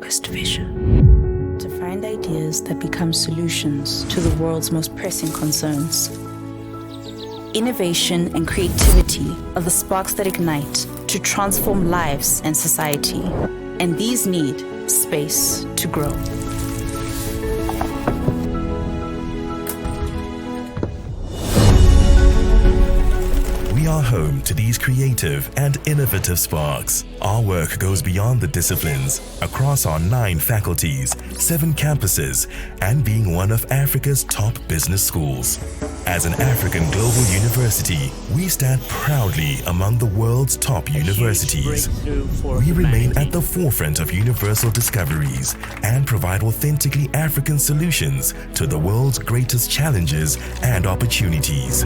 focused vision. To find ideas that become solutions to the world's most pressing concerns. Innovation and creativity are the sparks that ignite to transform lives and society. And these need space to grow. We are home to these creative and innovative sparks. Our work goes beyond the disciplines, across our 9 faculties, 7 campuses, and being one of Africa's top business schools. As an African global university, we stand proudly among the world's top universities. We remain at the forefront of universal discoveries and provide authentically African solutions to the world's greatest challenges and opportunities.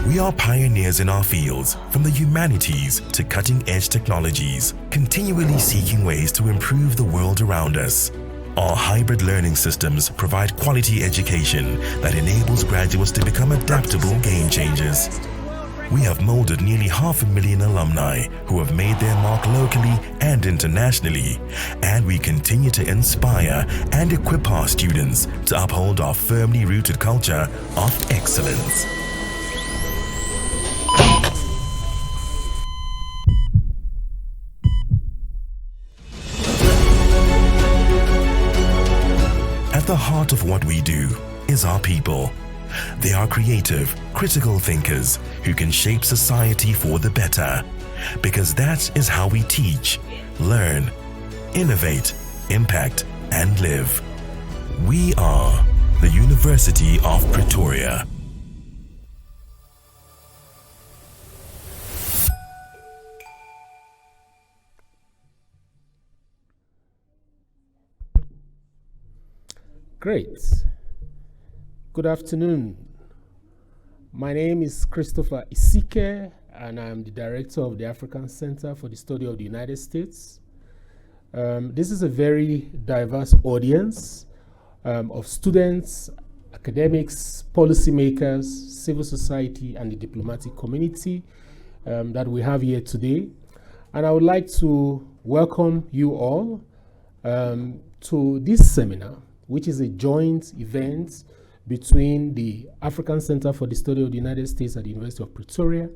We are pioneers in our fields, from the humanities to cutting-edge technologies, continually seeking ways to improve the world around us. Our hybrid learning systems provide quality education that enables graduates to become adaptable game changers. We have molded nearly 500,000 alumni who have made their mark locally and internationally, and we continue to inspire and equip our students to uphold our firmly rooted culture of excellence. At the heart of what we do is our people. They are creative, critical thinkers who can shape society for the better, because that is how we teach, learn, innovate, impact, and live. We are the University of Pretoria. Great. Good afternoon. My name is Christopher Isike, and I'm the director of the African Center for the Study of the United States. This is a very diverse audience of students, academics, policymakers, civil society, and the diplomatic community that we have here today. And I would like to welcome you all to this seminar, which is a joint event between the African Center for the Study of the United States at the University of Pretoria,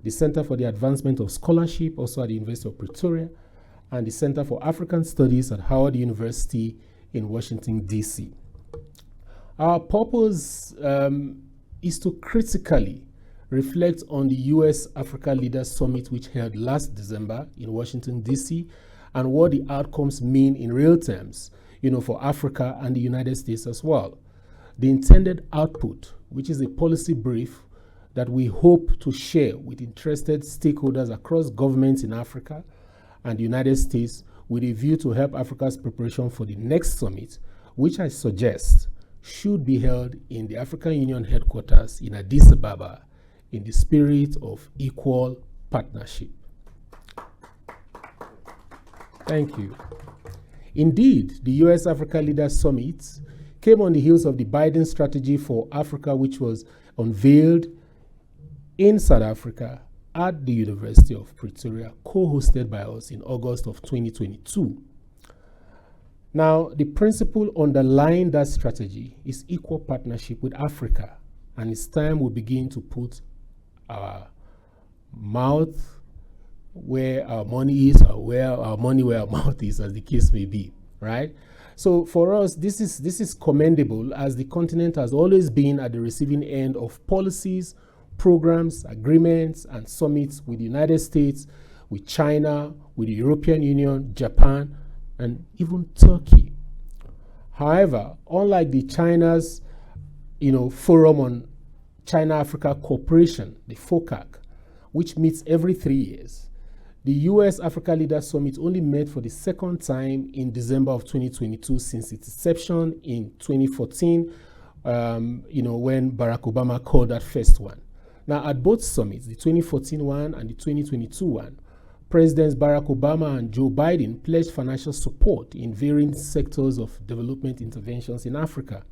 the Center for the Advancement of Scholarship, also at the University of Pretoria, and the Center for African Studies at Howard University in Washington, D.C. Our purpose is to critically reflect on the US-Africa Leaders Summit, which held last December in Washington, D.C., and what the outcomes mean in real terms, for Africa and the United States as well. The intended output, which is a policy brief that we hope to share with interested stakeholders across governments in Africa and the United States, with a view to help Africa's preparation for the next summit, which I suggest should be held in the African Union headquarters in Addis Ababa in the spirit of equal partnership. Thank you. Indeed, the US-Africa Leaders Summit came on the heels of the Biden strategy for Africa, which was unveiled in South Africa at the University of Pretoria, co-hosted by us in August of 2022. Now, the principle underlying that strategy is equal partnership with Africa, and it's time we begin to put our mouth where our money is, or where our mouth is, as the case may be, right? So for us, this is commendable, as the continent has always been at the receiving end of policies, programs, agreements, and summits with the United States, with China, with the European Union, Japan, and even Turkey. However, unlike the China's, Forum on China-Africa Cooperation, the FOCAC, which meets every 3 years, the US-Africa Leaders Summit only met for the second time in December of 2022 since its inception in 2014, when Barack Obama called that first one. Now, at both summits, the 2014 one and the 2022 one, Presidents Barack Obama and Joe Biden pledged financial support in varying sectors of development interventions in Africa.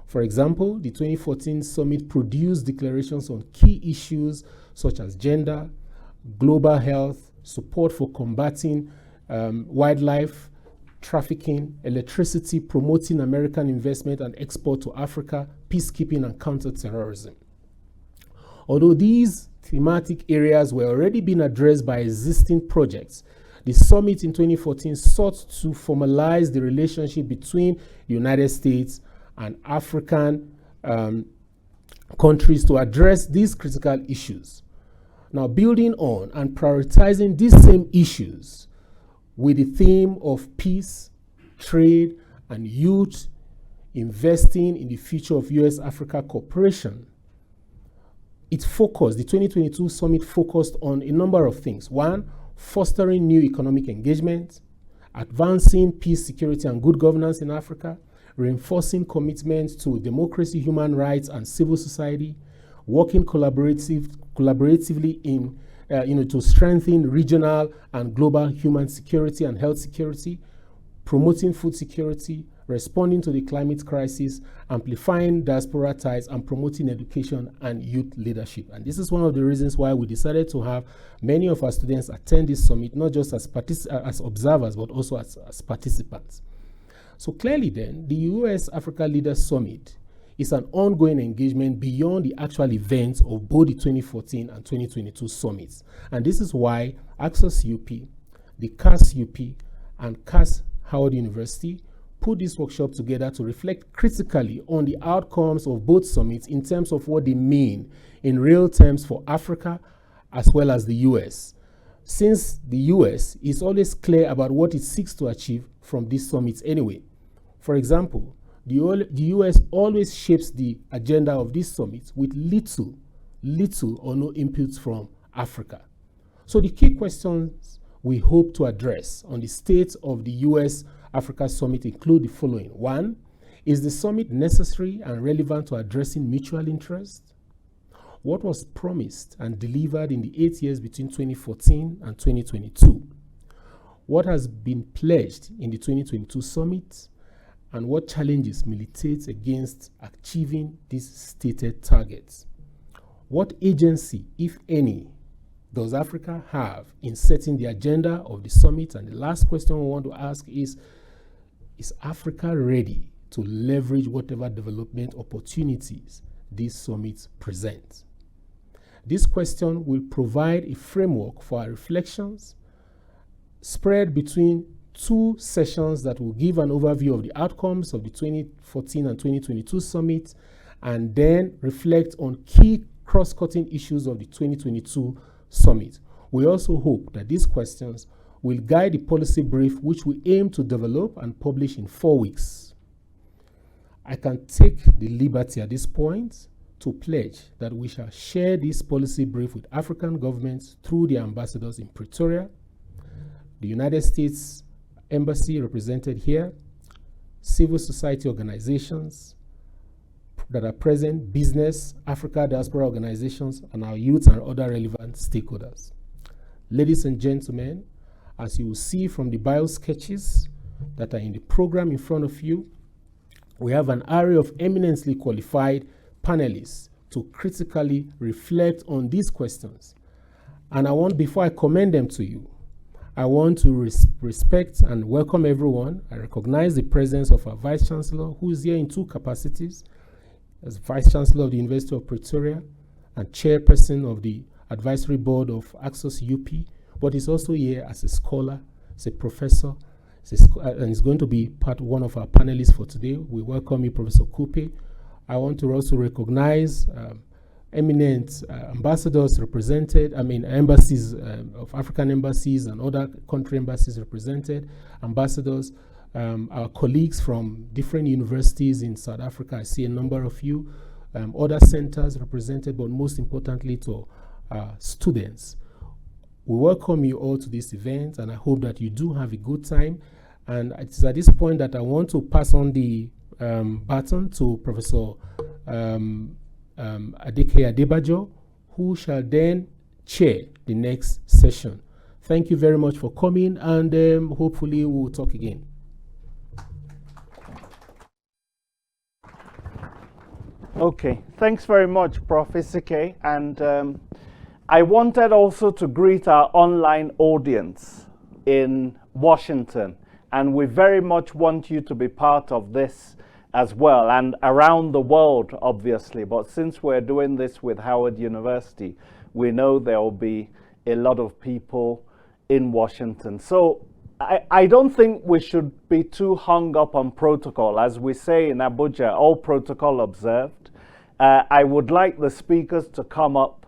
For example, the 2014 summit produced declarations on key issues such as gender, global health, support for combating wildlife trafficking, electricity, promoting American investment and export to Africa, peacekeeping, and counterterrorism. Although these thematic areas were already being addressed by existing projects, the summit in 2014 sought to formalize the relationship between the United States and African countries to address these critical issues. Now, building on and prioritizing these same issues with the theme of peace, trade, and youth investing in the future of US-Africa cooperation, the 2022 summit focused on a number of things. One, fostering new economic engagement, advancing peace, security, and good governance in Africa, reinforcing commitments to democracy, human rights, and civil society, working collaboratively in to strengthen regional and global human security and health security, promoting food security, responding to the climate crisis, amplifying diaspora ties, and promoting education and youth leadership. And this is one of the reasons why we decided to have many of our students attend this summit, not just as observers, but also as participants. So clearly then, the US-Africa Leaders Summit is an ongoing engagement beyond the actual events of both the 2014 and 2022 summits. And this is why ACSUS-UP, the CAS-UP, and CAS Howard University put this workshop together to reflect critically on the outcomes of both summits in terms of what they mean in real terms for Africa as well as the US. Since the US is always clear about what it seeks to achieve from these summits anyway. For example, the US always shapes the agenda of these summits with little or no inputs from Africa. So the key questions we hope to address on the state of the US-Africa Summit include the following. One, is the summit necessary and relevant to addressing mutual interest? What was promised and delivered in the 8 years between 2014 and 2022? What has been pledged in the 2022 summit? And what challenges militate against achieving these stated targets? What agency, if any, does Africa have in setting the agenda of the summit? And the last question we want to ask is Africa ready to leverage whatever development opportunities these summits present? This question will provide a framework for our reflections, spread between two sessions that will give an overview of the outcomes of the 2014 and 2022 summits, and then reflect on key cross-cutting issues of the 2022 summit. We also hope that these questions will guide the policy brief, which we aim to develop and publish in 4 weeks. I can take the liberty at this point to pledge that we shall share this policy brief with African governments through their ambassadors in Pretoria, the United States Embassy represented here, civil society organizations that are present, business, Africa diaspora organizations, and our youth and other relevant stakeholders. Ladies and gentlemen, as you will see from the bio sketches that are in the program in front of you, we have an array of eminently qualified panelists to critically reflect on these questions. And before I commend them to you, I want to respect and welcome everyone. I recognize the presence of our Vice Chancellor, who is here in two capacities, as Vice Chancellor of the University of Pretoria and Chairperson of the Advisory Board of ACSUS-UP, but he's also here as a scholar, as a professor, and he's going to be one of our panelists for today. We welcome you, Professor Kupe. I want to also recognize eminent ambassadors represented, embassies of African embassies and other country embassies represented, ambassadors, our colleagues from different universities in South Africa. I see a number of you, other centers represented, but most importantly to students. We welcome you all to this event, and I hope that you do have a good time. And it's at this point that I want to pass on the baton to Professor Adeke Adebajo, who shall then chair the next session. Thank you very much for coming, and hopefully we'll talk again. Okay, thanks very much, Prof. Isike. And I wanted also to greet our online audience in Washington And we very much want you to be part of this as well, and around the world, obviously. But since we're doing this with Howard University, we know there will be a lot of people in Washington. So I don't think we should be too hung up on protocol. As we say in Abuja, all protocol observed. I would like the speakers to come up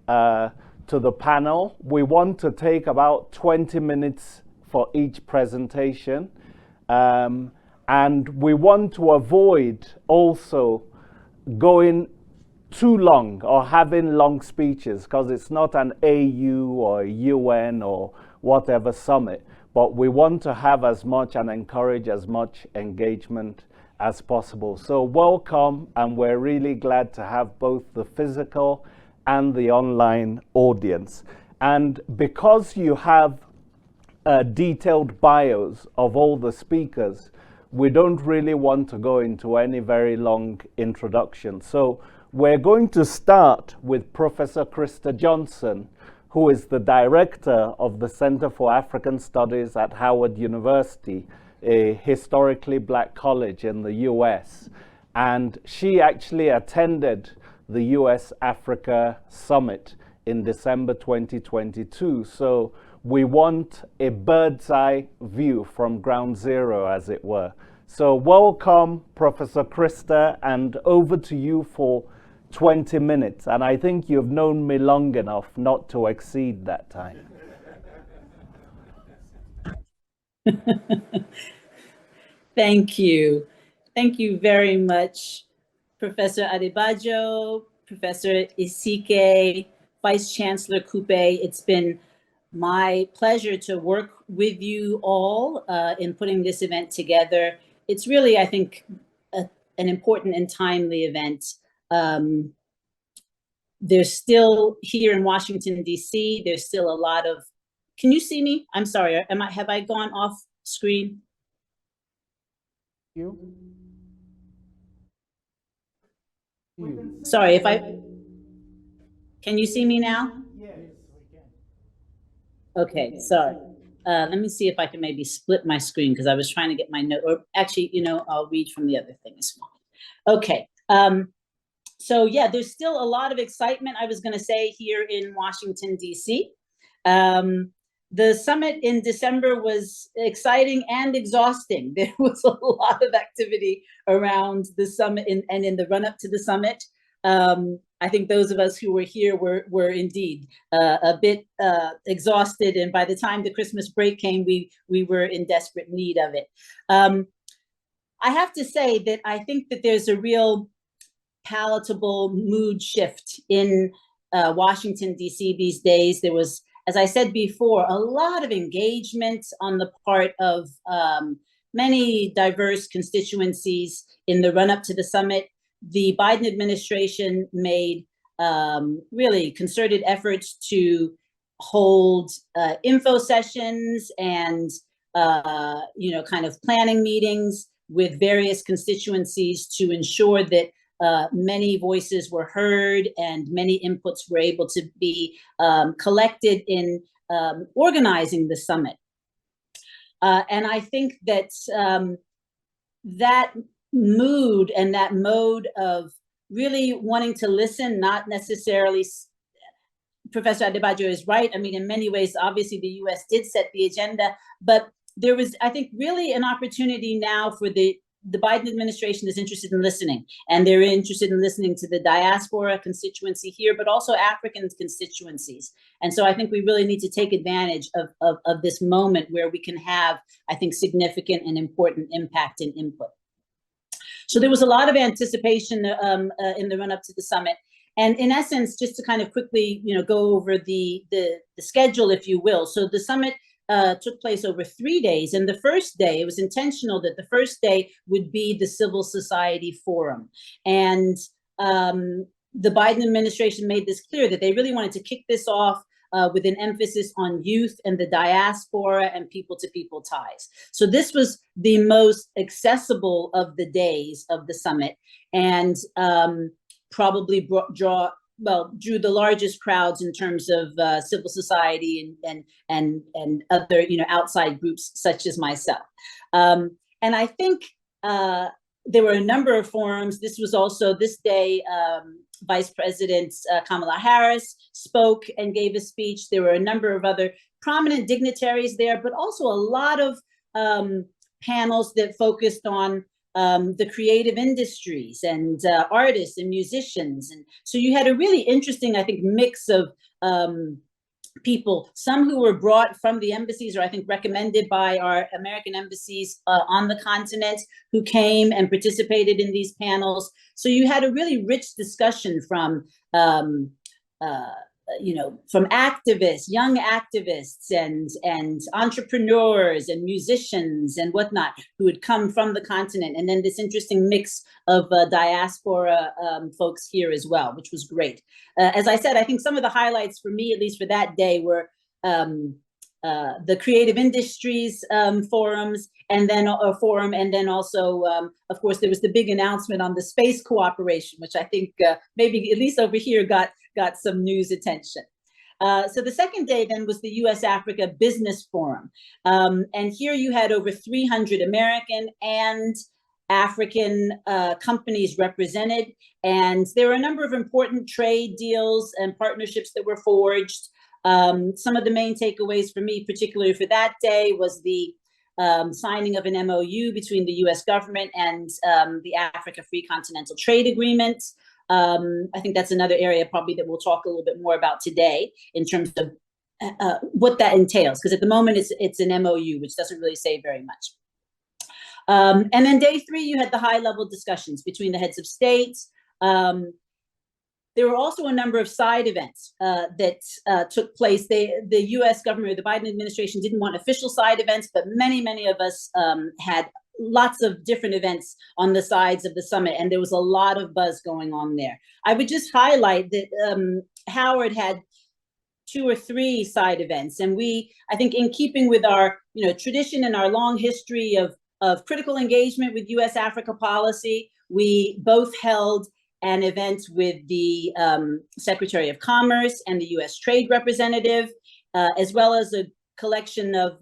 to the panel. We want to take about 20 minutes for each presentation. And we want to avoid also going too long or having long speeches, because it's not an AU or a UN or whatever summit, but we want to have as much and encourage as much engagement as possible. So welcome, and we're really glad to have both the physical and the online audience. And because you have detailed bios of all the speakers, we don't really want to go into any very long introduction. So we're going to start with Professor Krista Johnson, who is the director of the Center for African Studies at Howard University, a historically black college in the US. And she actually attended the US-Africa Summit in December 2022. So we want a bird's eye view from ground zero, as it were. So welcome, Professor Krista, and over to you for 20 minutes. And I think you've known me long enough not to exceed that time. Thank you. Thank you very much, Professor Adebajo, Professor Isike, Vice Chancellor Coupe. It's been my pleasure to work with you all in putting this event together. It's really, I think, an important and timely event. There's still, here in Washington, D.C., there's still a lot of, can you see me? I'm sorry, have I gone off screen? You? Sorry, can you see me now? Yes, we can. Okay, sorry. Let me see if I can maybe split my screen, because I was trying to get my note, or actually, I'll read from the other thing as well. Okay, so yeah, there's still a lot of excitement, I was gonna say, here in Washington, D.C. The summit in December was exciting and exhausting. There was a lot of activity around the summit and in the run-up to the summit. I think those of us who were here were indeed a bit exhausted, and by the time the Christmas break came, we were in desperate need of it. I have to say that I think that there's a real palatable mood shift in Washington, D.C. these days. There was, as I said before, a lot of engagement on the part of many diverse constituencies in the run-up to the summit. The Biden administration made really concerted efforts to hold info sessions and kind of planning meetings with various constituencies to ensure that many voices were heard and many inputs were able to be collected in organizing the summit. And I think that that mood and that mode of really wanting to listen, not necessarily, Professor Adebajo is right. I mean, in many ways, obviously the US did set the agenda, but there was, I think, really an opportunity now for the Biden administration is interested in listening, and they're interested in listening to the diaspora constituency here, but also African constituencies. And so I think we really need to take advantage of this moment where we can have, I think, significant and important impact and input. So there was a lot of anticipation in the run-up to the summit. And in essence, just to kind of quickly, go over the schedule, if you will. So the summit took place over 3 days. And the first day, it was intentional that the first day would be the Civil Society Forum. And the Biden administration made this clear that they really wanted to kick this off with an emphasis on youth and the diaspora and people-to-people ties. So this was the most accessible of the days of the summit, and probably drew the largest crowds in terms of civil society and other, outside groups such as myself. And I think there were a number of forums. This was also this day, Vice President Kamala Harris spoke and gave a speech. There were a number of other prominent dignitaries there, but also a lot of panels that focused on the creative industries and artists and musicians. And so you had a really interesting, I think, mix of people, some who were brought from the embassies, or I think recommended by our American embassies on the continent, who came and participated in these panels. So you had a really rich discussion from from activists, young activists, and entrepreneurs and musicians and whatnot who had come from the continent, and then this interesting mix of diaspora folks here as well, which was great. As I said, I think some of the highlights for me, at least for that day, were the creative industries forums, and then a forum, and then also, of course, there was the big announcement on the space cooperation, which I think maybe at least over here got some news attention. So the second day then was the US-Africa Business Forum. And here you had over 300 American and African companies represented. And there were a number of important trade deals and partnerships that were forged. Some of the main takeaways for me, particularly for that day, was the signing of an MOU between the US government and the Africa Free Continental Trade Agreement. I think that's another area probably that we'll talk a little bit more about today in terms of what that entails, because at the moment it's an MOU, which doesn't really say very much. And then day three, you had the high-level discussions between the heads of states. There were also a number of side events that took place. The US government, or the Biden administration, didn't want official side events, but many of us had lots of different events on the sides of the summit, and there was a lot of buzz going on there. I would just highlight that Howard had 2 or 3 side events, and I think in keeping with our tradition and our long history of critical engagement with US-Africa policy, we both held an event with the Secretary of Commerce and the US Trade Representative, as well as a collection of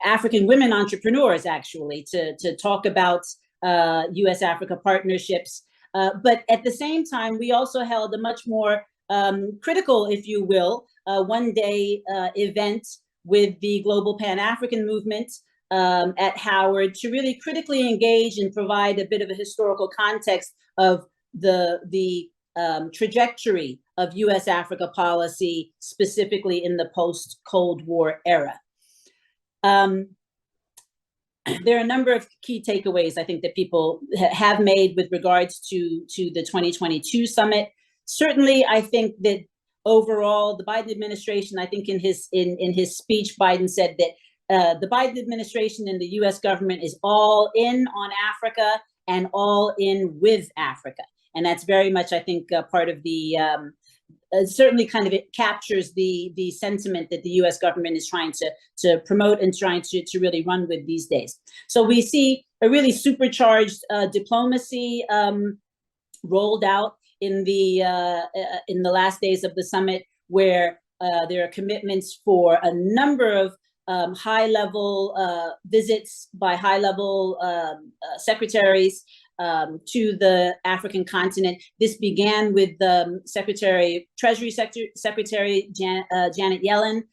African women entrepreneurs, actually, to talk about US-Africa partnerships. But at the same time, we also held a much more critical, if you will, one-day event with the Global Pan-African Movement at Howard to really critically engage and provide a bit of a historical context of the trajectory of US-Africa policy, specifically in the post-Cold War era. There are a number of key takeaways I think that people have made with regards to the 2022 summit. Certainly, I think that overall, the Biden administration, I think in his speech, Biden said that the Biden administration and the US government is all in on Africa and all in with Africa. And that's very much, I think, part of the certainly kind of it captures the sentiment that the US government is trying to promote and trying to really run with these days. So we see a really supercharged diplomacy rolled out in the last days of the summit, where there are commitments for a number of high-level visits by high-level secretaries to the African continent. This began with Treasury Secretary Janet Yellen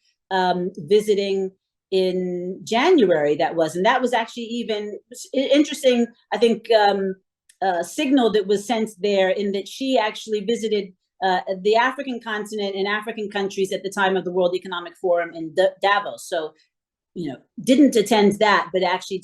visiting in January, and that was actually even interesting, I think, signal that was sent there, in that she actually visited the African continent and African countries at the time of the World Economic Forum in Davos. So, didn't attend that, but actually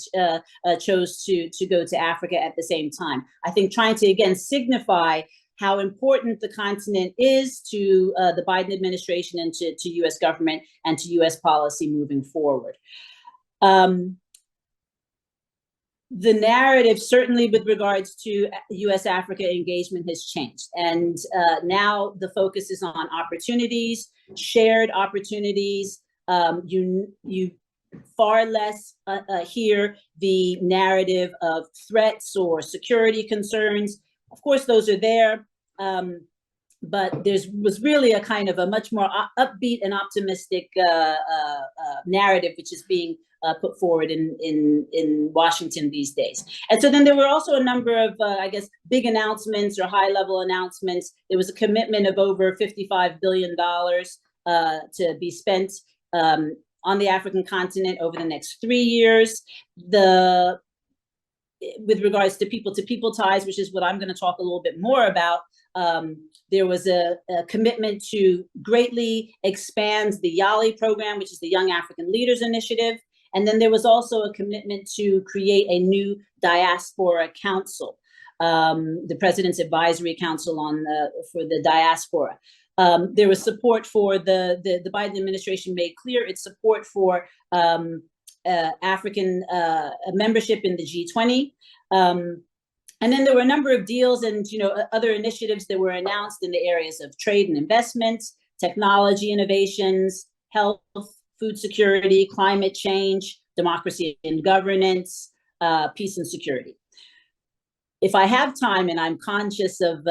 chose to go to Africa at the same time. I think trying to, again, signify how important the continent is to the Biden administration and to US government and to US policy moving forward. The narrative, certainly with regards to US-Africa engagement, has changed. And now the focus is on opportunities, shared opportunities. You far less hear the narrative of threats or security concerns. Of course, those are there, but there was really a kind of a much more upbeat and optimistic narrative, which is being put forward in Washington these days. And so then there were also a number of, I guess, big announcements or high-level announcements. There was a commitment of over $55 billion to be spent on the African continent over the next 3 years. With regards to people-to-people ties, which is what I'm going to talk a little bit more about, there was a commitment to greatly expand the YALI program, which is the Young African Leaders Initiative. And then there was also a commitment to create a new diaspora council, the President's Advisory Council for the diaspora. There was support for the Biden administration made clear its support for African membership in the G20. And then there were a number of deals and other initiatives that were announced in the areas of trade and investments, technology innovations, health, food security, climate change, democracy and governance, peace and security. If I have time, and I'm conscious of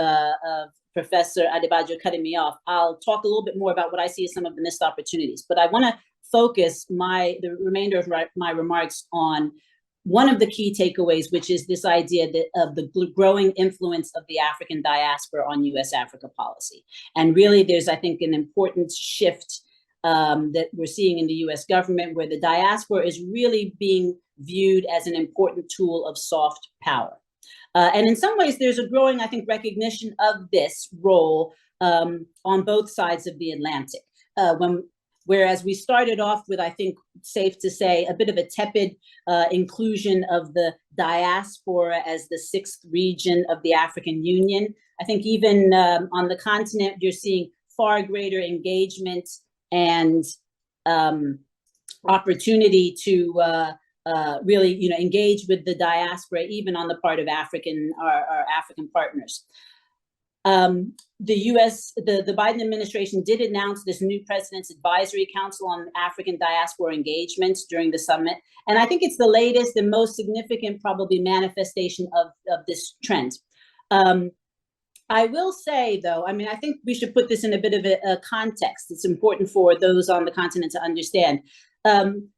Professor Adebayo cutting me off, I'll talk a little bit more about what I see as some of the missed opportunities. But I want to focus the remainder of my remarks on one of the key takeaways, which is this idea of the growing influence of the African diaspora on U.S.-Africa policy. And really, there's, I think, an important shift that we're seeing in the U.S. government, where the diaspora is really being viewed as an important tool of soft power. And in some ways, there's a growing, I think, recognition of this role on both sides of the Atlantic. Whereas we started off with, I think, safe to say, a bit of a tepid inclusion of the diaspora as the sixth region of the African Union. I think even on the continent, you're seeing far greater engagement and opportunity to really, engage with the diaspora, even on the part of our African partners. The Biden administration did announce this new President's Advisory Council on African Diaspora Engagements during the summit. And I think it's the latest and most significant, probably, manifestation of this trend. I will say, though, I think we should put this in a bit of a context. It's important for those on the continent to understand.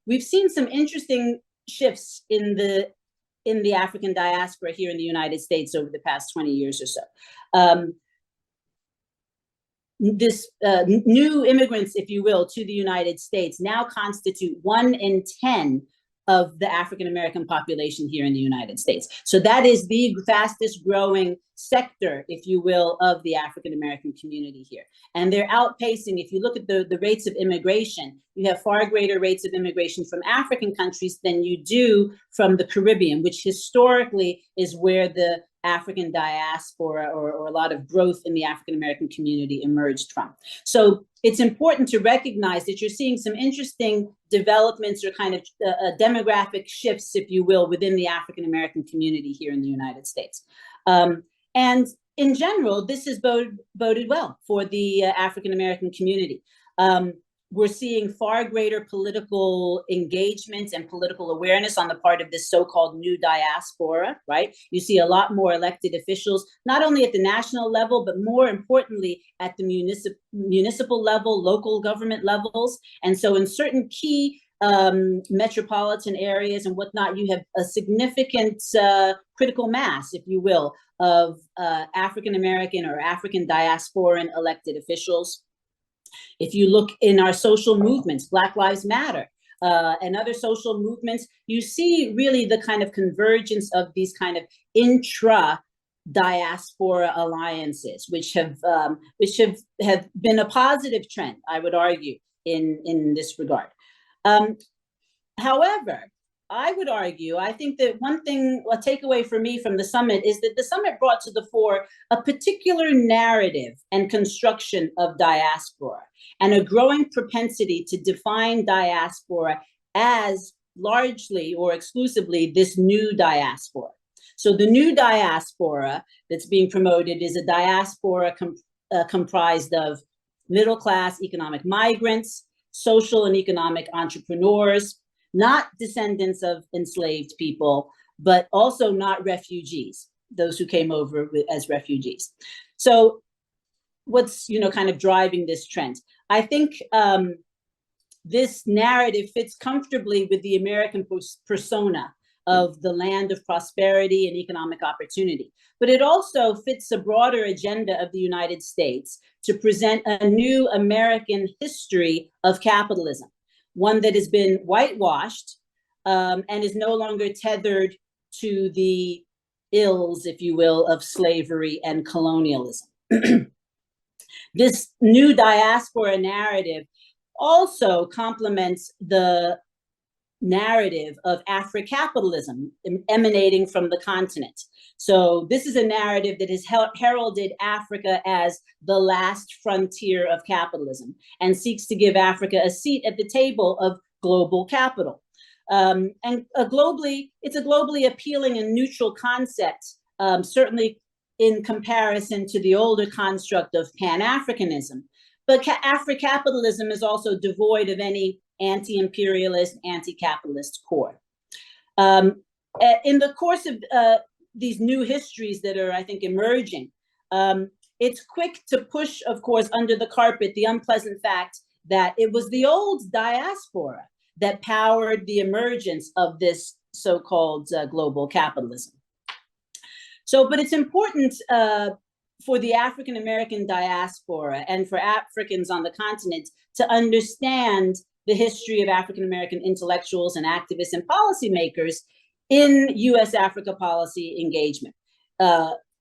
We've seen some interesting shifts in the African diaspora here in the United States over the past 20 years or so. New immigrants, if you will, to the United States now constitute 1 in 10 of the African American population here in the United States. So that is the fastest growing sector, if you will, of the African American community here. And they're outpacing, if you look at the rates of immigration, you have far greater rates of immigration from African countries than you do from the Caribbean, which historically is where the African diaspora or a lot of growth in the African American community emerged from. So it's important to recognize that you're seeing some interesting developments or kind of demographic shifts, if you will, within the African American community here in the United States. And in general, this has boded well for the African American community. We're seeing far greater political engagement and political awareness on the part of this so-called new diaspora, right? You see a lot more elected officials, not only at the national level, but more importantly, at the municipal level, local government levels. And so in certain key metropolitan areas and whatnot, you have a significant critical mass, if you will, of African American or African diasporan elected officials. If you look in our social movements, Black Lives Matter, and other social movements, you see really the kind of convergence of these kind of intra-diaspora alliances, which have been a positive trend, I would argue, in this regard. However, I would argue, I think that a takeaway for me from the summit is that the summit brought to the fore a particular narrative and construction of diaspora and a growing propensity to define diaspora as largely or exclusively this new diaspora. So the new diaspora that's being promoted is a diaspora comprised of middle-class economic migrants, social and economic entrepreneurs, not descendants of enslaved people, but also not refugees. those who came over as refugees. So what's, kind of driving this trend? I think this narrative fits comfortably with the American persona of the land of prosperity and economic opportunity. But it also fits a broader agenda of the United States to present a new American history of capitalism, one that has been whitewashed and is no longer tethered to the ills, if you will, of slavery and colonialism. This new diaspora narrative also complements the narrative of Afro-capitalism emanating from the continent. So this is a narrative that has heralded Africa as the last frontier of capitalism and seeks to give Africa a seat at the table of global capital. And it's a globally appealing and neutral concept, certainly in comparison to the older construct of Pan-Africanism. But Afro-capitalism is also devoid of any anti-imperialist, anti-capitalist core. In the course of these new histories that are, I think, emerging, it's quick to push, of course, under the carpet the unpleasant fact that it was the old diaspora that powered the emergence of this so-called global capitalism. So, but it's important for the African-American diaspora and for Africans on the continent to understand the history of African-American intellectuals and activists and policymakers in U.S.-Africa policy engagement.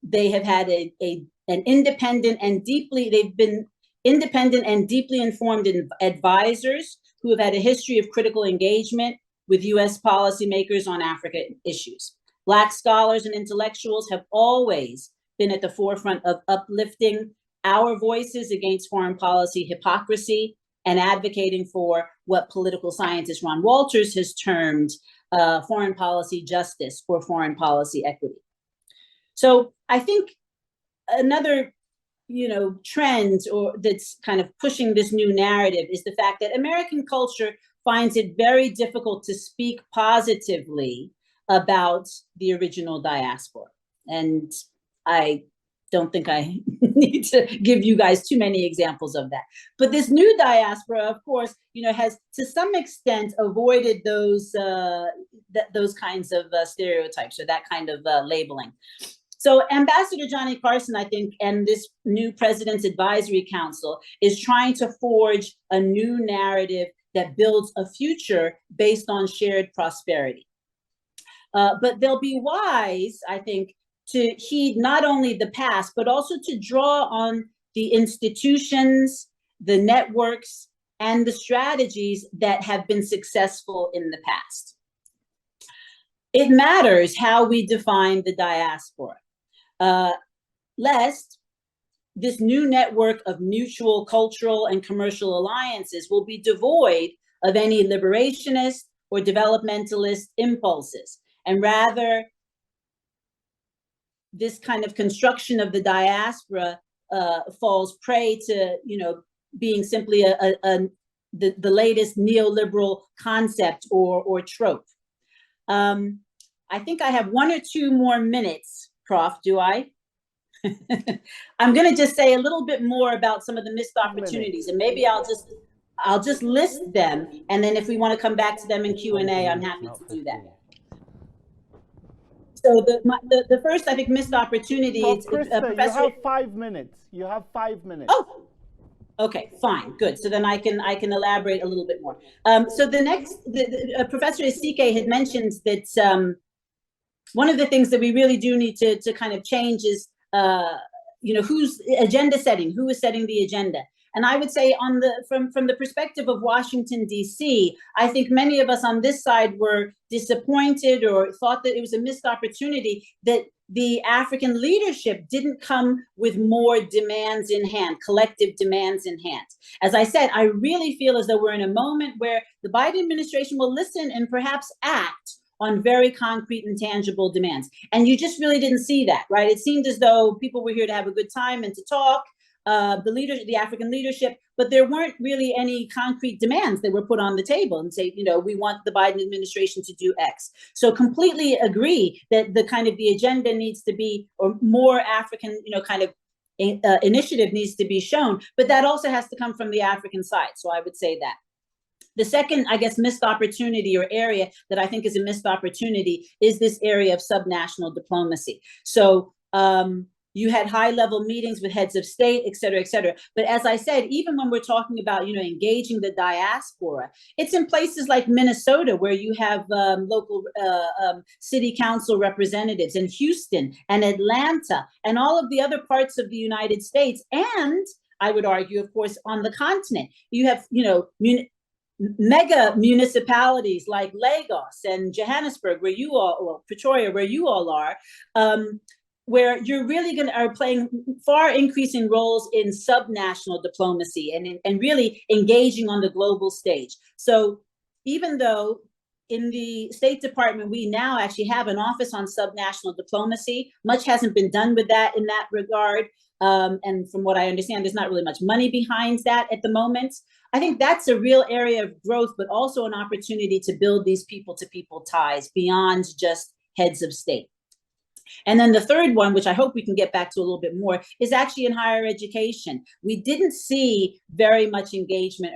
They have had they've been independent and deeply informed advisors who have had a history of critical engagement with U.S. policymakers on Africa issues. Black scholars and intellectuals have always been at the forefront of uplifting our voices against foreign policy hypocrisy and advocating for what political scientist Ron Walters has termed foreign policy justice or foreign policy equity. So I think another trend or that's kind of pushing this new narrative is the fact that American culture finds it very difficult to speak positively about the original diaspora. And I don't think I need to give you guys too many examples of that. But this new diaspora, of course, has to some extent avoided those kinds of stereotypes or that kind of labeling. So Ambassador Johnny Carson, I think, and this new President's Advisory Council is trying to forge a new narrative that builds a future based on shared prosperity. But they'll be wise, I think, to heed not only the past, but also to draw on the institutions, the networks, and the strategies that have been successful in the past. It matters how we define the diaspora, lest this new network of mutual cultural and commercial alliances will be devoid of any liberationist or developmentalist impulses, and rather this kind of construction of the diaspora falls prey to, being simply the latest neoliberal concept or trope. I think I have 1 or 2 more minutes, Prof. Do I? I'm going to just say a little bit more about some of the missed opportunities, and maybe I'll just list them, and then if we want to come back to them in Q&A, I'm happy to do that. So the first, I think, missed opportunity is Krista, you have 5 minutes. You have 5 minutes. Oh, okay, fine, good. So then I can elaborate a little bit more. So the next, Professor Esike had mentioned that one of the things that we really do need to kind of change is, who's agenda setting, who is setting the agenda. And I would say from the perspective of Washington, D.C., I think many of us on this side were disappointed or thought that it was a missed opportunity that the African leadership didn't come with more demands in hand, collective demands in hand. As I said, I really feel as though we're in a moment where the Biden administration will listen and perhaps act on very concrete and tangible demands. And you just really didn't see that, right? It seemed as though people were here to have a good time and to talk, the African leadership, but there weren't really any concrete demands that were put on the table and say, we want the Biden administration to do X. So completely agree that the agenda needs to be, or more African, kind of initiative needs to be shown, but that also has to come from the African side. So I would say that. The second, I guess, missed opportunity or area that I think is a missed opportunity is this area of subnational diplomacy. So you had high-level meetings with heads of state, et cetera, et cetera. But as I said, even when we're talking about, engaging the diaspora, it's in places like Minnesota where you have local city council representatives, in Houston and Atlanta and all of the other parts of the United States. And I would argue, of course, on the continent, you have, mega municipalities like Lagos and Johannesburg, where you all, or Pretoria, where you all are, where you're really are playing far increasing roles in subnational diplomacy and really engaging on the global stage. So even though in the State Department, we now actually have an office on subnational diplomacy, much hasn't been done with that in that regard. And from what I understand, there's not really much money behind that at the moment. I think that's a real area of growth, but also an opportunity to build these people-to-people ties beyond just heads of state. And then the third one, which I hope we can get back to a little bit more, is actually in higher education. We didn't see very much engagement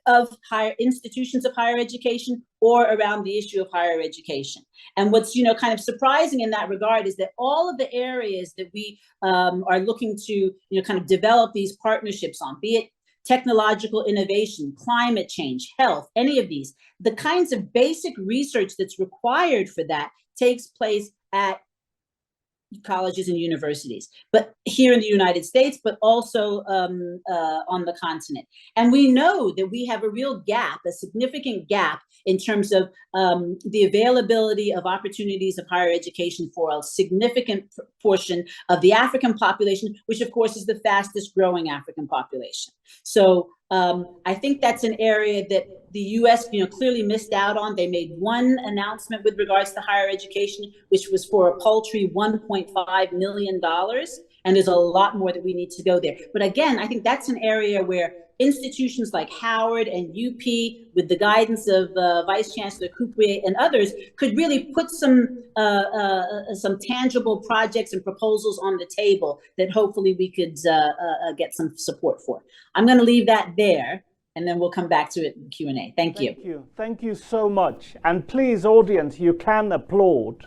of higher institutions of higher education or around the issue of higher education. And what's kind of surprising in that regard is that all of the areas that we are looking to kind of develop these partnerships on, be it technological innovation, climate change, health, any of these, the kinds of basic research that's required for that takes place at colleges and universities, but here in the United States, but also on the continent. And we know that we have a real gap, a significant gap in terms of the availability of opportunities of higher education for a significant portion of the African population, which of course is the fastest growing African population. So I think that's an area that the U.S. clearly missed out on. They made one announcement with regards to higher education, which was for a paltry $1.5 million. And there's a lot more that we need to go there. But again, I think that's an area where institutions like Howard and UP, with the guidance of Vice Chancellor Coupier and others, could really put some tangible projects and proposals on the table that hopefully we could get some support for. I'm going to leave that there, and then we'll come back to it in Q&A. Thank you. Thank you so much. And please, audience, you can applaud.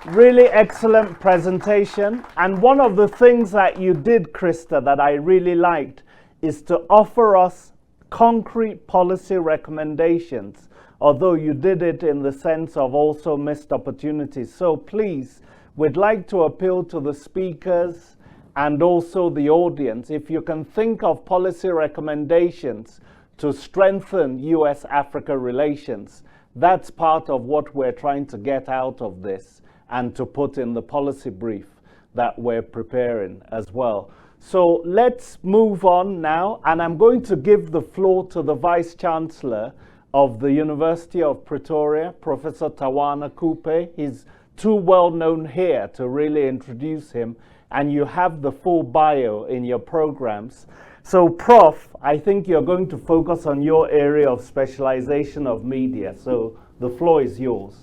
Really excellent presentation. And one of the things that you did, Krista, that I really liked is to offer us concrete policy recommendations, although you did it in the sense of also missed opportunities. So please, we'd like to appeal to the speakers and also the audience, if you can think of policy recommendations to strengthen US-Africa relations. That's part of what we're trying to get out of this and to put in the policy brief that we're preparing as well. So let's move on now, and I'm going to give the floor to the Vice Chancellor of the University of Pretoria, Professor Tawana Coupe. He's too well known here to really introduce him, and you have the full bio in your programs. So Prof, I think you're going to focus on your area of specialization of media. So the floor is yours.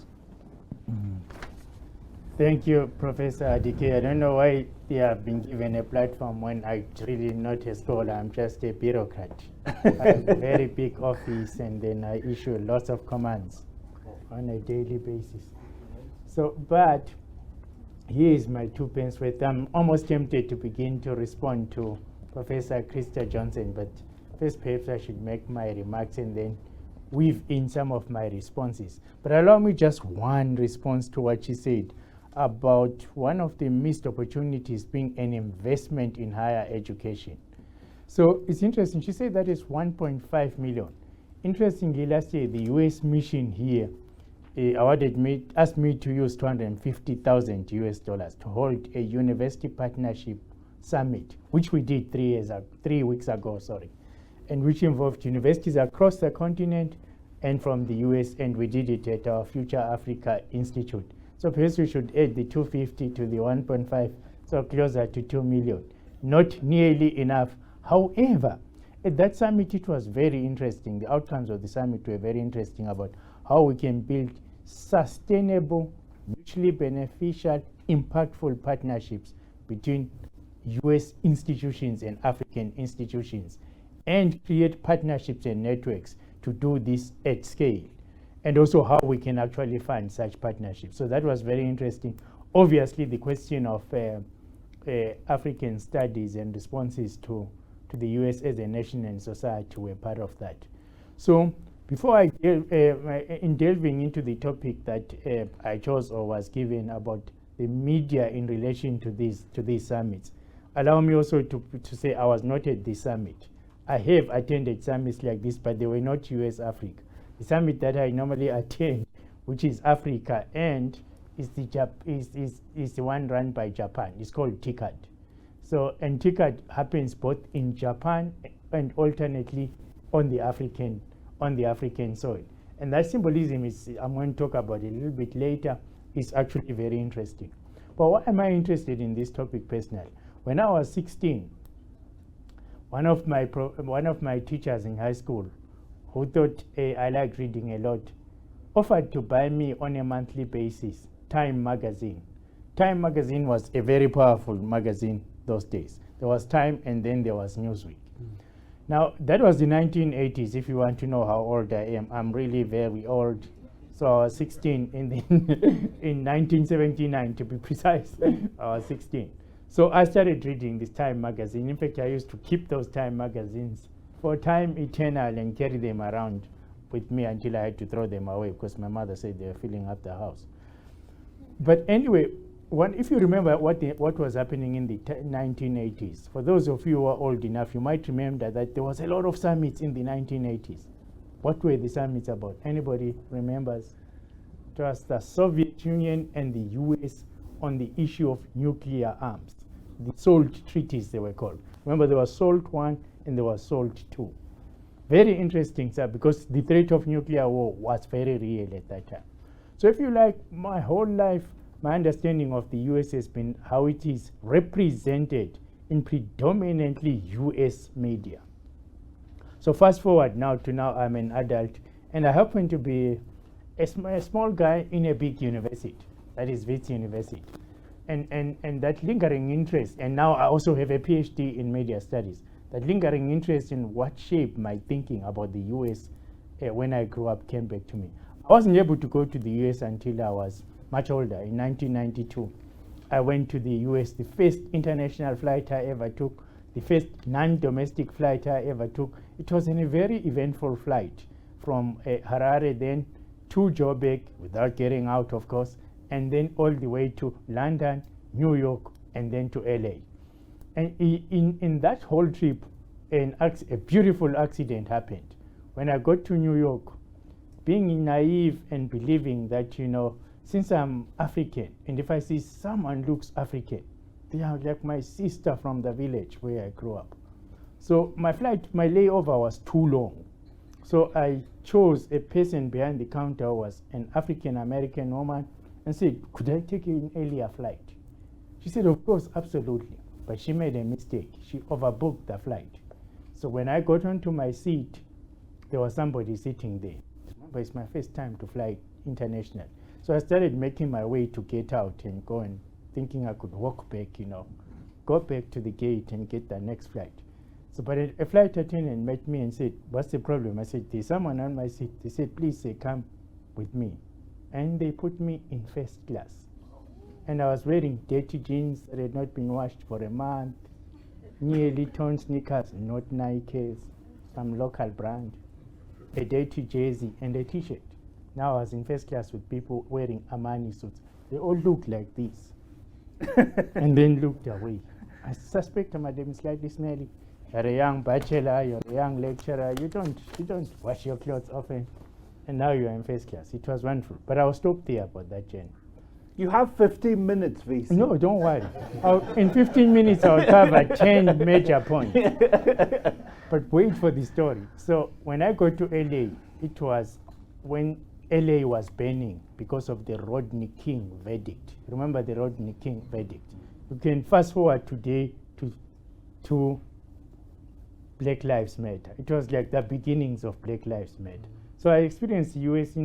Thank you, Professor Adike. I don't know why they have been given a platform when I'm really not a scholar. I'm just a bureaucrat. I have a very big office, and then I issue lots of commands on a daily basis. So, but here is my 2 pence worth. I'm almost tempted to begin to respond to Professor Krista Johnson, but first perhaps I should make my remarks and then weave in some of my responses. But allow me just one response to what she said about one of the missed opportunities being an investment in higher education. So it's interesting, she said that is 1.5 million. Interestingly, last year, the US mission here asked me to use $250,000 US to hold a university partnership summit, which we did 3 weeks ago, and which involved universities across the continent and from the US, and we did it at our Future Africa Institute. So perhaps we should add the 250 to the 1.5, so closer to 2 million. not nearly enough. However, at that summit, it was very interesting. The outcomes of the summit were very interesting about how we can build sustainable, mutually beneficial, impactful partnerships between US institutions and African institutions, and create partnerships and networks to do this at scale, and also how we can actually fund such partnerships. So that was very interesting. Obviously, the question of African studies and responses to the US as a nation and society were part of that. So before I in delving into the topic that I chose or was given about the media in relation to these summits, allow me also to say I was not at this summit. I have attended summits like this, but they were not US Africa. The summit that I normally attend, which is Africa, and is the one run by Japan. It's called TICAD. So, and TICAD happens both in Japan and alternately on the African soil. And that symbolism is, I'm going to talk about it a little bit later, is actually very interesting. But why am I interested in this topic personally? When I was 16, one of my teachers in high school, who thought I liked reading a lot, offered to buy me on a monthly basis Time magazine. Time magazine was a very powerful magazine those days. There was Time, and then there was Newsweek. Now, that was the 1980s. If you want to know how old I am, I'm really very old. So I was 16 in 1979, to be precise. I was 16. So I started reading this Time magazine. In fact, I used to keep those Time magazines for time eternal and carry them around with me until I had to throw them away because my mother said they were filling up the house. But anyway, if you remember what was happening in the 1980s, for those of you who are old enough, you might remember that there was a lot of summits in the 1980s. What were the summits about? Anybody remembers? It was the Soviet Union and the US on the issue of nuclear arms. The SALT treaties, they were called. Remember, there was SALT 1 and there was SALT 2. Very interesting, sir, because the threat of nuclear war was very real at that time. So if you like, my whole life, my understanding of the US has been how it is represented in predominantly US media. So fast forward now to now, I'm an adult, and I happen to be a small guy in a big university, that is Wits University. And that lingering interest, and now I also have a PhD in media studies, that lingering interest in what shaped my thinking about the US when I grew up came back to me. I wasn't able to go to the US until I was much older. In 1992, I went to the US, the first international flight I ever took, the first non-domestic flight I ever took. It was a very eventful flight from Harare then to Joburg, without getting out, of course, and then all the way to London, New York, and then to LA. And in that whole trip, a beautiful accident happened. When I got to New York, being naive and believing that, you know, since I'm African, and if I see someone looks African, they are like my sister from the village where I grew up. So my layover was too long. So I chose a person behind the counter who was an African-American woman and said, could I take an earlier flight? She said, of course, absolutely. But she made a mistake. She overbooked the flight. So when I got onto my seat, there was somebody sitting there. Remember, it's my first time to fly international. So I started making my way to get out and go, and thinking I could walk back, you know, go back to the gate and get the next flight. So, but a flight attendant met me and said, what's the problem? I said, there's someone on my seat. They said, please say, come with me. And they put me in first class. And I was wearing dirty jeans that had not been washed for a month, nearly torn sneakers, not Nikes, some local brand, a dirty jersey, and a t-shirt. Now I was in first class with people wearing Armani suits. They all looked like this and then looked away. I suspect I'm slightly smelly. You're a young bachelor, you're a young lecturer, you don't wash your clothes often, and now you're in first class. It was wonderful, but I will stop there about that journey. You have 15 minutes, VC. No, don't worry. In 15 minutes, I'll cover 10 major points. But wait for the story. So when I got to LA, it was when LA was burning because of the Rodney King verdict. Remember the Rodney King verdict? You can fast forward today to to Black Lives Matter. It was like the beginnings of Black Lives Matter. So I experienced the US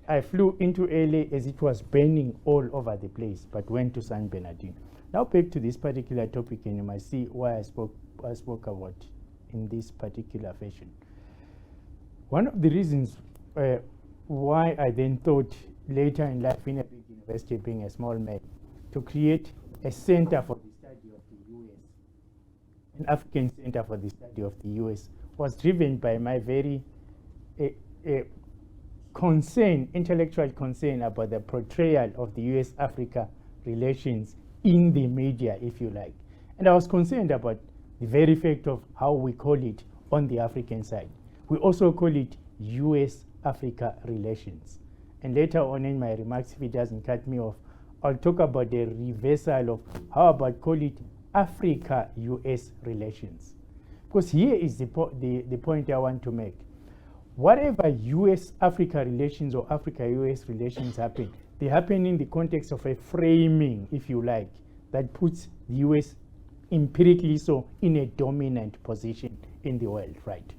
I flew into LA as it was burning all over the place, but went to San Bernardino. Now back to this particular topic, and you might see why I spoke about in this particular fashion. One of the reasons why I then thought later in life, in a big university, being a small man, to create a center for the study of the US, an African center for the study of the US, was driven by my very intellectual concern about the portrayal of the US-Africa relations in the media, if you like. And I was concerned about the very fact of how we call it on the African side. We also call it US-Africa relations. And later on in my remarks, if it doesn't cut me off, I'll talk about the reversal of how about call it Africa-US relations. Because here is the point I want to make. Whatever US-Africa relations or Africa-US relations happen, they happen in the context of a framing, if you like, that puts the US empirically so in a dominant position in the world, right?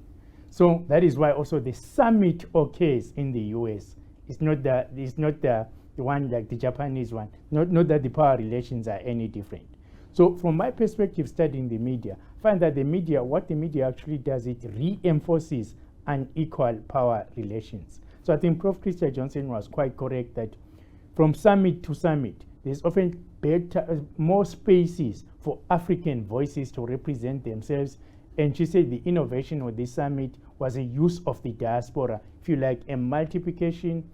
So that is why also the summit occurs in the US. It's not the one like the Japanese one, not that the power relations are any different. So from my perspective, studying the media, I find that what the media actually does, it reinforces unequal power relations. So I think Prof. Christa Johnson was quite correct that from summit to summit, there's often more spaces for African voices to represent themselves. And she said the innovation of this summit was a use of the diaspora, if you like, a multiplication,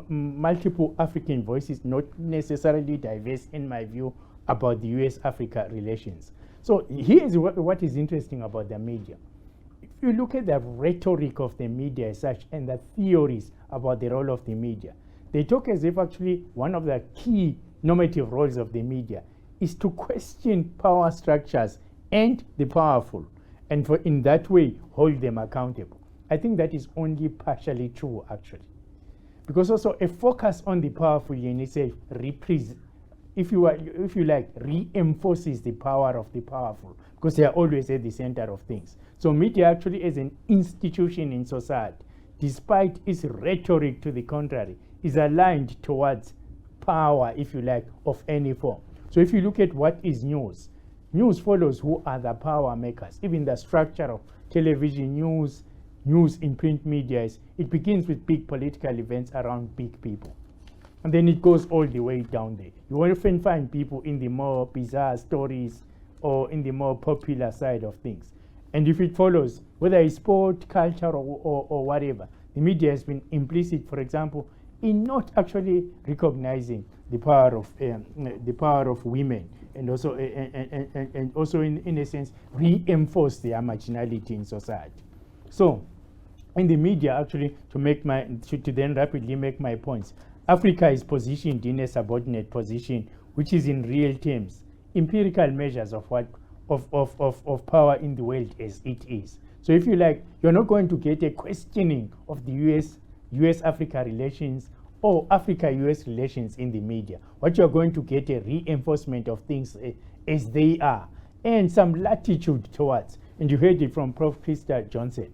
multiple African voices, not necessarily diverse in my view, about the US-Africa relations. So here's what is interesting about the media. If you look at the rhetoric of the media as such and the theories about the role of the media, they talk as if actually one of the key normative roles of the media is to question power structures and the powerful, and for in that way hold them accountable. I think that is only partially true, actually, because also a focus on the powerful in itself if you like, reinforces the power of the powerful, because they are always at the center of things. So media actually as an institution in society, despite its rhetoric to the contrary, is aligned towards power, if you like, of any form. So if you look at what is news, news follows who are the power makers. Even the structure of television news in print media, it begins with big political events around big people. And then it goes all the way down there. You often find people in the more bizarre stories or in the more popular side of things. And if it follows, whether it's sport, culture, or whatever, the media has been implicit, for example, in not actually recognizing the power of women, and also in a sense reinforce their marginality in society. So, in the media, actually, to then rapidly make my points, Africa is positioned in a subordinate position, which is in real terms empirical measures of power in the world as it is. So if you like, you're not going to get a questioning of the US-Africa relations or Africa-US relations in the media. What you're going to get a reinforcement of things as they are, and some latitude towards. And you heard it from Prof. Christa Johnson.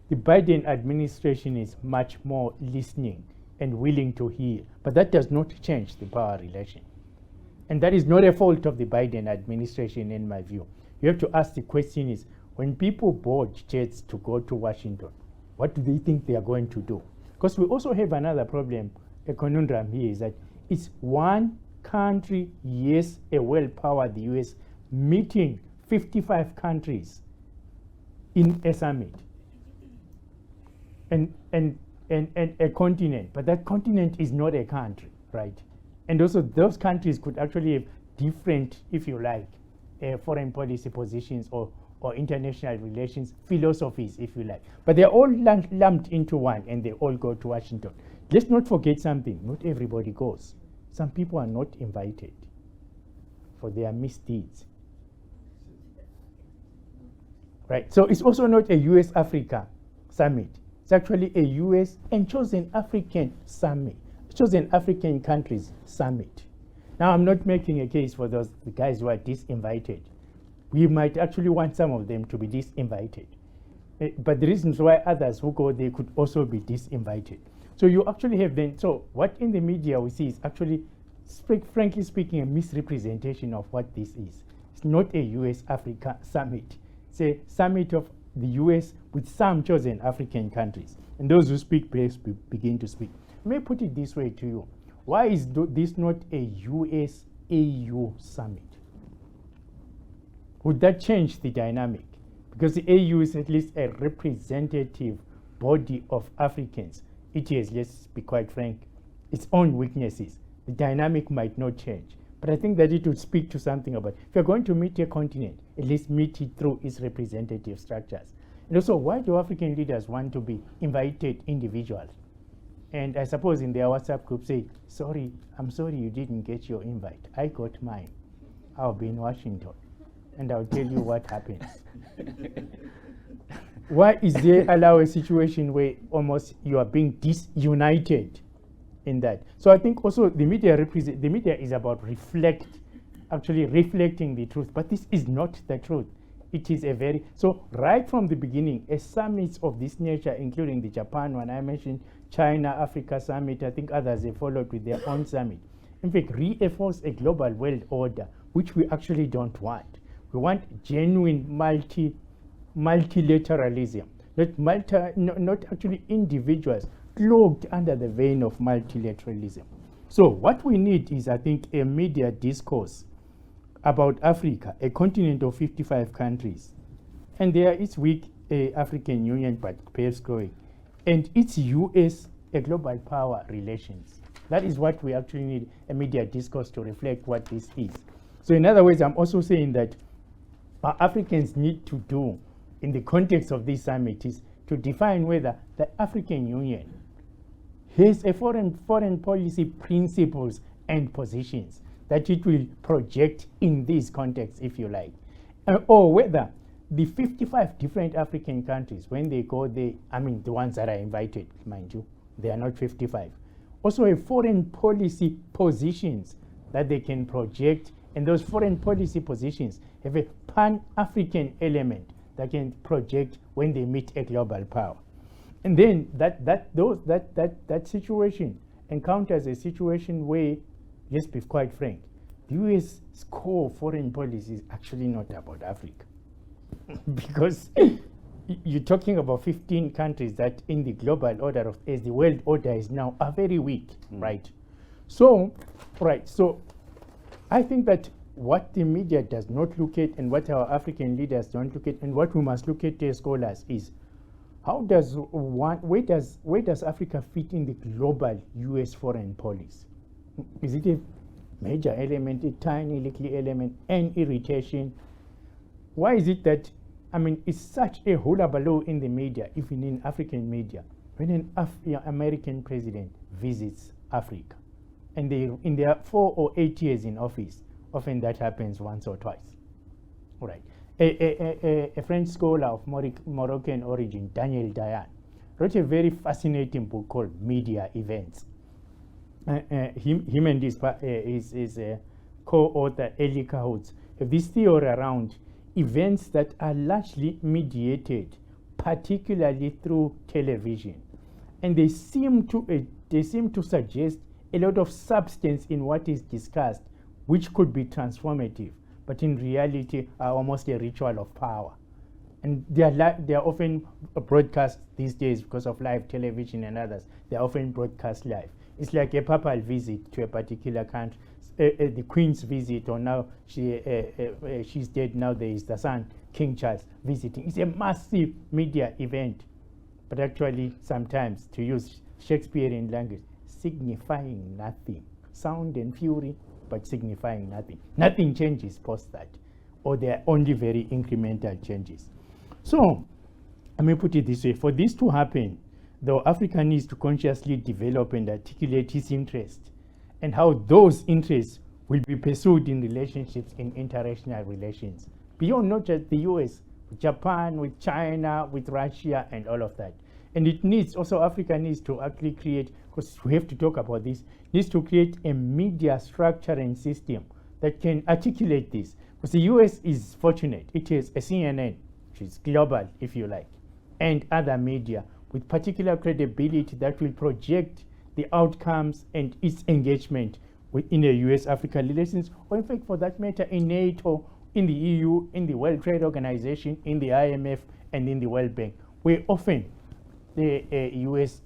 The Biden administration is much more listening and willing to hear, but that does not change the power relation. And that is not a fault of the Biden administration, in my view. You have to ask the question is, when people board jets to go to Washington, what do they think they are going to do? Because we also have another problem, a conundrum here, is that it's one country, yes, a well-powered US, meeting 55 countries in a summit. And a continent, but that continent is not a country, right? And also those countries could actually have different, if you like, foreign policy positions or international relations philosophies, if you like. But they're all lumped into one, and they all go to Washington. Let's not forget something. Not everybody goes. Some people are not invited for their misdeeds. Right? So it's also not a US-Africa summit. It's actually a US and chosen African summit, chosen African countries summit. Now, I'm not making a case for the guys who are disinvited. we might actually want some of them to be disinvited. But the reasons why others who go there could also be disinvited. So you actually have then, so what in the media we see is actually, frankly speaking, a misrepresentation of what this is. It's not a US-Africa summit. It's a summit of the US with some chosen African countries. And those who speak best begin to speak. Let me put it this way to you. Why is this not a US-AU summit? Would that change the dynamic? Because the AU is at least a representative body of Africans. It has, let's be quite frank, its own weaknesses. The dynamic might not change. But I think that it would speak to something about, if you're going to meet a continent, at least meet it through its representative structures. And also, why do African leaders want to be invited individuals? And I suppose in their WhatsApp group say, sorry, I'm sorry you didn't get your invite. I got mine. I'll be in Washington. And I'll tell you what happens. Why is there allow a situation where almost you are being disunited in that? So I think also the media is about actually reflecting the truth, but this is not the truth. It is so right from the beginning, a summit of this nature, including the Japan one I mentioned, China, Africa summit, I think others have followed with their own summit. In fact, reinforce a global world order, which we actually don't want. We want genuine multilateralism, not actually individuals cloaked under the vein of multilateralism. So what we need is, I think, a media discourse about Africa, a continent of 55 countries. And there is weak African Union, but perhaps growing. And it's US, a global power relations. That is what we actually need, a media discourse to reflect what this is. So in other words, I'm also saying that Africans need to do, in the context of this summit, is to define whether the African Union has a foreign policy principles and positions that it will project in this context, if you like, or whether the 55 different African countries, when they go there, I mean the ones that are invited, mind you, they are not 55, also have foreign policy positions that they can project, and those foreign policy positions have a pan-African element that can project when they meet a global power. And then that situation encounters a situation where, let's be quite frank, the US core foreign policy is actually not about Africa. Because you're talking about 15 countries that in the global order as the world order is now, are very weak, right? So I think that what the media does not look at, and what our African leaders don't look at, and what we must look at as scholars is, where does Africa fit in the global US foreign policy? Is it a major element, a tiny little element, an irritation? Why is it that, I mean, it's such a hullabaloo in the media, even in African media, when an American president visits Africa, and in their 4 or 8 years in office, often that happens once or twice. All right. A French scholar of Moroccan origin, Daniel Dayan, wrote a very fascinating book called Media Events. Him and his co-author, Eli Kahouts, have this theory around events that are largely mediated, particularly through television. And they seem to suggest a lot of substance in what is discussed, which could be transformative, but in reality are almost a ritual of power. And they are often broadcast these days because of live television and others. They are often broadcast live. It's like a papal visit to a particular country, the Queen's visit, or now she's dead, now there is the son, King Charles, visiting. It's a massive media event, but actually sometimes, to use Shakespearean language, signifying nothing. Sound and fury, but signifying nothing. Nothing changes post that, or there are only very incremental changes. So, let me put it this way. For this to happen, though, Africa needs to consciously develop and articulate its interests, and how those interests will be pursued in relationships, in international relations, beyond not just the US, with Japan, with China, with Russia, and all of that. And it needs, also Africa needs to actually create, because we have to talk about this, needs to create a media structure and system that can articulate this. Because the US is fortunate. It is a CNN, which is global, if you like, and other media with particular credibility that will project the outcomes and its engagement within the US-Africa relations, or in fact, for that matter, in NATO, in the EU, in the World Trade Organization, in the IMF, and in the World Bank, where often the US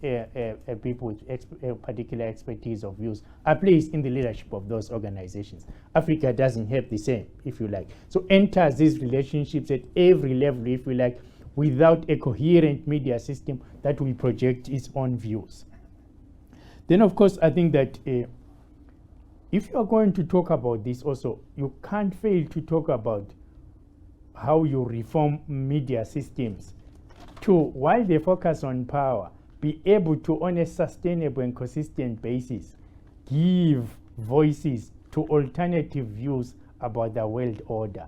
people with particular expertise of views are placed in the leadership of those organizations. Africa doesn't have the same, if you like. So enters these relationships at every level, if you like, without a coherent media system that will project its own views. Then, of course, I think that if you're going to talk about this also, you can't fail to talk about how you reform media systems to, while they focus on power, be able to, on a sustainable and consistent basis, give voices to alternative views about the world order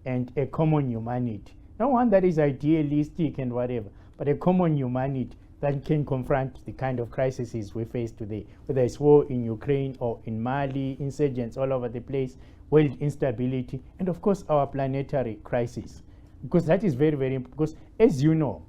and a common humanity. Not one that is idealistic and whatever, but a common humanity that can confront the kind of crises we face today, whether it's war in Ukraine or in Mali, insurgents all over the place, world instability, and of course our planetary crisis. Because that is very, very important. Because as you know,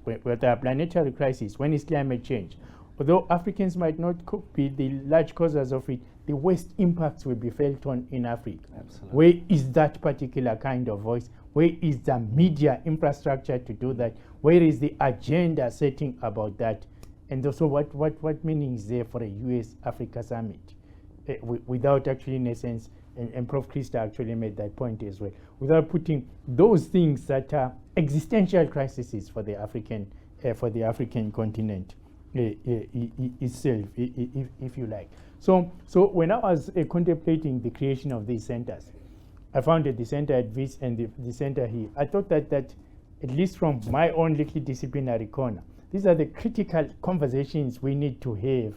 with our planetary crisis, when it's climate change, although Africans might not be the large causes of it, the worst impacts will be felt on in Africa. Absolutely. Where is that particular kind of voice? Where is the media infrastructure to do that? Where is the agenda setting about that? And also what meaning is there for a US-Africa summit? Without actually, in a sense, and Prof. Krista actually made that point as well, without putting those things that are existential crises for the African continent itself, if you like. So when I was contemplating the creation of these centers, I founded the center at VIS and the center here. I thought that at least from my own little disciplinary corner, these are the critical conversations we need to have.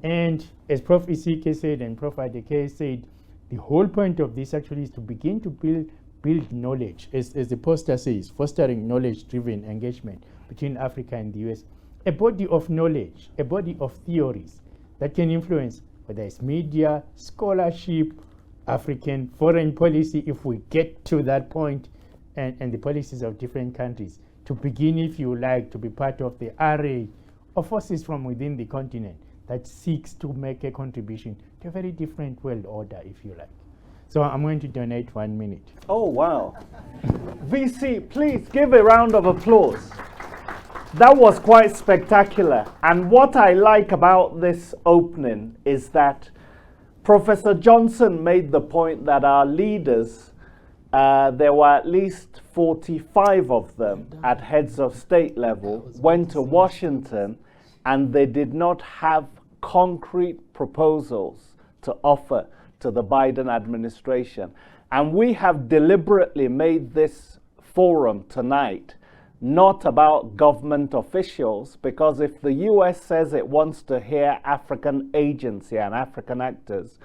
And as Prof. Isike said and Prof. Adeke said, the whole point of this actually is to begin to build knowledge, as the poster says, fostering knowledge-driven engagement between Africa and the US. A body of knowledge, a body of theories that can influence whether it's media, scholarship, African foreign policy, if we get to that point, and the policies of different countries, to begin, if you like, to be part of the array of forces from within the continent that seeks to make a contribution to a very different world order, if you like. So I'm going to donate 1 minute. Oh, wow. VC, please give a round of applause. That was quite spectacular. And what I like about this opening is that Professor Johnson made the point that our leaders, there were at least 45 of them at heads of state level, went to Washington, and they did not have concrete proposals to offer to the Biden administration. And we have deliberately made this forum tonight not about government officials, because if the US says it wants to hear African agency and African actors,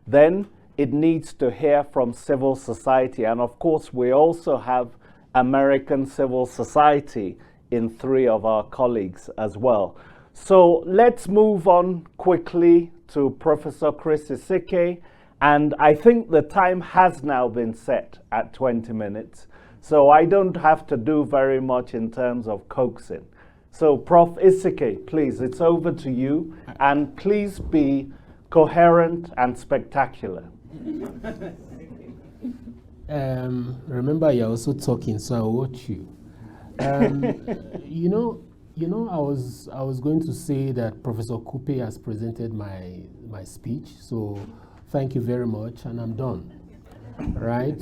then it needs to hear from civil society. And of course, we also have American civil society in 3 of our colleagues as well. So let's move on quickly to Professor Chris Isike. And I think the time has now been set at 20 minutes. So I don't have to do very much in terms of coaxing. So Prof. Isike, please, it's over to you. And please be coherent and spectacular. Remember, you're also talking, so I'll watch you. You know, I was going to say that Professor Coupe has presented my speech, so thank you very much, and I'm done. Right?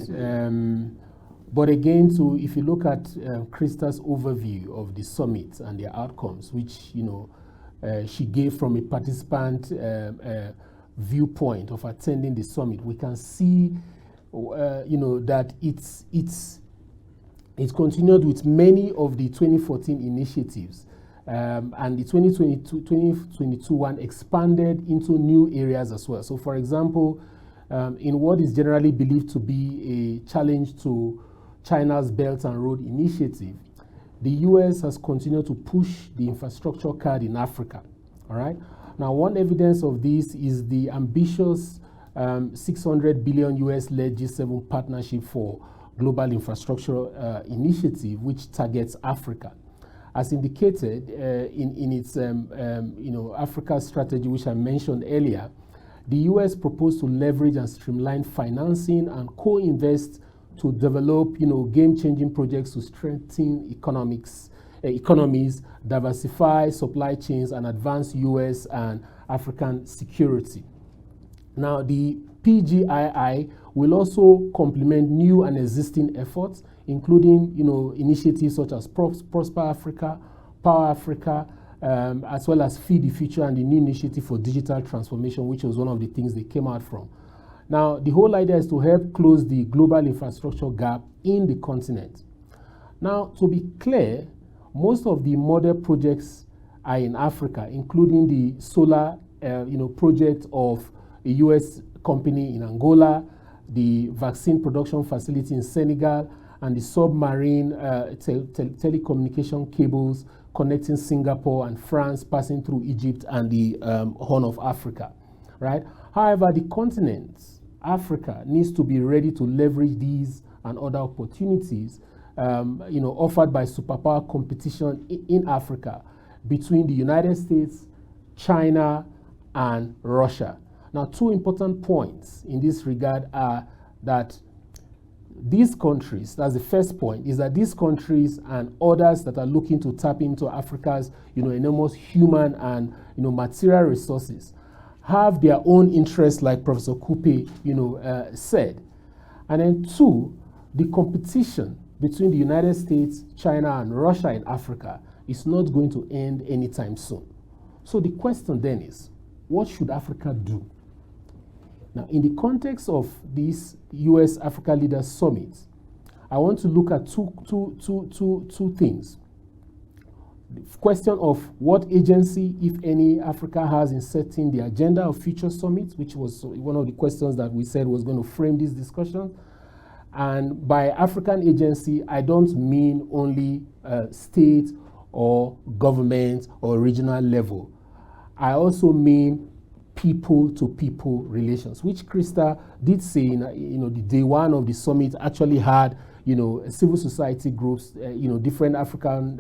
But again, if you look at Krista's overview of the summit and their outcomes, which she gave from a participant viewpoint of attending the summit, we can see that it's continued with many of the 2014 initiatives, and the 2022 one expanded into new areas as well. So, for example, in what is generally believed to be a challenge to China's Belt and Road Initiative, the US has continued to push the infrastructure card in Africa. All right. Now, one evidence of this is the ambitious $600 billion US-led G7 partnership for global infrastructure initiative, which targets Africa. As indicated in its Africa strategy, which I mentioned earlier, the US proposed to leverage and streamline financing and co-invest to develop game-changing projects to strengthen economies, diversify supply chains, and advance US and African security. Now, the PGII will also complement new and existing efforts, including initiatives such as Prosper Africa, Power Africa, as well as Feed the Future and the new initiative for digital transformation, which was one of the things they came out from. Now, the whole idea is to help close the global infrastructure gap in the continent. Now, to be clear, most of the model projects are in Africa, including the solar project of a US company in Angola, the vaccine production facility in Senegal, and the submarine telecommunication cables connecting Singapore and France, passing through Egypt and the Horn of Africa, right? However, the continent, Africa, needs to be ready to leverage these and other opportunities, offered by superpower competition in Africa between the United States, China, and Russia. Now, two important points in this regard are that these countries, that's the first point, is that these countries and others that are looking to tap into Africa's, enormous human and, material resources have their own interests, like Professor Kupe, said. And then two, the competition between the United States, China, and Russia in Africa is not going to end anytime soon. So the question then is, what should Africa do? Now, in the context of this US Africa Leaders Summit, I want to look at two things. The question of what agency, if any, Africa has in setting the agenda of future summits, which was one of the questions that we said was going to frame this discussion. And by African agency, I don't mean only state or government or regional level. I also mean people-to-people relations, which Krista did say in the day one of the summit actually had civil society groups, different African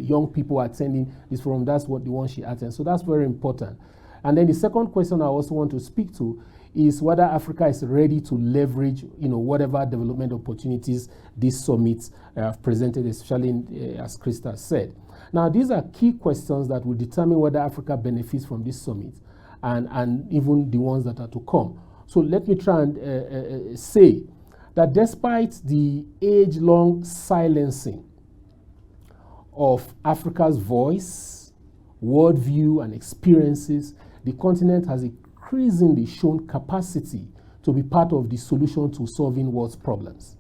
young people attending this forum. That's what the one she attended. So that's very important. And then the second question I also want to speak to is whether Africa is ready to leverage whatever development opportunities these summits have presented, especially as Krista said. Now, these are key questions that will determine whether Africa benefits from this summit and even the ones that are to come. So let me try and say that despite the age-long silencing of Africa's voice, worldview, and experiences, the continent has increasingly shown capacity to be part of the solution to solving world's problems.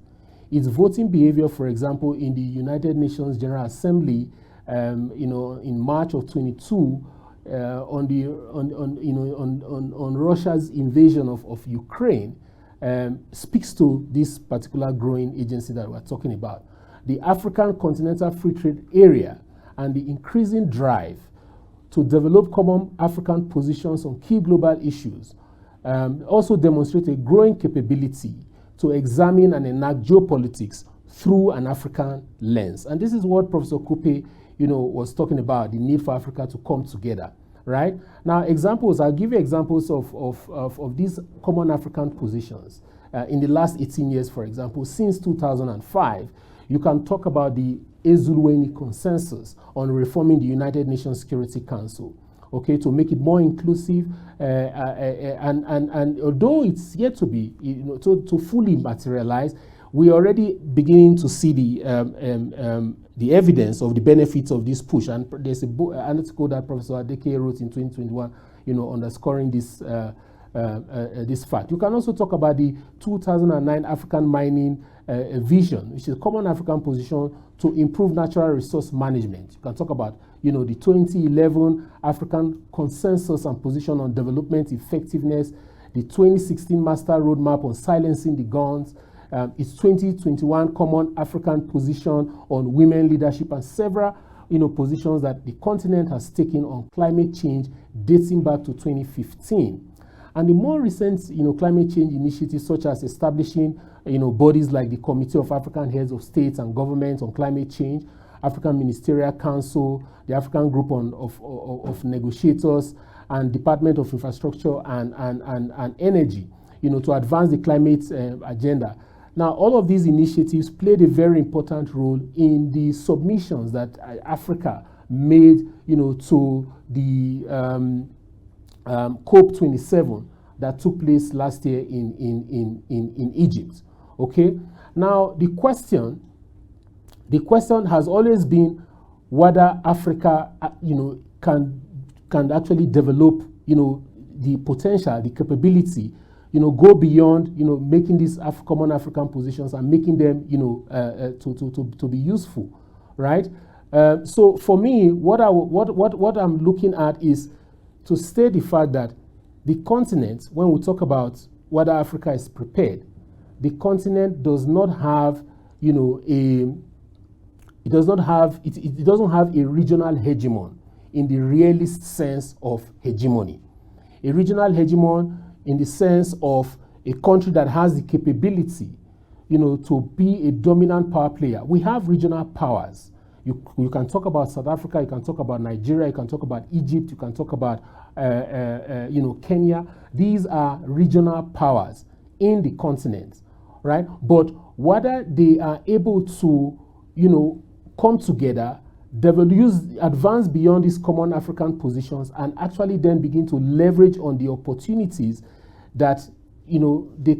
Its voting behavior, for example, in the United Nations General Assembly, in March of 22, on Russia's invasion of Ukraine, speaks to this particular growing agency that we're talking about. The African Continental Free Trade Area and the increasing drive to develop common African positions on key global issues also demonstrate a growing capability to examine and enact geopolitics through an African lens. And this is what Professor Kupe was talking about, the need for Africa to come together, right? Now, I'll give you examples of these common African positions. In the last 18 years, for example, since 2005, you can talk about the Ezulweni Consensus on reforming the United Nations Security Council, okay, to make it more inclusive, and although it's yet to be, to fully materialize, we are already beginning to see the evidence of the benefits of this push. And there's an article that Professor Adeke wrote in 2021, underscoring this this fact. You can also talk about the 2009 African Mining Vision, which is a common African position to improve natural resource management. You can talk about, the 2011 African Consensus and Position on Development Effectiveness, the 2016 Master Roadmap on Silencing the Guns, its 2021 Common African Position on Women Leadership, and several positions that the continent has taken on climate change dating back to 2015. And the more recent, climate change initiatives, such as establishing, bodies like the Committee of African Heads of States and Governments on Climate Change, African Ministerial Council, the African Group of Negotiators, and Department of Infrastructure and Energy, to advance the climate agenda. Now, all of these initiatives played a very important role in the submissions that Africa made, to the COP27 that took place last year in Egypt. Okay. Now, the question has always been whether Africa, can actually develop, the potential, the capability, go beyond, making these common African positions and making them, to be useful, right? So for me, what I'm looking at is to state the fact that the continent, when we talk about whether Africa is prepared, the continent does not have, it doesn't have a regional hegemon in the realist sense of hegemony. A regional hegemon in the sense of a country that has the capability, to be a dominant power player. We have regional powers. You can talk about South Africa, you can talk about Nigeria, you can talk about Egypt, you can talk about Kenya. These are regional powers in the continent, right? But whether they are able to, come together, advance beyond these common African positions, and actually then begin to leverage on the opportunities that they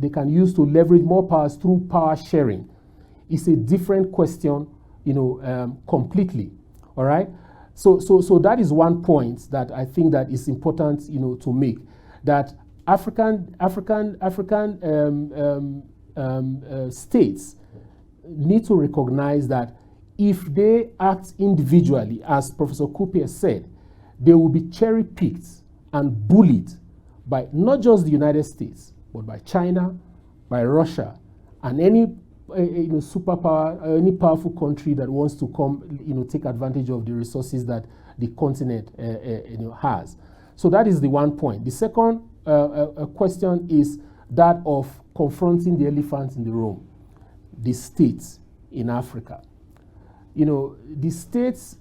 can use to leverage more powers through power sharing. It's a different question, completely. All right. So that is one point that I think that is important, to make, that African states need to recognize that if they act individually, as Professor Kupe said, they will be cherry-picked and bullied by not just the United States, but by China, by Russia, and any superpower, any powerful country that wants to come, take advantage of the resources that the continent has. So that is the one point. The second question is that of confronting the elephant in the room, the states in Africa. The states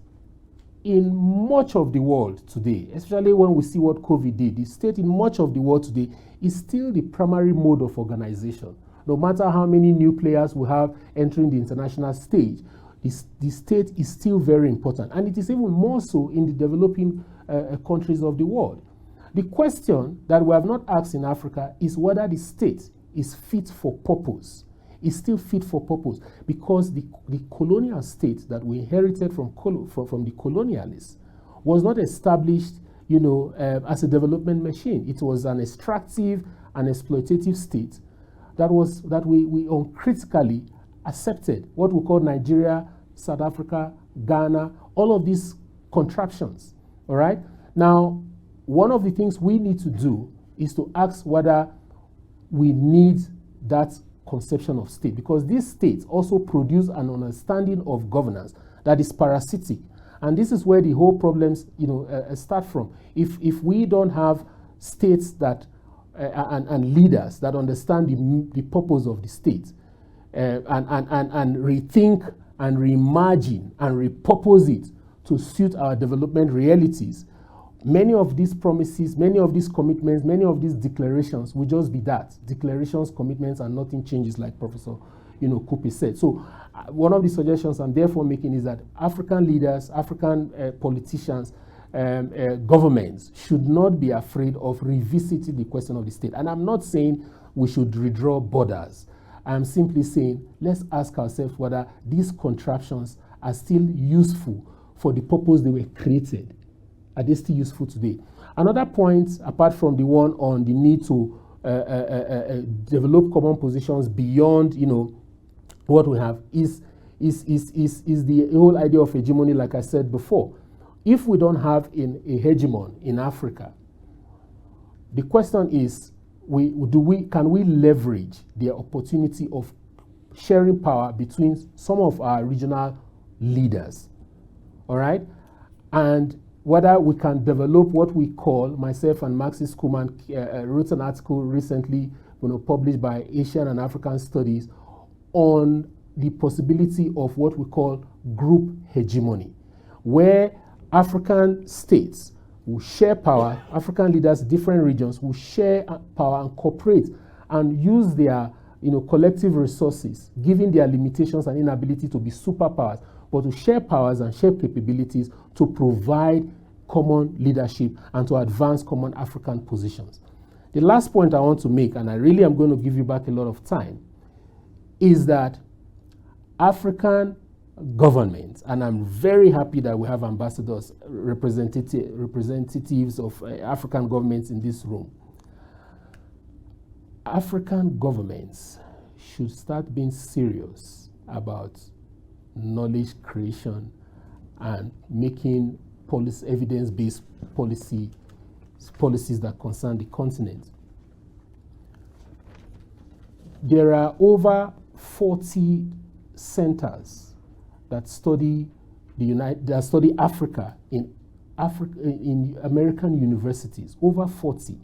in much of the world today, especially when we see what COVID did, the state in much of the world today is still the primary mode of organization. No matter how many new players we have entering the international stage, the state is still very important. And it is even more so in the developing countries of the world. The question that we have not asked in Africa is whether the state is fit for purpose. Is still fit for purpose, because the colonial state that we inherited from the colonialists was not established, as a development machine. It was an extractive and exploitative state that we uncritically accepted. What we call Nigeria, South Africa, Ghana, all of these contraptions. All right. Now, one of the things we need to do is to ask whether we need that conception of state, because these states also produce an understanding of governance that is parasitic, and this is where the whole problems start from. If we don't have states that and leaders that understand the purpose of the state, and rethink and reimagine and repurpose it to suit our development realities, many of these promises, many of these commitments, many of these declarations will just be that. Declarations, commitments, and nothing changes, like Professor Kupe said. So one of the suggestions I'm therefore making is that African leaders, African politicians, governments should not be afraid of revisiting the question of the state. And I'm not saying we should redraw borders. I'm simply saying let's ask ourselves whether these contraptions are still useful for the purpose they were created. Are they still useful today? Another point, apart from the one on the need to develop common positions beyond, what we have, is the whole idea of hegemony, like I said before. If we don't have a hegemon in Africa, the question is, can we leverage the opportunity of sharing power between some of our regional leaders, all right? And whether we can develop what we call, myself and Maxis Kuman wrote an article recently published by Asian and African Studies on the possibility of what we call group hegemony, where African states will share power, African leaders, different regions will share power and cooperate and use their collective resources, given their limitations and inability to be superpowers, but to share powers and share capabilities to provide common leadership and to advance common African positions. The last point I want to make, and I really am going to give you back a lot of time, is that African governments, and I'm very happy that we have ambassadors, representatives of African governments in this room. African governments should start being serious about knowledge creation and making evidence-based policies that concern the continent. There are over 40 centers that study Africa in American universities, over 40.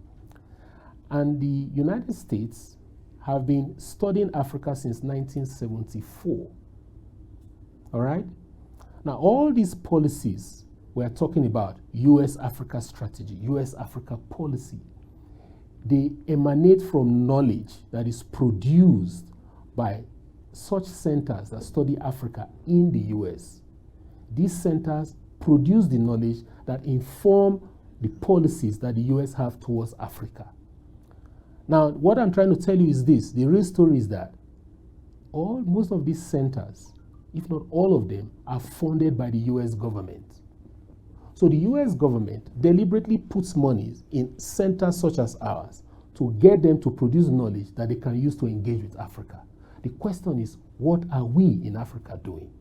And the United States have been studying Africa since 1974. All right? Now, all these policies we're talking about, US-Africa strategy, US-Africa policy, they emanate from knowledge that is produced by such centers that study Africa in the US. These centers produce the knowledge that inform the policies that the US have towards Africa. Now, what I'm trying to tell you is this. The real story is that most of these centers, if not all of them, are funded by the US government. So the US government deliberately puts monies in centers such as ours to get them to produce knowledge that they can use to engage with Africa. The question is, what are we in Africa doing?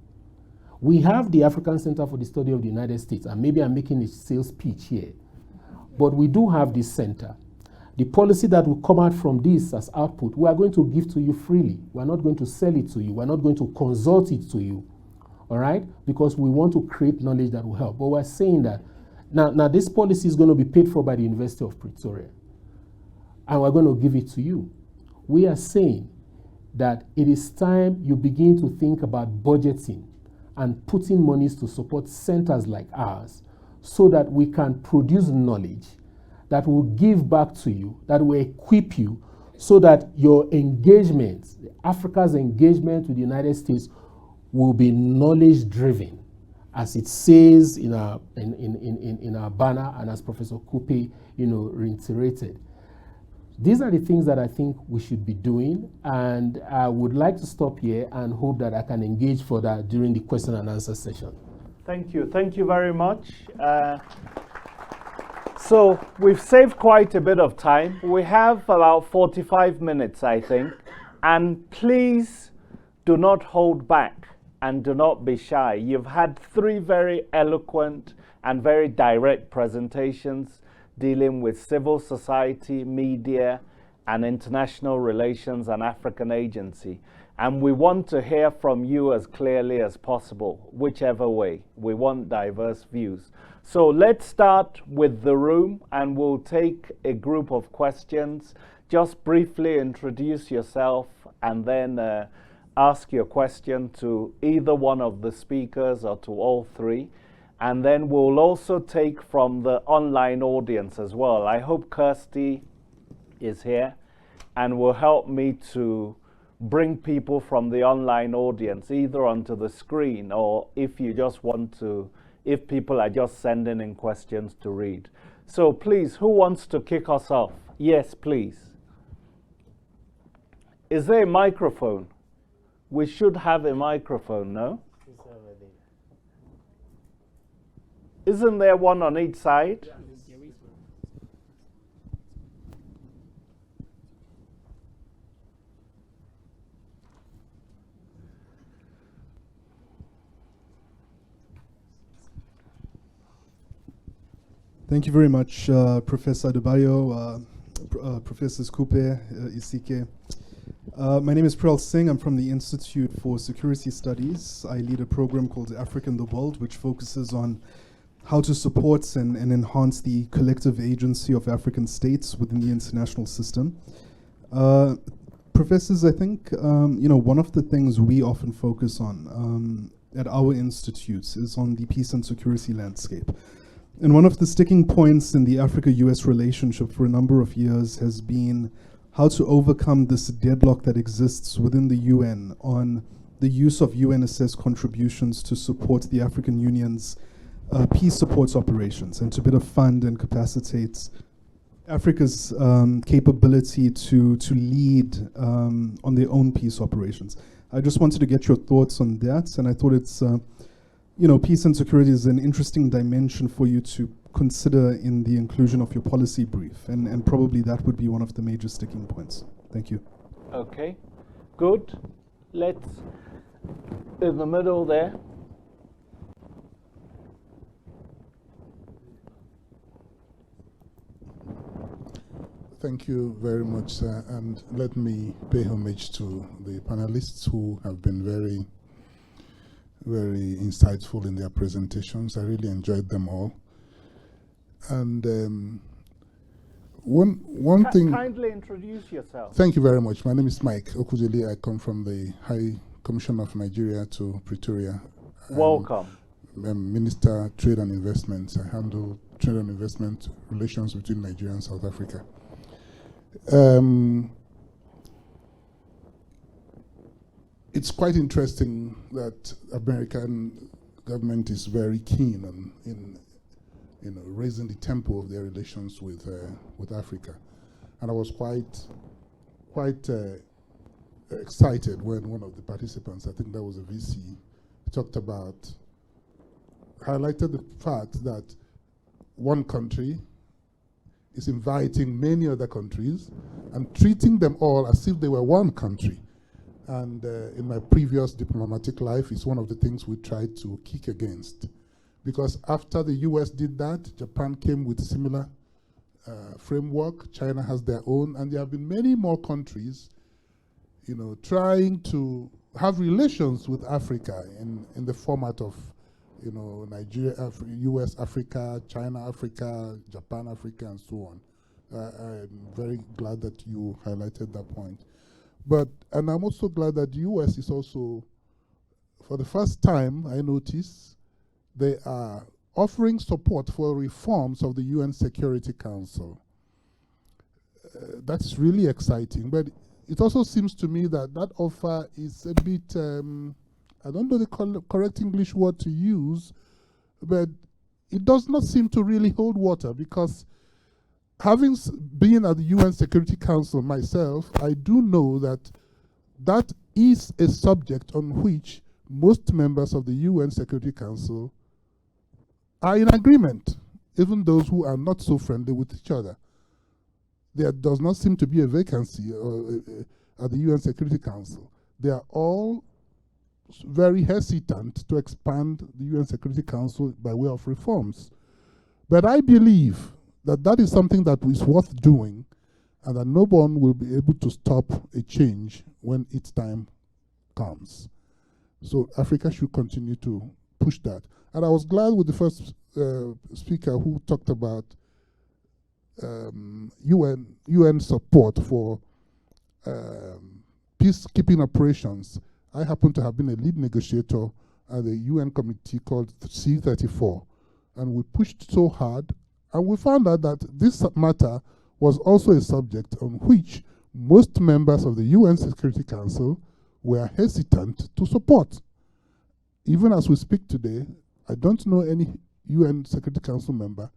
We have the African Center for the Study of the United States, and maybe I'm making a sales pitch here, but we do have this center. The policy that will come out from this as output, we are going to give to you freely. We're not going to sell it to you. We're not going to consult it to you, all right? Because we want to create knowledge that will help. But we're saying that now this policy is going to be paid for by the University of Pretoria, and we're going to give it to you. We are saying that it is time you begin to think about budgeting and putting monies to support centers like ours so that we can produce knowledge that will give back to you, that will equip you so that your engagement, Africa's engagement with the United States, will be knowledge driven, as it says in our banner and as Professor Kupe reiterated. These are the things that I think we should be doing, and I would like to stop here and hope that I can engage further during the question and answer session. Thank you very much. So we've saved quite a bit of time. We have about 45 minutes, I think, and please do not hold back and do not be shy. You've had 3 very eloquent and very direct presentations dealing with civil society, media, and international relations and African agency. And we want to hear from you as clearly as possible, whichever way. We want diverse views. So let's start with the room, and we'll take a group of questions. Just briefly introduce yourself and then ask your question to either one of the speakers or to all 3. And then we'll also take from the online audience as well. I hope Kirsty is here and will help me to bring people from the online audience either onto the screen, or if you just want to, if people are just sending in questions to read. So please, who wants to kick us off? Yes, please. Is there a microphone? We should have a microphone, no? It's over there. Isn't there one on each side? Yeah. Thank you very much, Professor Adebayo, Professors Kupe, Isike. My name is Prel Singh. I'm from the Institute for Security Studies. I lead a program called Africa in the World, which focuses on how to support and enhance the collective agency of African states within the international system. Professors, I think one of the things we often focus on at our institutes is on the peace and security landscape. And one of the sticking points in the Africa-US relationship for a number of years has been how to overcome this deadlock that exists within the UN on the use of UN-assessed contributions to support the African Union's peace support operations and to better fund and capacitate Africa's capability to lead on their own peace operations. I just wanted to get your thoughts on that, and I thought it's, peace and security is an interesting dimension for you to consider in the inclusion of your policy brief, and probably that would be one of the major sticking points. Thank you. Okay, good. Let's, in the middle there. Thank you very much, sir. And let me pay homage to the panelists who have been very, very insightful in their presentations. I really enjoyed them all. And one thing... Kindly introduce yourself. Thank you very much. My name is Mike Okudili. I come from the High Commission of Nigeria to Pretoria. Welcome. I'm Minister Trade and Investment. I handle trade and investment relations between Nigeria and South Africa. It's quite interesting that American government is very keen on raising the tempo of their relations with Africa, and I was quite excited when one of the participants, I think that was a VC, highlighted the fact that one country is inviting many other countries and treating them all as if they were one country. And in my previous diplomatic life, it's one of the things we tried to kick against. Because after the US did that, Japan came with similar framework, China has their own, and there have been many more countries, trying to have relations with Africa in the format of Nigeria, US, Africa, China, Africa, Japan, Africa, and so on. I'm very glad that you highlighted that point. And I'm also glad that the US is also, for the first time, I notice, they are offering support for reforms of the UN Security Council. That's really exciting, but it also seems to me that that offer is a bit, I don't know the correct English word to use, but it does not seem to really hold water, because having been at the UN Security Council myself, I do know that that is a subject on which most members of the UN Security Council are in agreement, even those who are not so friendly with each other. There does not seem to be a vacancy at the UN Security Council. They are all very hesitant to expand the UN Security Council by way of reforms. But I believe that that is something that is worth doing, and that no one will be able to stop a change when its time comes. So Africa should continue to push that. And I was glad with the first speaker who talked about UN support for peacekeeping operations. I happen to have been a lead negotiator at the UN committee called C34, and we pushed so hard, and we found out that this matter was also a subject on which most members of the UN Security Council were hesitant to support. Even as we speak today, I don't know any UN Security Council member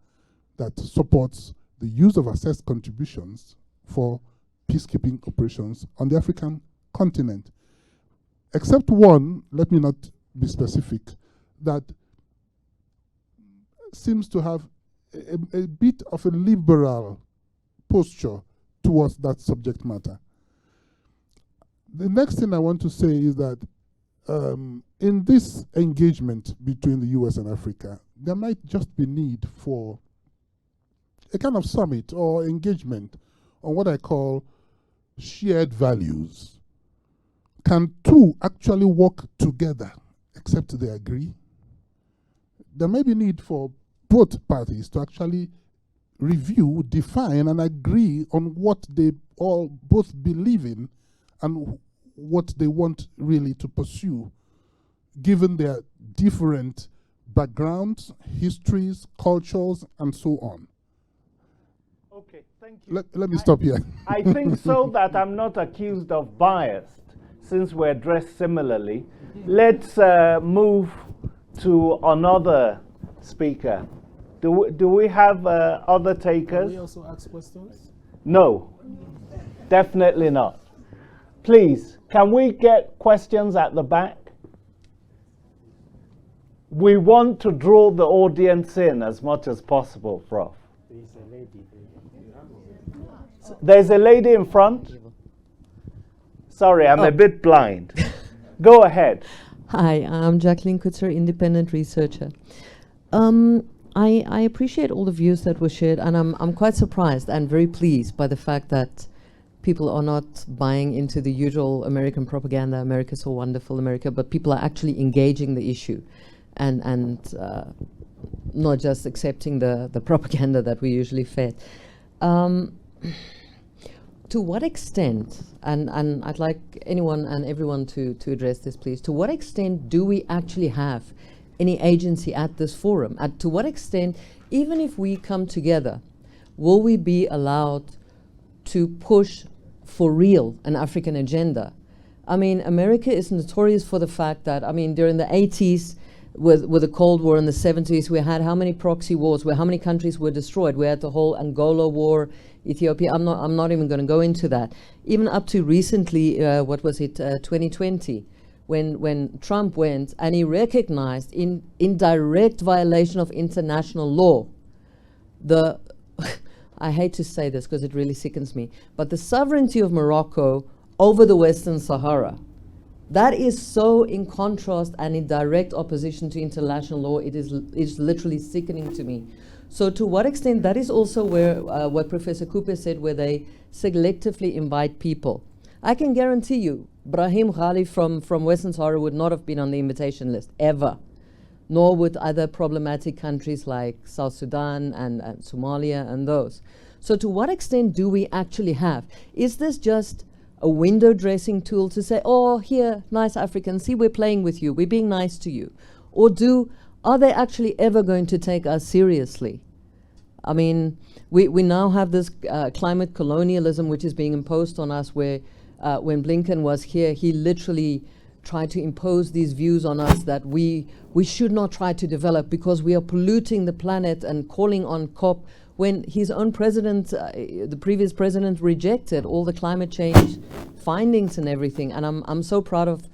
that supports the use of assessed contributions for peacekeeping operations on the African continent. Except one, let me not be specific, that seems to have a bit of a liberal posture towards that subject matter. The next thing I want to say is that in this engagement between the US and Africa, there might just be need for a kind of summit or engagement on what I call shared values. Can two actually work together except they agree? There may be need for both parties to actually review, define, and agree on what they all both believe in and what they want really to pursue, given their different backgrounds, histories, cultures, and so on. Okay, thank you. Let me stop here. I think so that I'm not accused of bias, since we're dressed similarly. Let's move to another speaker. Do we have other takers? Can we also ask questions? No, definitely not. Please, can we get questions at the back? We want to draw the audience in as much as possible, Prof. There's a lady in front. Sorry, I'm a bit blind. Go ahead. Hi, I'm Jacqueline Kutzer, independent researcher. I appreciate all the views that were shared, and I'm quite surprised and very pleased by the fact that people are not buying into the usual American propaganda, America's so wonderful, America, but people are actually engaging the issue and not just accepting the propaganda that we usually fed. To what extent, and I'd like anyone and everyone to address this, please, to what extent do we actually have any agency at this forum? To what extent, even if we come together, will we be allowed to push for real an African agenda? I mean, America is notorious for the fact that, I mean, during the 80s, with the Cold War in the 70s, we had how many proxy wars, where how many countries were destroyed? We had the whole Angola war, Ethiopia. I'm not even going to go into that. Even up to recently, what was it, 2020, when Trump went and he recognized in direct violation of international law, I hate to say this because it really sickens me, but the sovereignty of Morocco over the Western Sahara. That is so in contrast and in direct opposition to international law. It is literally sickening to me. So to what extent, that is also where what Professor Cooper said, where they selectively invite people. I can guarantee you, Brahim Ghali from Western Sahara would not have been on the invitation list, ever. Nor would other problematic countries like South Sudan and Somalia and those. So to what extent do we actually have? Is this just a window dressing tool to say, oh, here, nice Africans, see, we're playing with you, we're being nice to you? Or are they actually ever going to take us seriously? I mean, we now have this climate colonialism which is being imposed on us, where when Blinken was here, he literally tried to impose these views on us that we should not try to develop because we are polluting the planet, and calling on COP, when his own president, the previous president, rejected all the climate change findings and everything. And I'm so proud of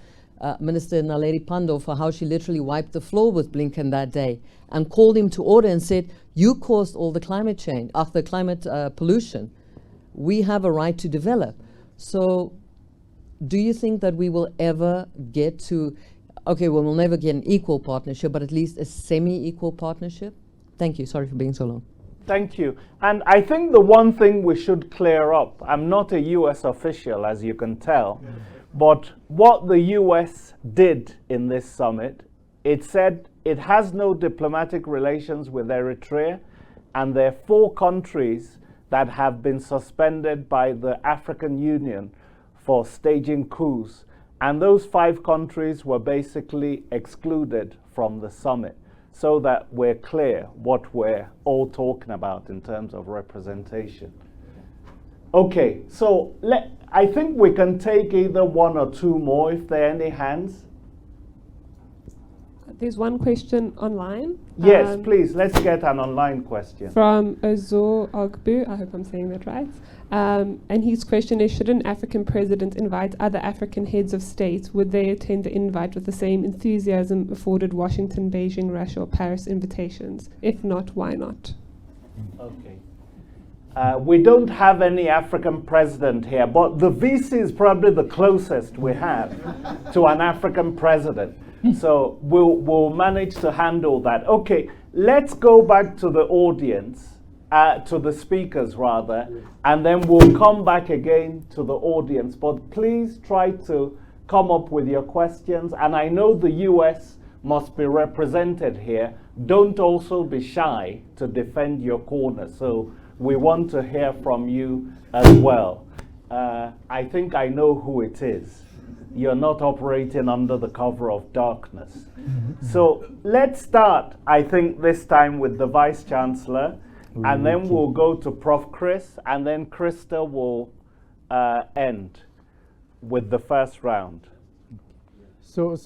Minister Naledi Pandor for how she literally wiped the floor with Blinken that day and called him to order and said, you caused all the climate change, the climate pollution. We have a right to develop. So do you think that we will ever get to, okay, well, we'll never get an equal partnership, but at least a semi-equal partnership? Thank you. Sorry for being so long. Thank you. And I think the one thing we should clear up, I'm not a US official, as you can tell, but what the US did in this summit, it said it has no diplomatic relations with Eritrea, and there are 4 countries that have been suspended by the African Union for staging coups. And those 5 countries were basically excluded from the summit, so that we're clear what we're all talking about in terms of representation. Okay, so I think we can take either 1 or 2 more if there are any hands. There's one question online. Yes, please, let's get an online question. From Azor Ogbu, I hope I'm saying that right. And his question is, should an African president invite other African heads of state? Would they attend the invite with the same enthusiasm afforded Washington, Beijing, Russia, or Paris invitations? If not, why not? Okay. We don't have any African president here, but the VC is probably the closest we have to an African president. So we'll manage to handle that. Okay, let's go back to the audience, to the speakers rather, and then we'll come back again to the audience. But please try to come up with your questions. And I know the US must be represented here. Don't also be shy to defend your corner. So we want to hear from you as well. I think I know who it is. You're not operating under the cover of darkness. So let's start, I think, this time with the Vice Chancellor, and then we'll go to Prof. Chris, and then Krista will end with the first round. So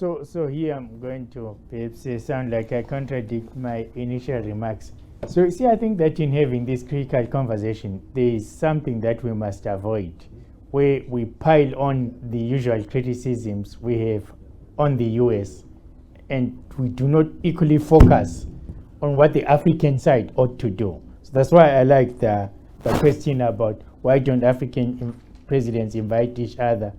here I'm going to perhaps sound like I contradict my initial remarks. So you see, I think that in having this critical conversation, there is something that we must avoid, where we pile on the usual criticisms we have on the US, and we do not equally focus on what the African side ought to do. So that's why I like the question about why don't African presidents invite each other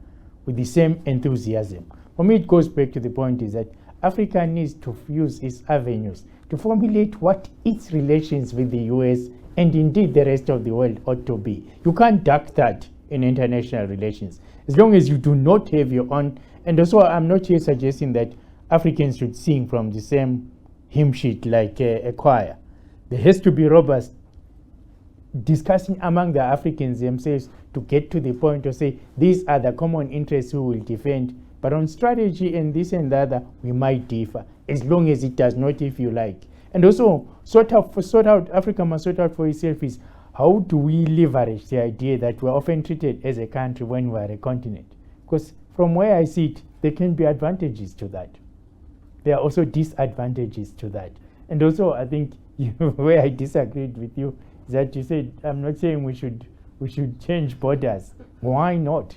with the same enthusiasm. For me, it goes back to the point is that Africa needs to use its avenues to formulate what its relations with the US and indeed the rest of the world ought to be. You can't duck that in international relations, as long as you do not have your own. And also, I'm not here suggesting that Africans should sing from the same hymn sheet like a choir. There has to be robust discussing among the Africans themselves to get to the point to say, these are the common interests we will defend, but on strategy and this and the other, we might differ, as long as it does not, if you like. And also, Africa must sort out for itself is, how do we leverage the idea that we're often treated as a country when we're a continent? Because from where I see it, there can be advantages to that. There are also disadvantages to that. And also, I think where I disagreed with you is that you said, I'm not saying we should change borders. Why not?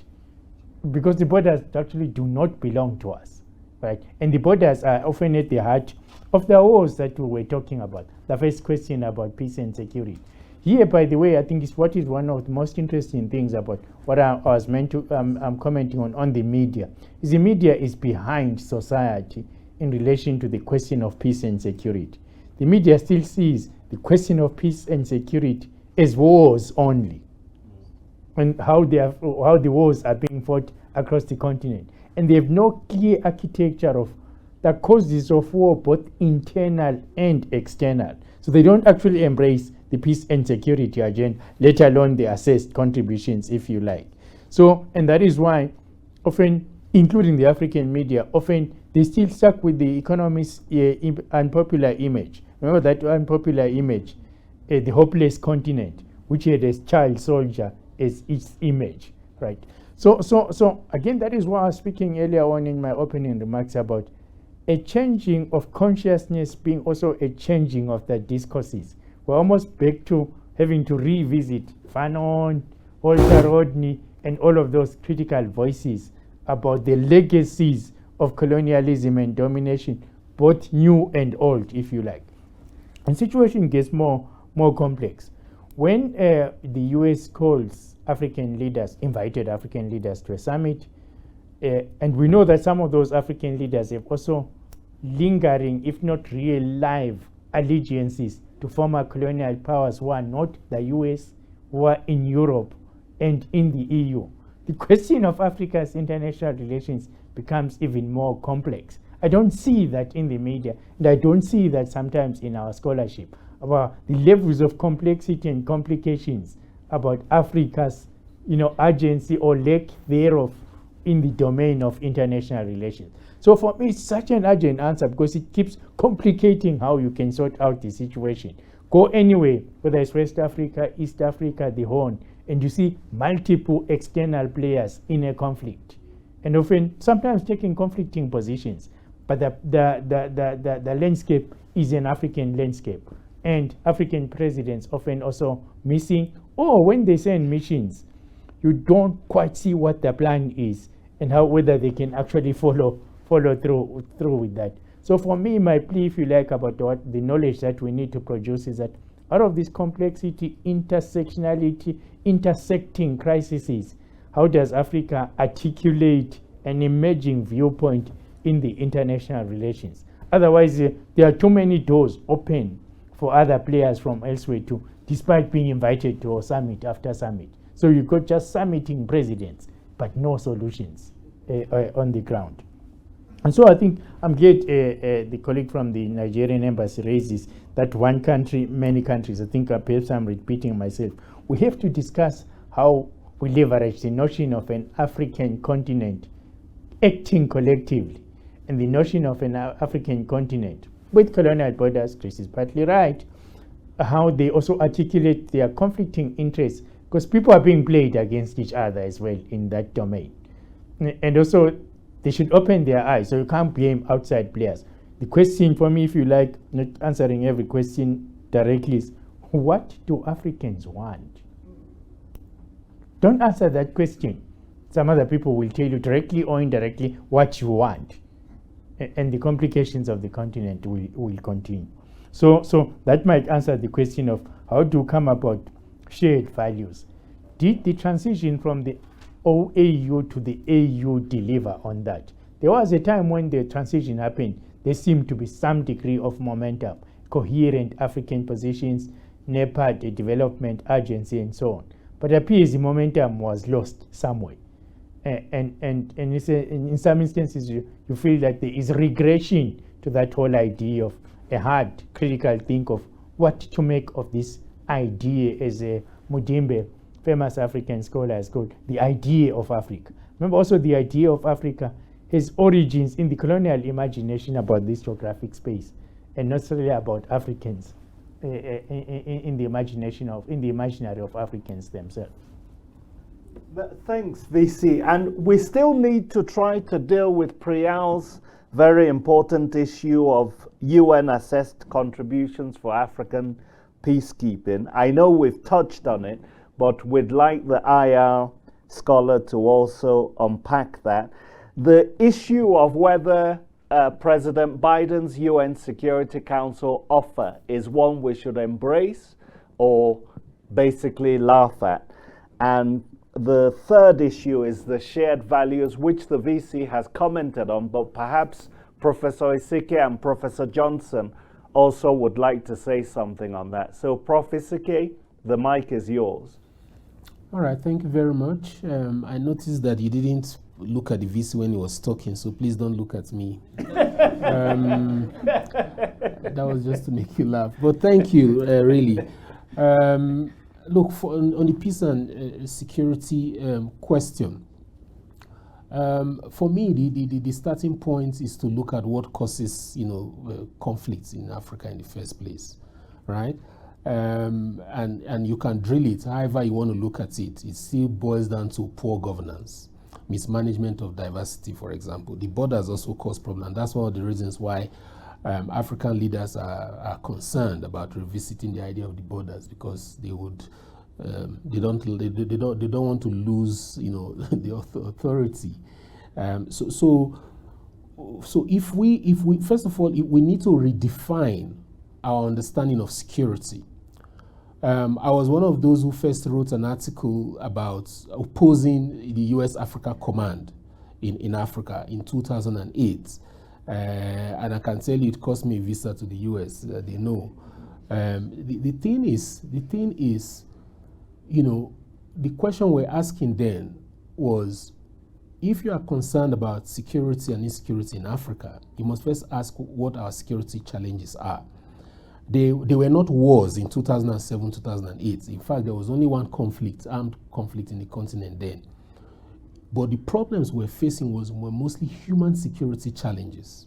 Because the borders actually do not belong to us, right? And the borders are often at the heart of the wars that we were talking about. The first question about peace and security. Here, by the way, I think is what is one of the most interesting things about what I was meant to, I'm commenting on the media, is the media is behind society in relation to the question of peace and security. The media still sees the question of peace and security as wars only, and how the wars are being fought across the continent. And they have no clear architecture of the causes of war, both internal and external. So they don't actually embrace the peace and security agenda, let alone the assessed contributions, if you like. So, and that is why often, including the African media, often they still stuck with the economist's unpopular image. Remember that unpopular image, the hopeless continent, which had a child soldier as its image, right? So again, that is why I was speaking earlier on in my opening remarks about a changing of consciousness being also a changing of the discourses. We're almost back to having to revisit Fanon, Walter Rodney, and all of those critical voices about the legacies of colonialism and domination, both new and old, if you like. And the situation gets more complex. When the US calls African leaders, invited African leaders to a summit, and we know that some of those African leaders have also lingering, if not real live, allegiances to former colonial powers who are not the US, who are in Europe and in the EU. The question of Africa's international relations becomes even more complex. I don't see that in the media, and I don't see that sometimes in our scholarship about the levels of complexity and complications about Africa's, urgency or lack thereof in the domain of international relations. So for me, it's such an urgent answer because it keeps complicating how you can sort out the situation. Go anywhere, whether it's West Africa, East Africa, the Horn, and you see multiple external players in a conflict, and often sometimes taking conflicting positions. But the landscape is an African landscape, and African presidents often also missing, or when they send missions, you don't quite see what the plan is and whether they can actually follow through with that. So for me, my plea, if you like, about the knowledge that we need to produce is that out of this complexity, intersectionality, intersecting crises, how does Africa articulate an emerging viewpoint in the international relations? Otherwise, there are too many doors open for other players from elsewhere too, despite being invited to a summit after summit. So you got just summiting presidents, but no solutions on the ground. And so I think I'm glad the colleague from the Nigerian embassy raises that one country, many countries. I think perhaps I'm repeating myself. We have to discuss how we leverage the notion of an African continent acting collectively, and the notion of an African continent with colonial borders. Chris is partly right. How they also articulate their conflicting interests, because people are being played against each other as well in that domain. And also, they should open their eyes, so you can't blame outside players. The question for me, if you like, not answering every question directly, is what do Africans want? Don't answer that question. Some other people will tell you directly or indirectly what you want. And the complications of the continent will continue. So that might answer the question of how to come about shared values. Did the transition from the OAU to the AU deliver on that? There was a time when the transition happened, there seemed to be some degree of momentum, coherent African positions, NEPAD, a development agency, and so on. But it appears the momentum was lost somewhere. And in some instances, you feel that there is regression to that whole idea of a hard critical think of what to make of this idea, as Mudimbe, famous African scholar, has called the idea of Africa. Remember also the idea of Africa has origins in the colonial imagination about this geographic space, and not necessarily about Africans in the imaginary of Africans themselves. Thanks, VC. And we still need to try to deal with Priyal's very important issue of UN-assessed contributions for African peacekeeping. I know we've touched on it, but we'd like the IR scholar to also unpack that. The issue of whether President Biden's UN Security Council offer is one we should embrace or basically laugh at. And the third issue is the shared values, which the VC has commented on, but perhaps Professor Isike and Professor Johnson also would like to say something on that. So, Prof. Isike, the mic is yours. All right, thank you very much. I noticed that you didn't look at the VC when he was talking, so please don't look at me. That was just to make you laugh. But thank you, really. Look, on the peace and security question, for me, the starting point is to look at what causes, conflicts in Africa in the first place, right? And you can drill it however you want to look at it. It still boils down to poor governance, mismanagement of diversity, for example. The borders also cause problems. That's one of the reasons why African leaders are concerned about revisiting the idea of the borders, because they would they don't want to lose the authority. So if we first of all, we need to redefine our understanding of security. I was one of those who first wrote an article about opposing the U.S. Africa Command in Africa in 2008. And I can tell you it cost me a visa to the US, they know. The thing is, the question we're asking then was, if you are concerned about security and insecurity in Africa, you must first ask what our security challenges are. They were not wars in 2007, 2008. In fact, there was only one conflict, armed conflict in the continent then. But the problems we're facing were mostly human security challenges.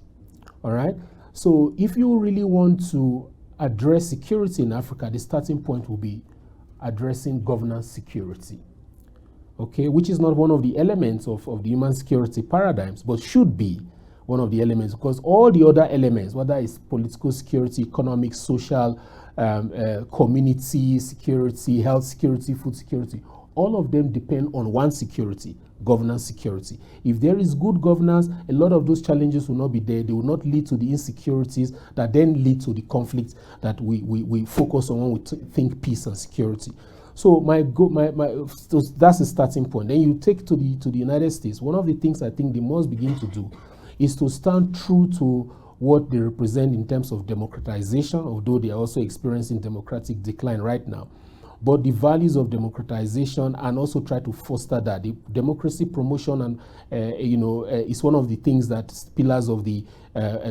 All right? So if you really want to address security in Africa, the starting point will be addressing governance security. Okay? Which is not one of the elements of the human security paradigms, but should be one of the elements, because all the other elements, whether it's political security, economic, social, community security, health security, food security, all of them depend on one security, governance security. If there is good governance, a lot of those challenges will not be there. They will not lead to the insecurities that then lead to the conflicts that we focus on when we think peace and security. So so that's the starting point. Then you take to the United States. One of the things I think they must begin to do is to stand true to what they represent in terms of democratization, although they are also experiencing democratic decline right now. but the values of democratization, and also try to foster that. The democracy promotion and is one of the things that pillars of the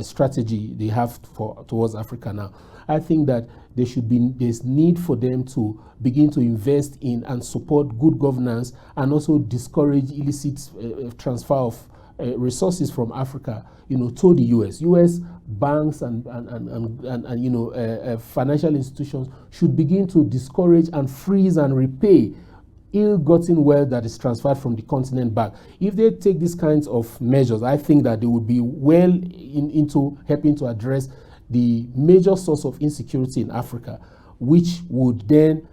strategy they have towards Africa now. I think that there's need for them to begin to invest in and support good governance, and also discourage illicit transfer of resources from Africa, to the U.S. U.S. banks and financial institutions should begin to discourage and freeze and repay ill-gotten wealth that is transferred from the continent back. If they take these kinds of measures, I think that they would be well into helping to address the major source of insecurity in Africa, which would then,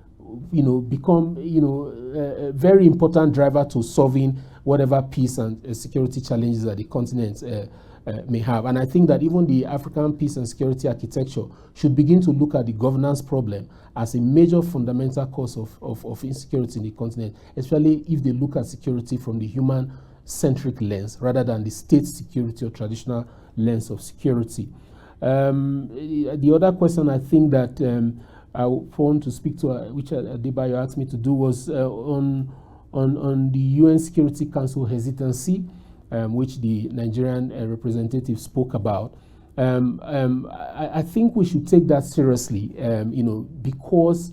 become, a very important driver to solving whatever peace and security challenges that the continent may have. And I think that even the African peace and security architecture should begin to look at the governance problem as a major fundamental cause of insecurity in the continent, especially if they look at security from the human-centric lens rather than the state security or traditional lens of security. The other question I think that I want to speak to, which Adebayo asked me to do, was on the UN Security Council hesitancy, which the Nigerian representative spoke about. I think we should take that seriously, because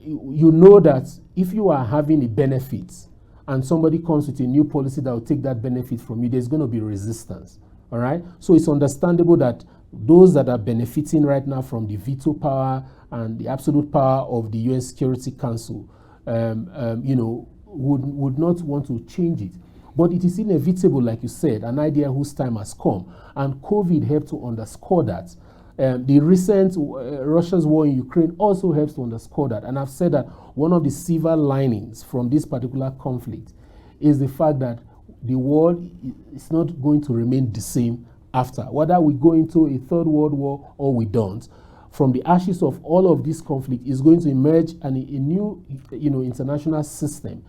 that if you are having a benefit and somebody comes with a new policy that will take that benefit from you, there's going to be resistance. All right. So it's understandable that those that are benefiting right now from the veto power and the absolute power of the UN Security Council, would not want to change it. But it is inevitable, like you said, an idea whose time has come. And COVID helped to underscore that. The recent Russia's war in Ukraine also helps to underscore that. And I've said that one of the silver linings from this particular conflict is the fact that the world is not going to remain the same after. Whether we go into a third world war or we don't, from the ashes of all of this conflict is going to emerge a new international system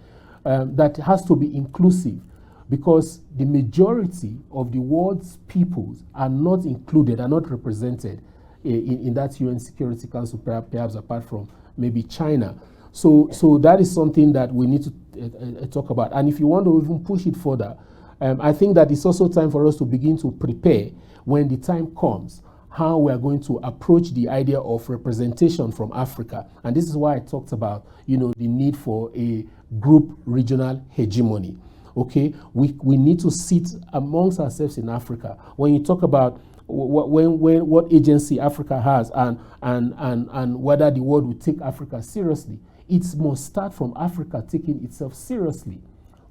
that has to be inclusive, because the majority of the world's peoples are not included, are not represented in that UN Security Council, perhaps apart from maybe China. So that is something that we need to talk about. And if you want to even push it further, I think that it's also time for us to begin to prepare, when the time comes, how we are going to approach the idea of representation from Africa. And this is why I talked about, the need for a group regional hegemony. Okay, we need to sit amongst ourselves in Africa. When you talk about what agency Africa has and whether the world will take Africa seriously, it must start from Africa taking itself seriously.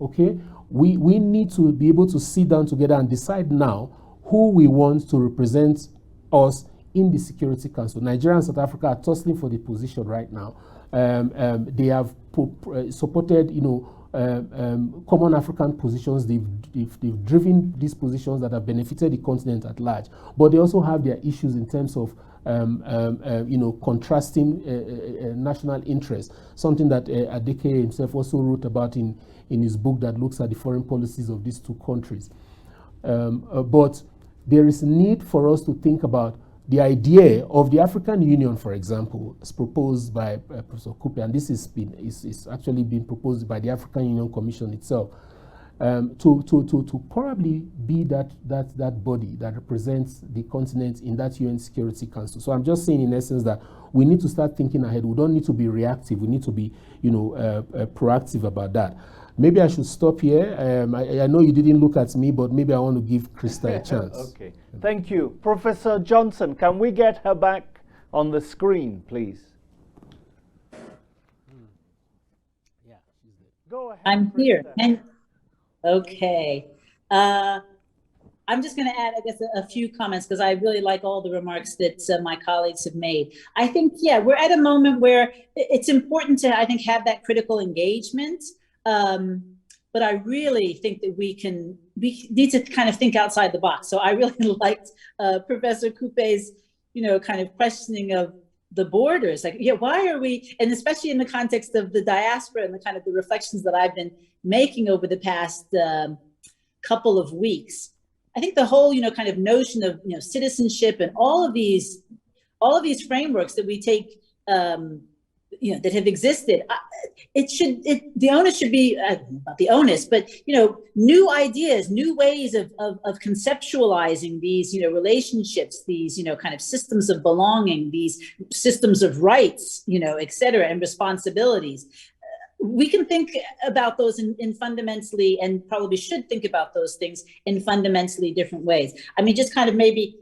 Okay, we need to be able to sit down together and decide now who we want to represent us in the Security Council. Nigeria and South Africa are tussling for the position right now. They have supported, common African positions. They've driven these positions that have benefited the continent at large. But they also have their issues in terms of, contrasting national interests. Something that Adeke himself also wrote about in his book that looks at the foreign policies of these two countries. But there is need for us to think about the idea of the African Union, for example, as proposed by Professor Kupe, and this is actually being proposed by the African Union Commission itself, to probably be that body that represents the continent in that UN Security Council. So I'm just saying, in essence, that we need to start thinking ahead. We don't need to be reactive. We need to be, proactive about that. Maybe I should stop here. I know you didn't look at me, but maybe I want to give Krista a chance. Okay, thank you. Professor Johnson, can we get her back on the screen, please? Yeah, she's there. Go ahead. I'm Krista. here. And okay. I'm just going to add, I guess, a few comments, because I really like all the remarks that my colleagues have made. I think, we're at a moment where it's important to, I think, have that critical engagement. But I really think that we need to kind of think outside the box. So I really liked Professor Kupe's, kind of questioning of the borders. Like, why are we, and especially in the context of the diaspora and the kind of the reflections that I've been making over the past couple of weeks. I think the whole, kind of notion of, citizenship and all of these frameworks that we take, that have existed. The onus should be not the onus, but new ideas, new ways of conceptualizing these relationships, these kind of systems of belonging, these systems of rights, et cetera, and responsibilities. We can think about those in fundamentally, and probably should think about those things in fundamentally different ways. I mean, just kind of maybe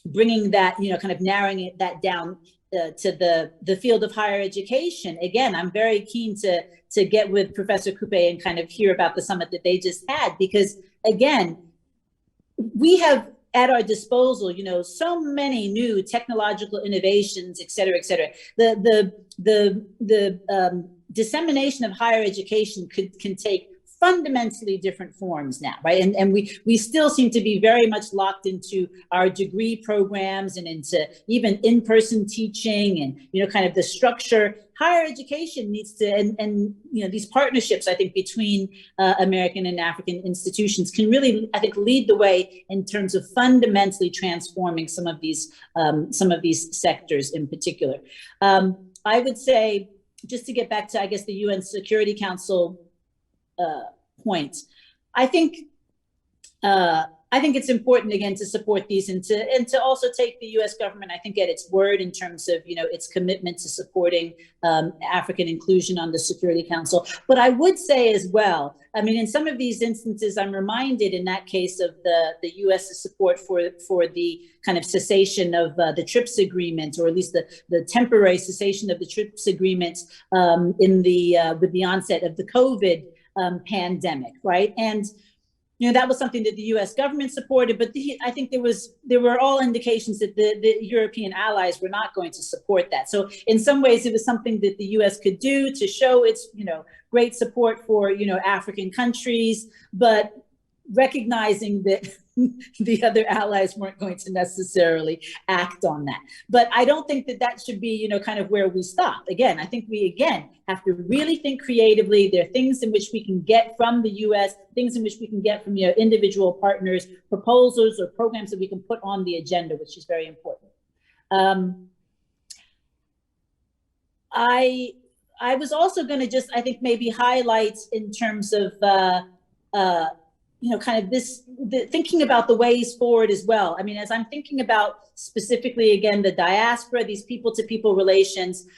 bringing that, kind of narrowing that down to the field of higher education. Again, I'm very keen to get with Professor Coupe and kind of hear about the summit that they just had, because again, we have at our disposal, so many new technological innovations, et cetera, et cetera. The dissemination of higher education can take fundamentally different forms now, right? And we still seem to be very much locked into our degree programs and into even in-person teaching and, kind of the structure. Higher education needs to, and these partnerships, I think, between American and African institutions can really, I think, lead the way in terms of fundamentally transforming some of these sectors in particular. I would say, just to get back to, I guess, the UN Security Council point, I think it's important, again, to support these and to also take the U.S. government, I think, at its word in terms of its commitment to supporting African inclusion on the Security Council. But I would say as well, I mean, in some of these instances, I'm reminded in that case of the U.S.'s support for the kind of cessation of the TRIPS agreement, or at least the temporary cessation of the TRIPS agreement with the onset of the COVID pandemic, right? And that was something that the U.S. government supported, but I think there were all indications that the European allies were not going to support that. So in some ways, it was something that the U.S. could do to show its great support for African countries, but recognizing that the other allies weren't going to necessarily act on that. But I don't think that should be, kind of where we stop. Again, I think we, have to really think creatively. There are things in which we can get from the U.S., things in which we can get from, individual partners, proposals or programs that we can put on the agenda, which is very important. I was also going to just, I think, maybe highlight in terms of, kind of thinking about the ways forward as well. I mean, as I'm thinking about specifically, again, the diaspora, these people-to-people relations,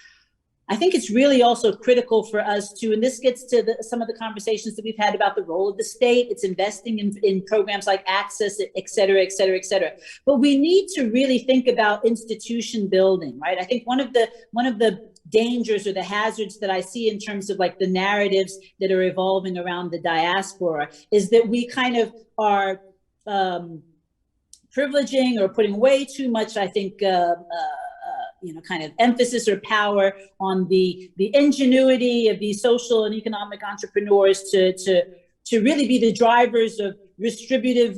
I think it's really also critical for us to, and this gets to some of the conversations that we've had about the role of the state. It's investing in programs like ACSUS, et cetera, et cetera, et cetera. But we need to really think about institution building, right? I think one of the dangers or the hazards that I see in terms of like the narratives that are evolving around the diaspora is that we kind of are privileging or putting way too much, I think, kind of emphasis or power on the ingenuity of these social and economic entrepreneurs to really be the drivers of redistributive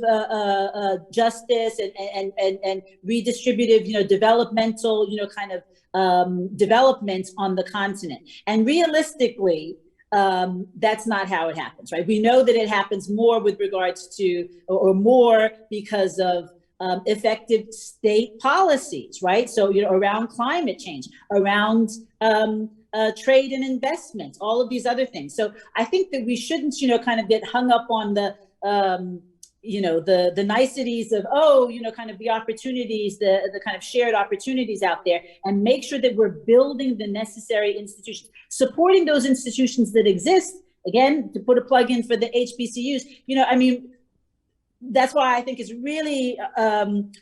justice and redistributive, developmental, kind of development on the continent. And realistically, that's not how it happens, right? We know that it happens more with regards to, or more because of effective state policies, right? So, around climate change, around trade and investment, all of these other things. So I think that we shouldn't, kind of get hung up on the niceties of, kind of the opportunities, the kind of shared opportunities out there, and make sure that we're building the necessary institutions, supporting those institutions that exist. Again, to put a plug in for the HBCUs, that's why I think it's really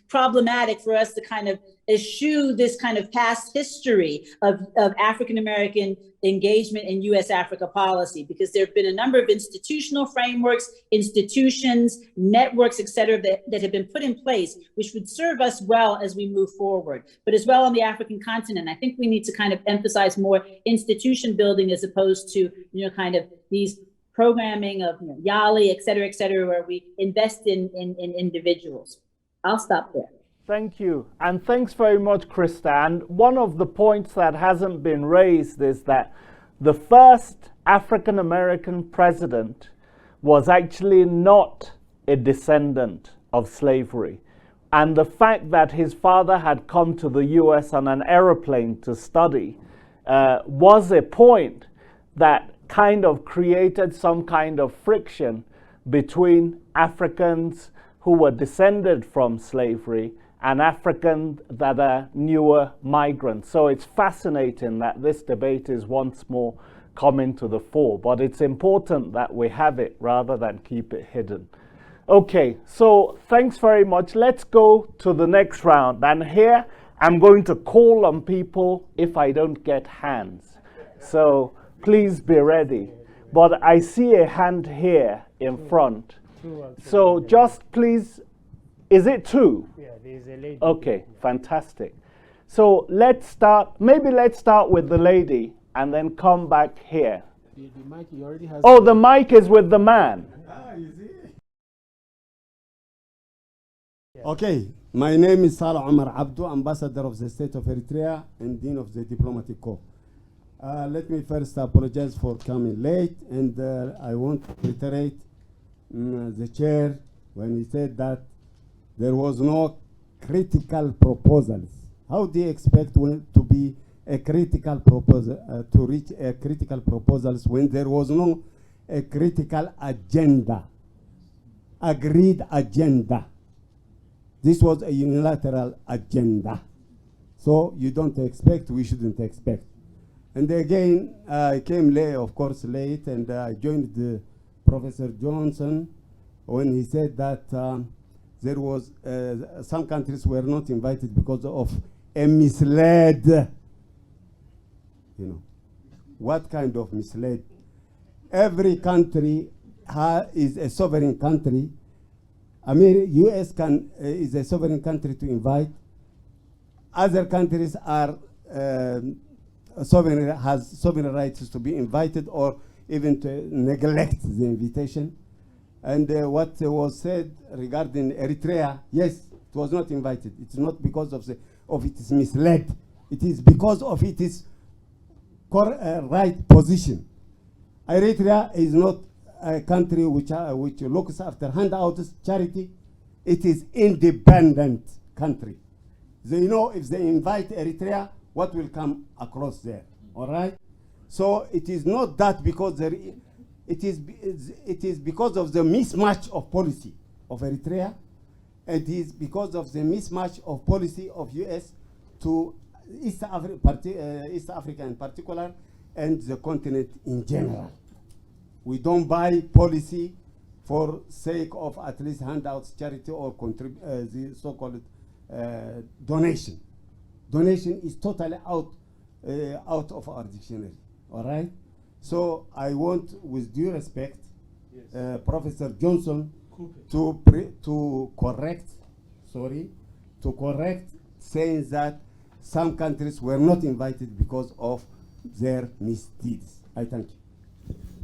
problematic for us to kind of eschew this kind of past history of African-American engagement in U.S.-Africa policy, because there have been a number of institutional frameworks, institutions, networks, et cetera, that have been put in place, which would serve us well as we move forward. But as well on the African continent, I think we need to kind of emphasize more institution building as opposed to, kind of these programming of YALI, et cetera, where we invest in individuals. I'll stop there. Thank you. And thanks very much, Krista. And one of the points that hasn't been raised is that the first African-American president was actually not a descendant of slavery. And the fact that his father had come to the US on an aeroplane to study was a point that kind of created some kind of friction between Africans who were descended from slavery and Africans that are newer migrants. So it's fascinating that this debate is once more coming to the fore, but it's important that we have it rather than keep it hidden. Okay, so thanks very much. Let's go to the next round. And here I'm going to call on people if I don't get hands. So please be ready. But I see a hand here in front. So just please, is it two? Yeah, there's a lady. Okay, fantastic. So let's start with the lady and then come back here. The mic, he already has. Oh, the mic is with the man. Okay, my name is Salah Omar Abdu, Ambassador of the State of Eritrea and Dean of the Diplomatic Corps. Let me first apologize for coming late, and I want to reiterate the chair when he said that there was no critical proposals. How do you expect to be a critical proposal, to reach a critical proposals when there was no a critical agenda, agreed agenda? This was a unilateral agenda. So you don't expect, we shouldn't expect. And again, I came late, of course, late, and I joined Professor Johnson when he said that there was, some countries were not invited because of a misled, you know, what kind of misled? Every country is a sovereign country. US is a sovereign country to invite. Other countries are has sovereign rights to be invited or even to neglect the invitation. And what was said regarding Eritrea, yes, it was not invited. It's not because of its misled. It is because of its right position. Eritrea is not a country which looks after handouts, charity. It is independent country. They know if they invite Eritrea, what will come across there, all right? So it is not that because it is because of the mismatch of policy of Eritrea. It is because of the mismatch of policy of US to East Africa in particular, and the continent in general. We don't buy policy for sake of at least handouts, charity, or the so-called donation. Donation is totally out of our dictionary, all right? So I want, with due respect, yes, Professor Johnson to correct saying that some countries were not invited because of their misdeeds. I thank you.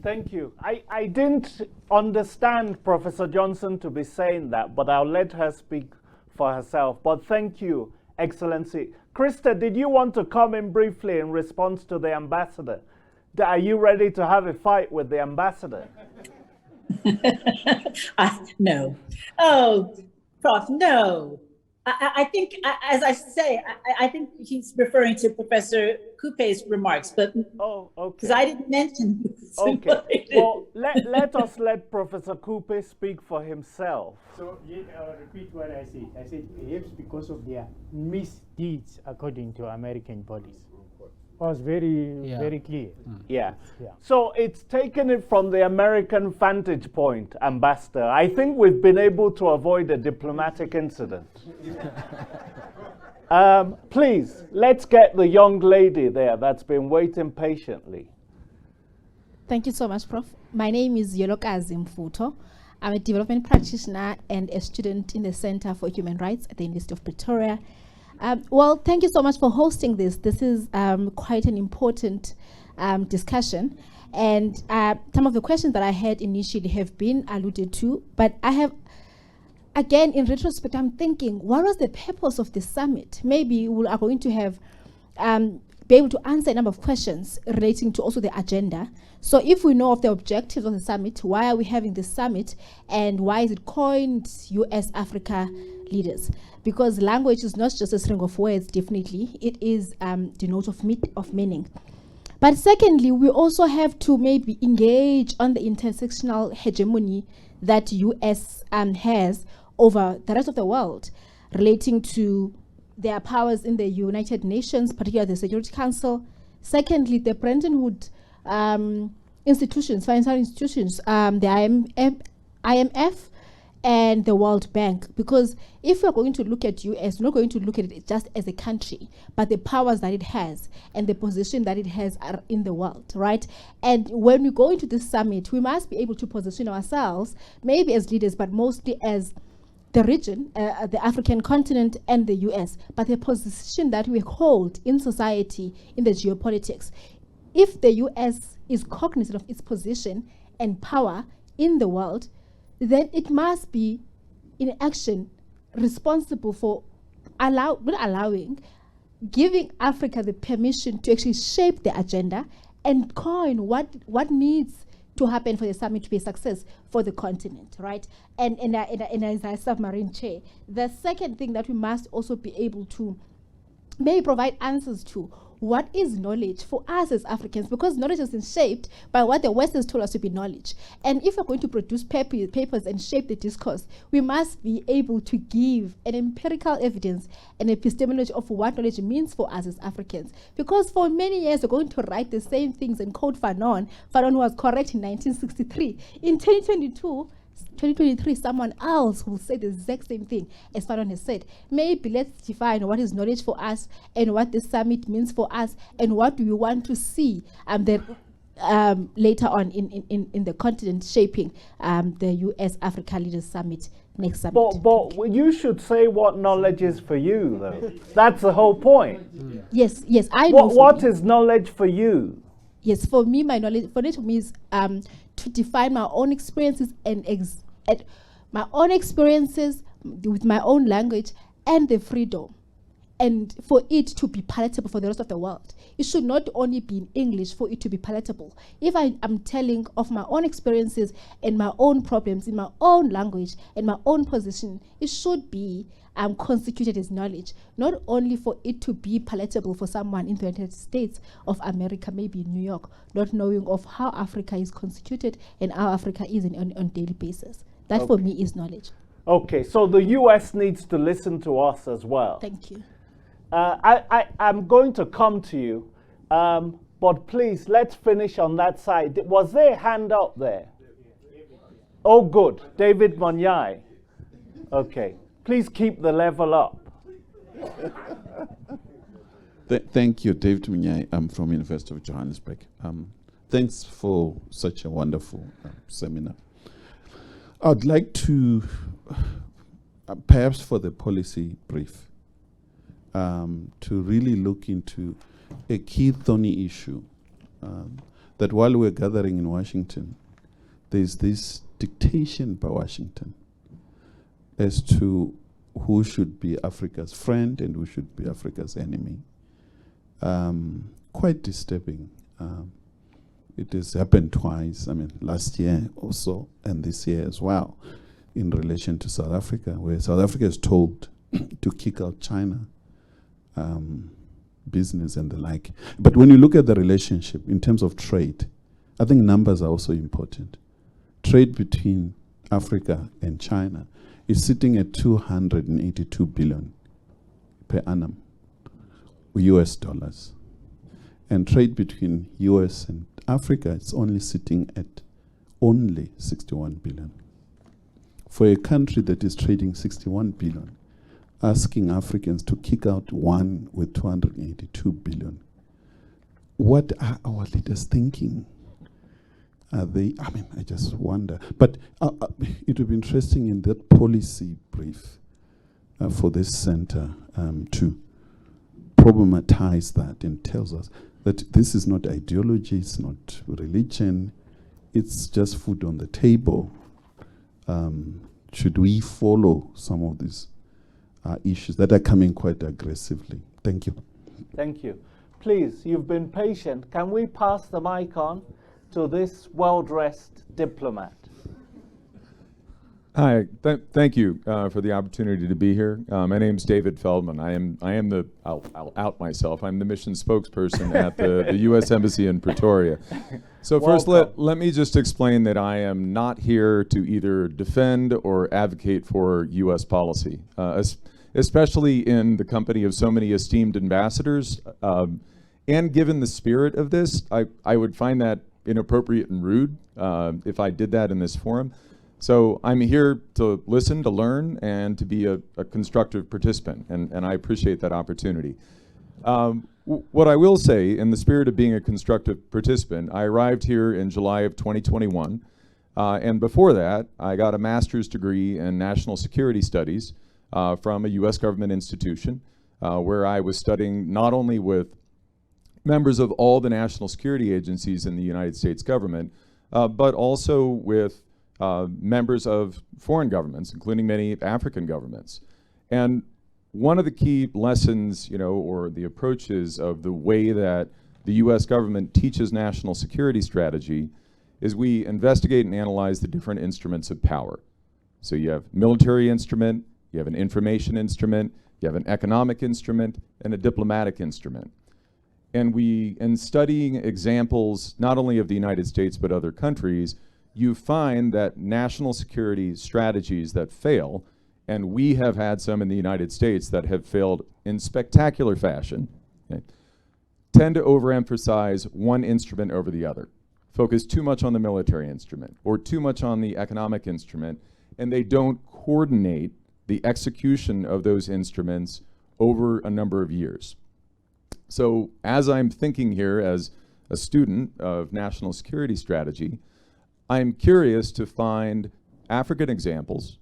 Thank you. I didn't understand Professor Johnson to be saying that, but I'll let her speak for herself. But thank you, Excellency. Krista, did you want to come in briefly in response to the ambassador? Are you ready to have a fight with the ambassador? No. Oh, Prof, no. I think, as I say, I think he's referring to Professor Coupe's remarks, but because I didn't mention this. Okay. Well, let let Professor Coupe speak for himself. So I'll repeat what I said. I said perhaps because of their misdeeds according to American police. Was very clear. Yeah. So it's taken it from the American vantage point, Ambassador. I think we've been able to avoid a diplomatic incident. Please, let's get the young lady there that's been waiting patiently. Thank you so much, Prof. My name is Yolokazi Mfuto. I'm a development practitioner and a student in the Center for Human Rights at the University of Pretoria. Well, thank you so much for hosting this. This is quite an important discussion. And some of the questions that I had initially have been alluded to, but I have, again, in retrospect, I'm thinking, what was the purpose of the summit? Maybe we are going to have be able to answer a number of questions relating to also the agenda. So if we know of the objectives of the summit, why are we having this summit, and why is it coined US-Africa leaders? Because language is not just a string of words, definitely. It is the note of meaning. But secondly, we also have to maybe engage on the intersectional hegemony that US has over the rest of the world, relating to their powers in the United Nations, particularly the Security Council. Secondly, the Bretton Woods institutions, financial institutions, the IMF and the World Bank. Because if we're going to look at US, we're not going to look at it just as a country, but the powers that it has and the position that it has are in the world, right? And when we go into this summit, we must be able to position ourselves, maybe as leaders, but mostly as the region, the African continent and the US, but the position that we hold in society, in the geopolitics. If the US is cognizant of its position and power in the world, then it must be in action responsible for giving Africa the permission to actually shape the agenda and coin what needs to happen for the summit to be a success for the continent, right? And as a submarine chair, the second thing that we must also be able to maybe provide answers to, what is knowledge for us as Africans? Because knowledge has been shaped by what the West has told us to be knowledge. And if we're going to produce papers and shape the discourse, we must be able to give an empirical evidence and epistemology of what knowledge means for us as Africans. Because for many years, we're going to write the same things and quote Fanon. Fanon was correct in 1963. In 2023, someone else will say the exact same thing as Fanon has said. Maybe let's define what is knowledge for us and what this summit means for us and what do we want to see later on in the continent shaping the US-Africa Leaders Summit next summit. But you should say what knowledge is for you, though. That's the whole point. Yes, I know. What is knowledge for you? Yes, for me, knowledge for me is to define my own experiences and my own experiences with my own language and the freedom, and for it to be palatable for the rest of the world. It should not only be in English for it to be palatable. If I am telling of my own experiences and my own problems in my own language and my own position, it should be constituted as knowledge, not only for it to be palatable for someone in the United States of America, maybe in New York, not knowing of how Africa is constituted and how Africa is on a daily basis. That for me is knowledge. Okay, so the US needs to listen to us as well. Thank you. I'm going to come to you, but please, let's finish on that side. Was there a hand up there? Oh, good. David Monyai. Okay. Please keep the level up. Thank you, David Monyai. I'm from University of Johannesburg. Thanks for such a wonderful seminar. I'd like to, perhaps for the policy brief, to really look into a key thorny issue, that while we're gathering in Washington, there's this dictation by Washington as to who should be Africa's friend and who should be Africa's enemy. Quite disturbing. It has happened twice, last year also and this year as well, in relation to South Africa, where South Africa is told to kick out China, business and the like. But when you look at the relationship in terms of trade, I think numbers are also important. Trade between Africa and China is sitting at 282 billion per annum, US dollars. And trade between US and Africa is only sitting at only 61 billion. For a country that is trading 61 billion, asking Africans to kick out one with 282 billion, what are our leaders thinking? Are they, I just wonder. But it would be interesting in that policy brief for this center to problematize that and tells us that this is not ideology, it's not religion, it's just food on the table. Should we follow some of these issues that are coming quite aggressively? Thank you. Thank you. please, you've been patient. Can we pass the mic on to this well-dressed diplomat? Hi, thank you for the opportunity to be here. My name's David Feldman. I'll out myself. I'm the mission spokesperson at the U.S. Embassy in Pretoria. So first, let me just explain that I am not here to either defend or advocate for U.S. policy, especially in the company of so many esteemed ambassadors. And given the spirit of this, I would find that inappropriate and rude if I did that in this forum. So I'm here to listen, to learn, and to be a constructive participant, and I appreciate that opportunity. What I will say, in the spirit of being a constructive participant, I arrived here in July of 2021, and before that, I got a master's degree in national security studies from a U.S. government institution, where I was studying not only with members of all the national security agencies in the United States government, but also with members of foreign governments, including many African governments. And one of the key lessons, or the approaches of the way that the US government teaches national security strategy is we investigate and analyze the different instruments of power. So you have military instrument, you have an information instrument, you have an economic instrument, and a diplomatic instrument. And in studying examples, not only of the United States, but other countries, you find that national security strategies that fail, and we have had some in the United States that have failed in spectacular fashion, tend to overemphasize one instrument over the other, focus too much on the military instrument or too much on the economic instrument, and they don't coordinate the execution of those instruments over a number of years. So as I'm thinking here as a student of national security strategy, I'm curious to find African examples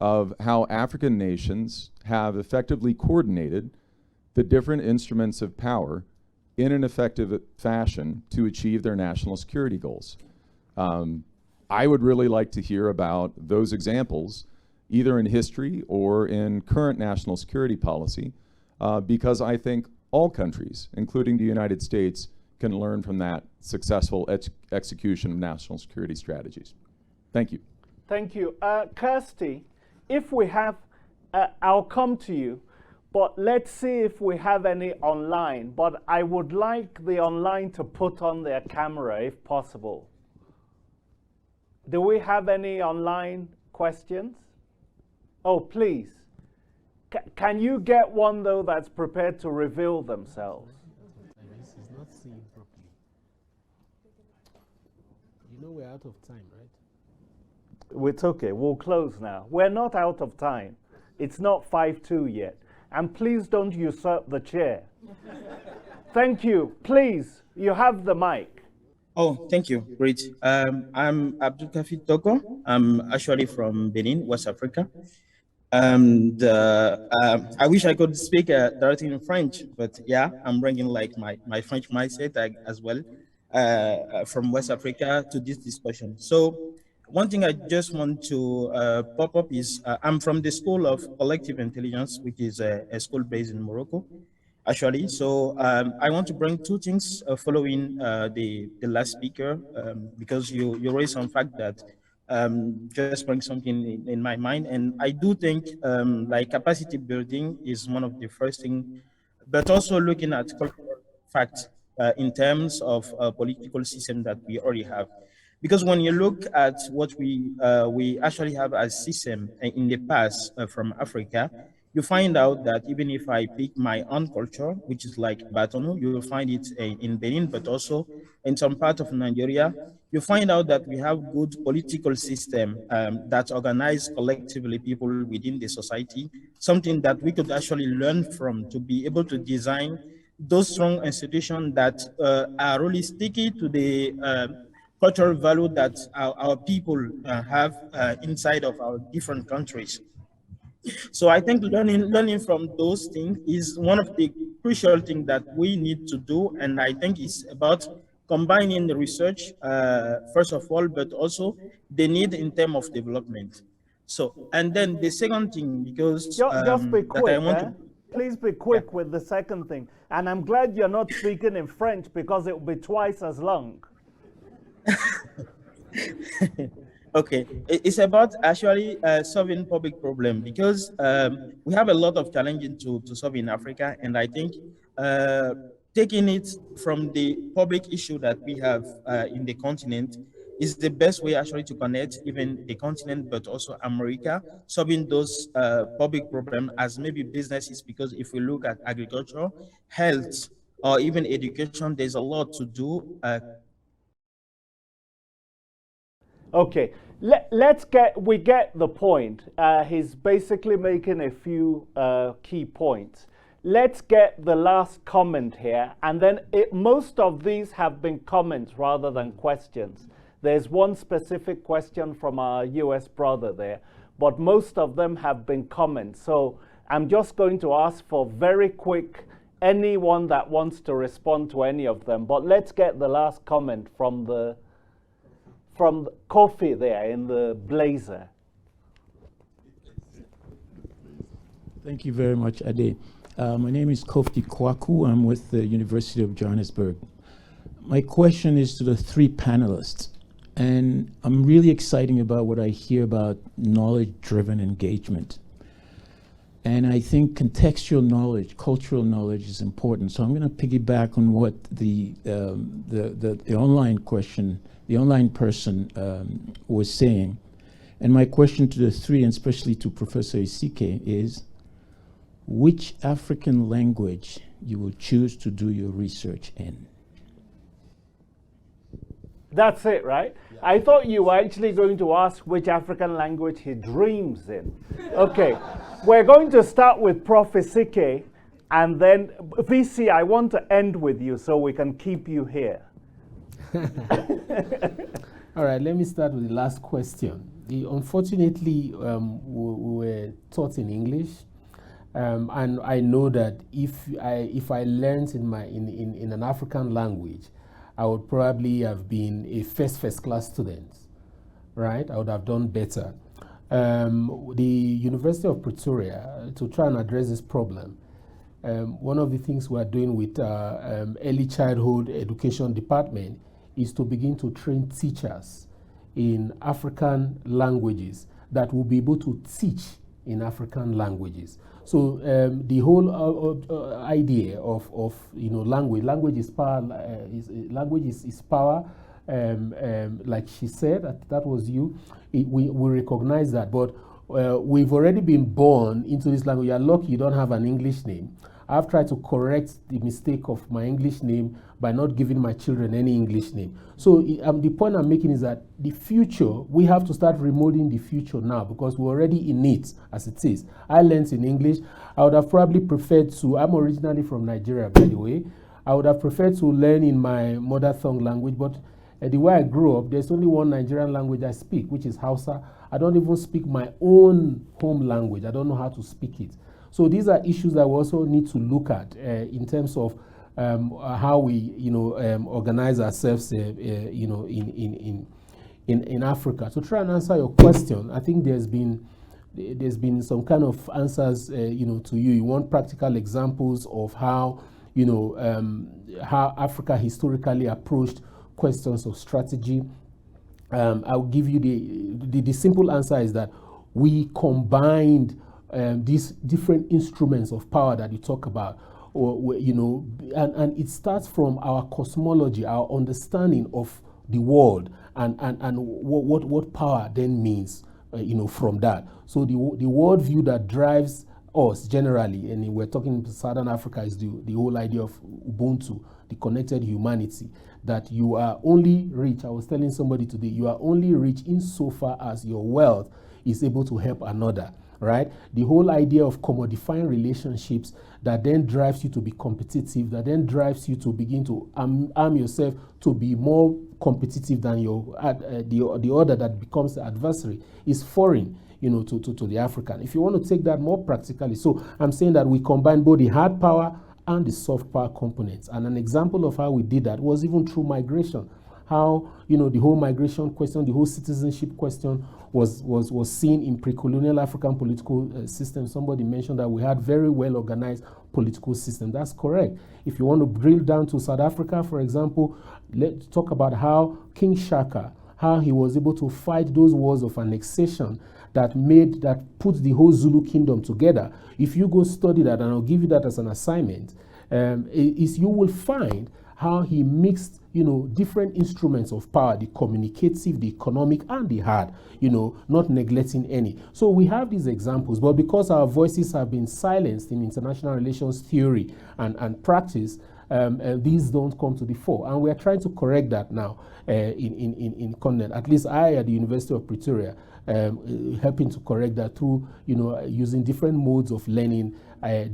of how African nations have effectively coordinated the different instruments of power in an effective fashion to achieve their national security goals. I would really like to hear about those examples, either in history or in current national security policy, because I think all countries, including the United States, can learn from that successful execution of national security strategies. Thank you. Thank you. Kirsty, if we have, I'll come to you, but let's see if we have any online. But I would like the online to put on their camera if possible. Do we have any online questions? Oh, please. Can you get one, though, that's prepared to reveal themselves? We're out of time, right? It's okay. We'll close now. We're not out of time. It's not 5-2 yet. And please don't usurp the chair. Thank you. Please, you have the mic. Oh, thank you. Great. I'm Abdul Kafi Toko. I'm actually from Benin, West Africa. And I wish I could speak directly in French, but yeah, I'm bringing like my French mindset as well. From West Africa to this discussion. So one thing I just want to pop up is I'm from the School of Collective Intelligence, which is a school based in Morocco, actually. So I want to bring two things following the last speaker, because you raised some fact that just bring something in my mind. And I do think like capacity building is one of the first things, but also looking at cultural facts in terms of political system that we already have. Because when you look at what we actually have as system in the past from Africa, you find out that even if I pick my own culture, which is like Batonu, you will find it in Benin, but also in some part of Nigeria, you find out that we have good political system that organize collectively people within the society, something that we could actually learn from to be able to design those strong institutions that are really sticky to the cultural value that our people have inside of our different countries. So I think learning from those things is one of the crucial things that we need to do. And I think it's about combining the research, first of all, but also the need in terms of development. So, and then the second thing, because just be quick, that I want to... Please be quick with the second thing. And I'm glad you're not speaking in French because it will be twice as long. Okay, it's about actually solving public problem, because we have a lot of challenges to solve in Africa, and I think taking it from the public issue that we have in the continent is the best way actually to connect even the continent, but also America, solving those public problems as maybe businesses, because if we look at agriculture, health, or even education, there's a lot to do. Okay, we get the point. He's basically making a few key points. Let's get the last comment here, and then most of these have been comments rather than questions. There's one specific question from our US brother there, but most of them have been comments. So I'm just going to ask for very quick, anyone that wants to respond to any of them. But let's get the last comment from Kofi there in the blazer. Thank you very much, Ade. My name is Kofi Kwaku. I'm with the University of Johannesburg. My question is to the three panelists, and I'm really excited about what I hear about knowledge-driven engagement. And I think contextual knowledge, cultural knowledge is important. So I'm going to piggyback on what the online question, the online person was saying. And my question to the three, and especially to Professor Isike, is which African language you will choose to do your research in? That's it, right? Yeah. I thought you were actually going to ask which African language he dreams in. Okay, we're going to start with Prof. Isike, and then VC, I want to end with you so we can keep you here. All right, let me start with the last question. Unfortunately, we were taught in English, and I know that if I learned in an African language, I would probably have been a first class student, right? I would have done better. The University of Pretoria, to try and address this problem, one of the things we are doing with early childhood education department is to begin to train teachers in African languages that will be able to teach in African languages. So the whole idea of language is power. Language is power. Like she said, that was you. We recognize that, but we've already been born into this language. You're lucky you don't have an English name. I've tried to correct the mistake of my English name by not giving my children any English name. So the point I'm making is that the future, we have to start remodeling the future now because we're already in it as it is. I learned in English. I would have probably preferred to, I'm originally from Nigeria, by the way. I would have preferred to learn in my mother tongue language, but the way I grew up, there's only one Nigerian language I speak, which is Hausa. I don't even speak my own home language. I don't know how to speak it. So these are issues that we also need to look at in terms of how we, organize ourselves, in Africa. To try and answer your question, I think there's been some kind of answers, to you. You want practical examples of how, how Africa historically approached questions of strategy. I'll give you the simple answer is that we combined these different instruments of power that you talk about, and it starts from our cosmology, our understanding of the world, and what power then means, from that. So the world view that drives us generally, and we're talking Southern Africa, is the whole idea of Ubuntu, the connected humanity, that you are only rich. I was telling somebody today, you are only rich insofar as your wealth is able to help another. Right? The whole idea of commodifying relationships that then drives you to be competitive, that then drives you to begin to arm yourself to be more competitive than the other that becomes the adversary is foreign, to the African. If you want to take that more practically, so I'm saying that we combine both the hard power and the soft power components. And an example of how we did that was even through migration. how, you know, the whole migration question, the whole citizenship question was seen in pre-colonial African political system. Somebody mentioned that we had very well organized political system. That's correct. If you want to drill down to South Africa, for example, let's talk about how King Shaka, how he was able to fight those wars of annexation that put the whole Zulu kingdom together. If you go study that, and I'll give you that as an assignment, you will find how he mixed, you know, different instruments of power, the communicative, the economic, and the hard, you know, not neglecting any. So we have these examples, but because our voices have been silenced in international relations theory and practice, these don't come to the fore. And we are trying to correct that now in content. At least I, at the University of Pretoria, helping to correct that through, you know, using different modes of learning,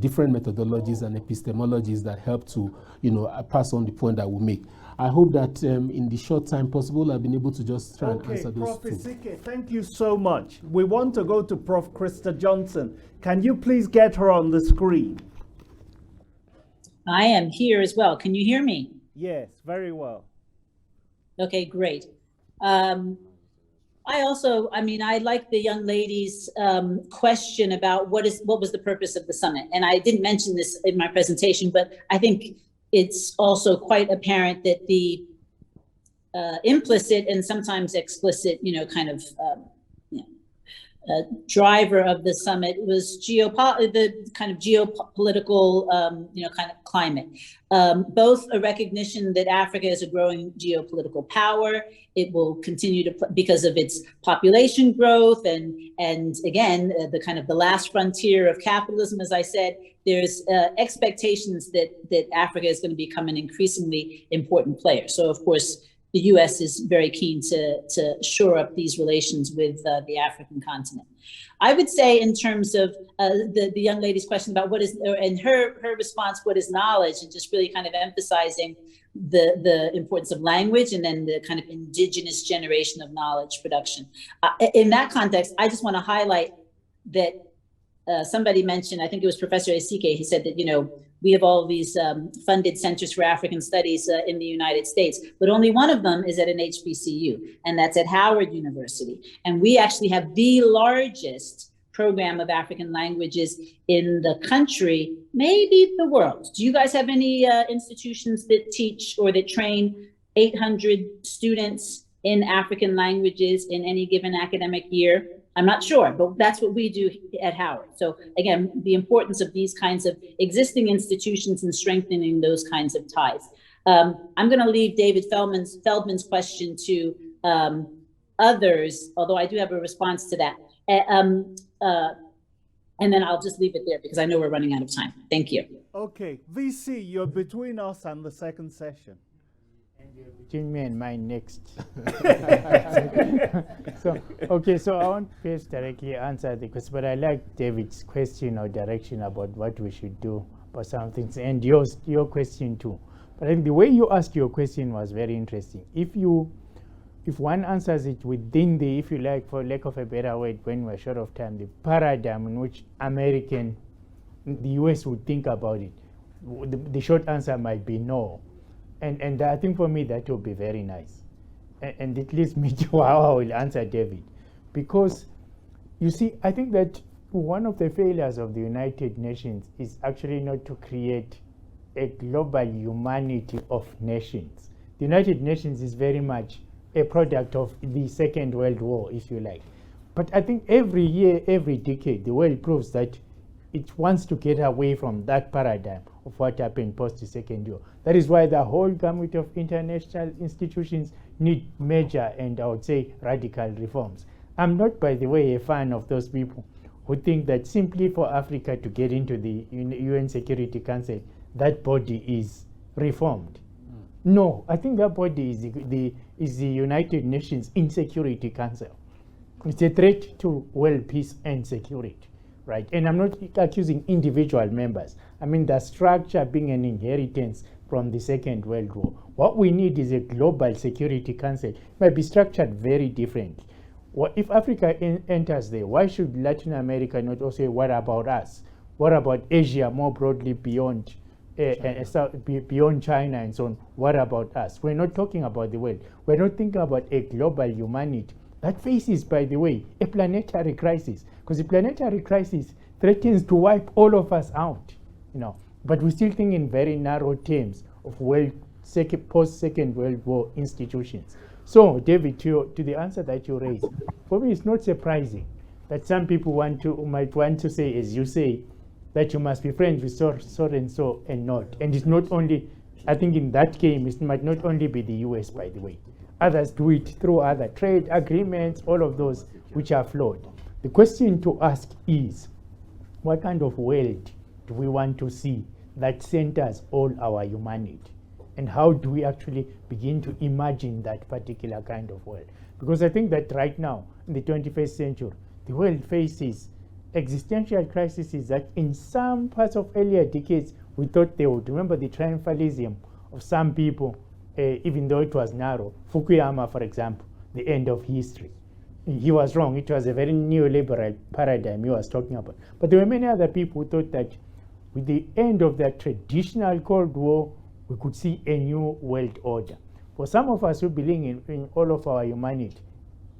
different methodologies and epistemologies that help to, you know, pass on the point that we make. I hope that in the short time possible, I've been able to just try and answer those Prof. two. Isike, thank you so much. We want to go to Prof. Krista Johnson. Can you please get her on the screen? I am here as well. Can you hear me? Yes, very well. Okay, great. I like the young lady's question about what was the purpose of the summit. And I didn't mention this in my presentation, but I think it's also quite apparent that the implicit and sometimes explicit, you know, kind of driver of the summit was the kind of geopolitical, you know, kind of climate. Both a recognition that Africa is a growing geopolitical power. It will continue to, because of its population growth and again, the kind of the last frontier of capitalism, as I said, there's expectations that Africa is going to become an increasingly important player. So of course, the U.S. is very keen to shore up these relations with the African continent. I would say, in terms of the young lady's question about what is, and her response, what is knowledge, and just really kind of emphasizing the importance of language and then the kind of indigenous generation of knowledge production. In that context, I just want to highlight that somebody mentioned, I think it was Professor Isike, he said that, you know, we have all these funded centers for African studies in the United States, but only one of them is at an HBCU, and that's at Howard University. And we actually have the largest program of African languages in the country, maybe the world. Do you guys have any institutions that teach or that train 800 students in African languages in any given academic year? I'm not sure, but that's what we do at Howard. So again, the importance of these kinds of existing institutions and strengthening those kinds of ties. I'm going to leave David Feldman's question to others, although I do have a response to that. And then I'll just leave it there because I know we're running out of time. Thank you. Okay, VC, you're between us and the second session. Between me and mine next. So I won't first directly answer the question, but I like David's question or direction about what we should do about some things, and your question too. But I think the way you asked your question was very interesting. If one answers it within the, if you like, for lack of a better word, when we're short of time, the paradigm in which the US would think about it, the short answer might be no. And I think for me that would be very nice. And it leads me to how I will answer David. Because, you see, I think that one of the failures of the United Nations is actually not to create a global humanity of nations. The United Nations is very much a product of the Second World War, if you like. But I think every year, every decade, the world proves that it wants to get away from that paradigm of what happened post the Second War. That is why the whole gamut of international institutions need major and I would say radical reforms. I'm not, by the way, a fan of those people who think that simply for Africa to get into the UN Security Council, that body is reformed. No, I think that body is the United Nations Security Council. It's a threat to world peace and security. Right, and I'm not accusing individual members. I mean the structure being an inheritance from the Second World War. What we need is a global security council. It might be structured very differently. If Africa enters there, why should Latin America not also say, what about us? What about Asia more broadly beyond beyond China and so on, what about us? We're not talking about the world. We're not thinking about a global humanity that faces, by the way, a planetary crisis, because the planetary crisis threatens to wipe all of us out, you know. But we still think in very narrow terms of post-Second World War institutions. So, David, to the answer that you raised, for me, it's not surprising that some people might want to say, as you say, that you must be friends with so and so and not. And it's not only, I think in that game, it might not only be the US, by the way. Others do it through other trade agreements, all of those which are flawed. The question to ask is, what kind of world do we want to see that centers all our humanity? And how do we actually begin to imagine that particular kind of world? Because I think that right now, in the 21st century, the world faces existential crises that in some parts of earlier decades, we thought they would. Remember the triumphalism of some people, even though it was narrow. Fukuyama, for example, the end of history. He was wrong. It was a very neoliberal paradigm he was talking about. But there were many other people who thought that with the end of that traditional Cold War, we could see a new world order. For some of us who believe in all of our humanity,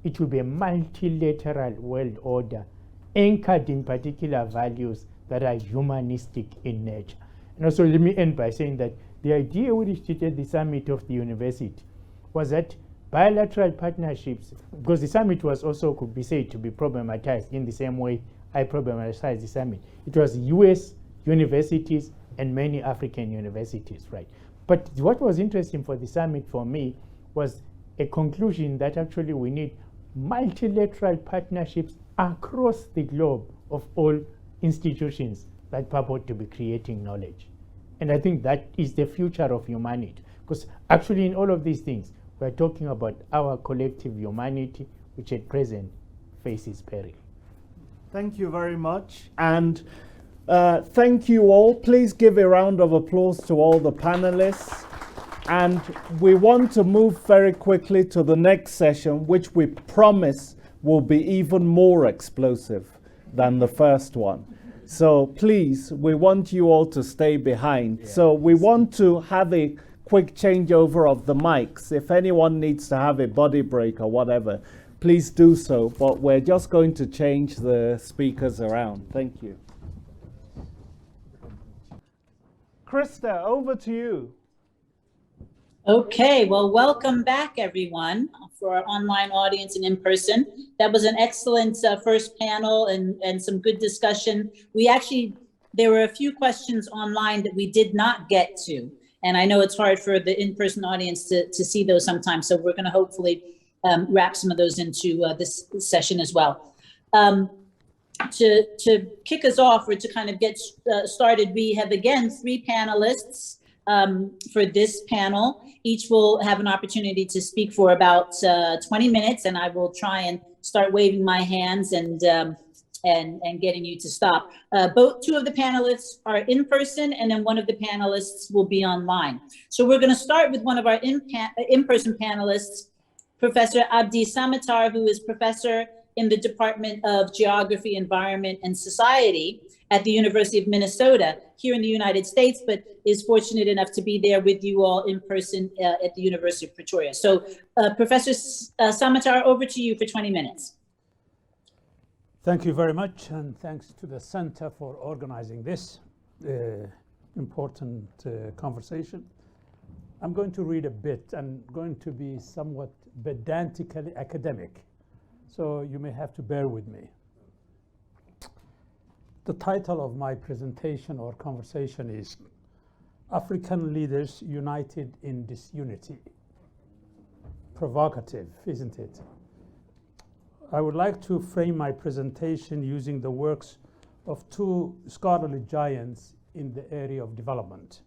it will be a multilateral world order anchored in particular values that are humanistic in nature. And also, let me end by saying that the idea which treated the summit of the university was that bilateral partnerships, because the summit was also, could be said to be problematized in the same way I problematized the summit. It was US universities and many African universities, right? But what was interesting for the summit for me was a conclusion that actually we need multilateral partnerships across the globe of all institutions that purport to be creating knowledge. And I think that is the future of humanity, because actually in all of these things, we're talking about our collective humanity, which at present faces peril. Thank you very much. And thank you all. Please give a round of applause to all the panelists. And we want to move very quickly to the next session, which we promise will be even more explosive than the first one. So please, we want you all to stay behind. Yeah. So we want to have a quick changeover of the mics. If anyone needs to have a body break or whatever, please do so. But we're just going to change the speakers around. Thank you. Krista, over to you. Okay, well, welcome back, everyone, for our online audience and in person. That was an excellent first panel and some good discussion. There were a few questions online that we did not get to. And I know it's hard for the in-person audience to see those sometimes. So we're going to hopefully wrap some of those into this session as well. To kick us off, or to kind of get started, we have again 3 panelists for this panel. Each will have an opportunity to speak for about 20 minutes, and I will try and start waving my hands and getting you to stop. Two of the panelists are in person, and then one of the panelists will be online. So we're going to start with one of our in-person panelists, Professor Abdi Samatar, who is professor in the Department of Geography, Environment, and Society at the University of Minnesota here in the United States, but is fortunate enough to be there with you all in person at the University of Pretoria. So Professor Samatar, over to you for 20 minutes. Thank you very much, and thanks to the Center for organizing this important conversation. I'm going to read a bit. I'm going to be somewhat pedantically academic, so you may have to bear with me. The title of my presentation or conversation is African Leaders United in Disunity. Provocative, isn't it? I would like to frame my presentation using the works of 2 scholarly giants in the area of development,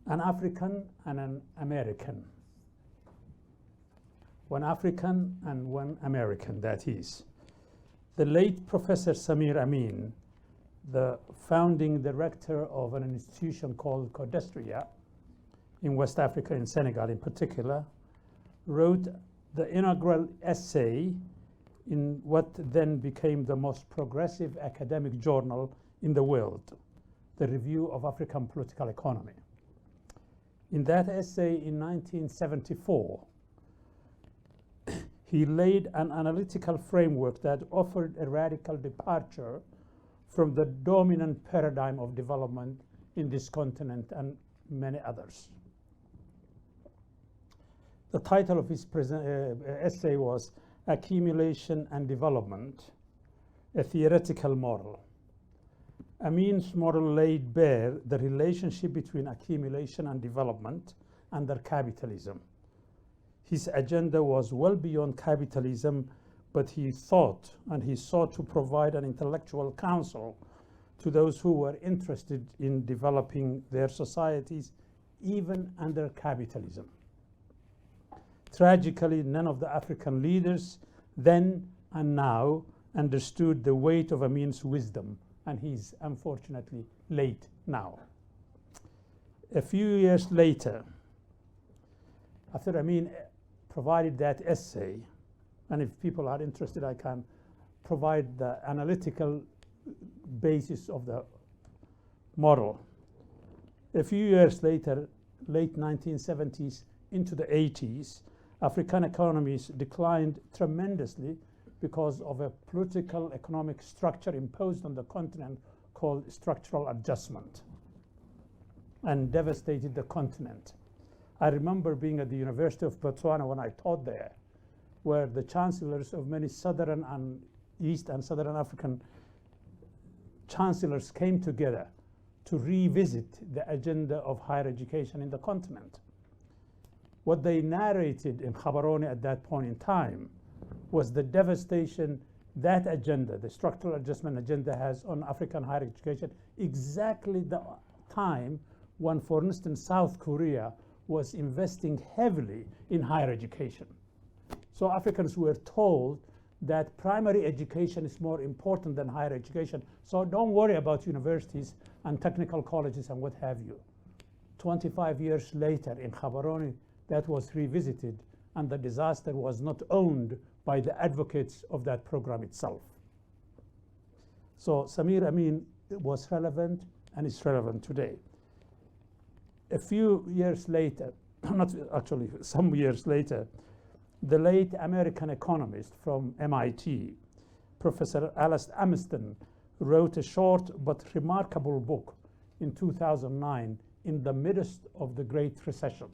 an African and an American. One African and one American, that is. The late Professor Samir Amin, the founding director of an institution called Codestria in West Africa, in Senegal in particular, wrote the inaugural essay in what then became the most progressive academic journal in the world, the Review of African Political Economy. In that essay in 1974, he laid an analytical framework that offered a radical departure from the dominant paradigm of development in this continent and many others. The title of his essay was Accumulation and Development, a Theoretical Model. Amin's model laid bare the relationship between accumulation and development under capitalism. His agenda was well beyond capitalism, but he thought and he sought to provide an intellectual counsel to those who were interested in developing their societies even under capitalism. Tragically, none of the African leaders then and now understood the weight of Amin's wisdom, and he's unfortunately late now. A few years later, after Amin provided that essay, and if people are interested, I can provide the analytical basis of the model. A few years later, late 1970s into the 80s, African economies declined tremendously because of a political economic structure imposed on the continent called structural adjustment, and devastated the continent. I remember being at the University of Botswana when I taught there, where the chancellors of many southern and East and Southern African chancellors came together to revisit the agenda of higher education in the continent. What they narrated in Gaborone at that point in time was the devastation that agenda, the structural adjustment agenda, has on African higher education, exactly the time when, for instance, South Korea was investing heavily in higher education. So Africans were told that primary education is more important than higher education, so don't worry about universities and technical colleges and what have you. 25 years later in Gaborone, that was revisited, and the disaster was not owned by the advocates of that program itself. So Samir Amin was relevant and is relevant today. A few years later, not actually, some years later, the late American economist from MIT, Professor Alice Amsden, wrote a short but remarkable book in 2009 in the midst of the Great Recession.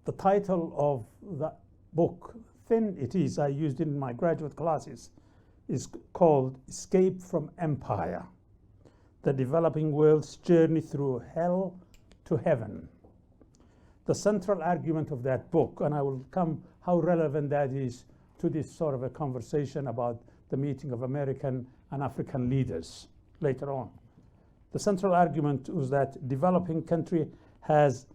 The title of the book, thin it is, I used it in my graduate classes, is called Escape from Empire, the Developing World's Journey Through Hell to Heaven. The central argument of that book, and I will come how relevant that is to this sort of a conversation about the meeting of American and African leaders later on. The central argument was that developing country has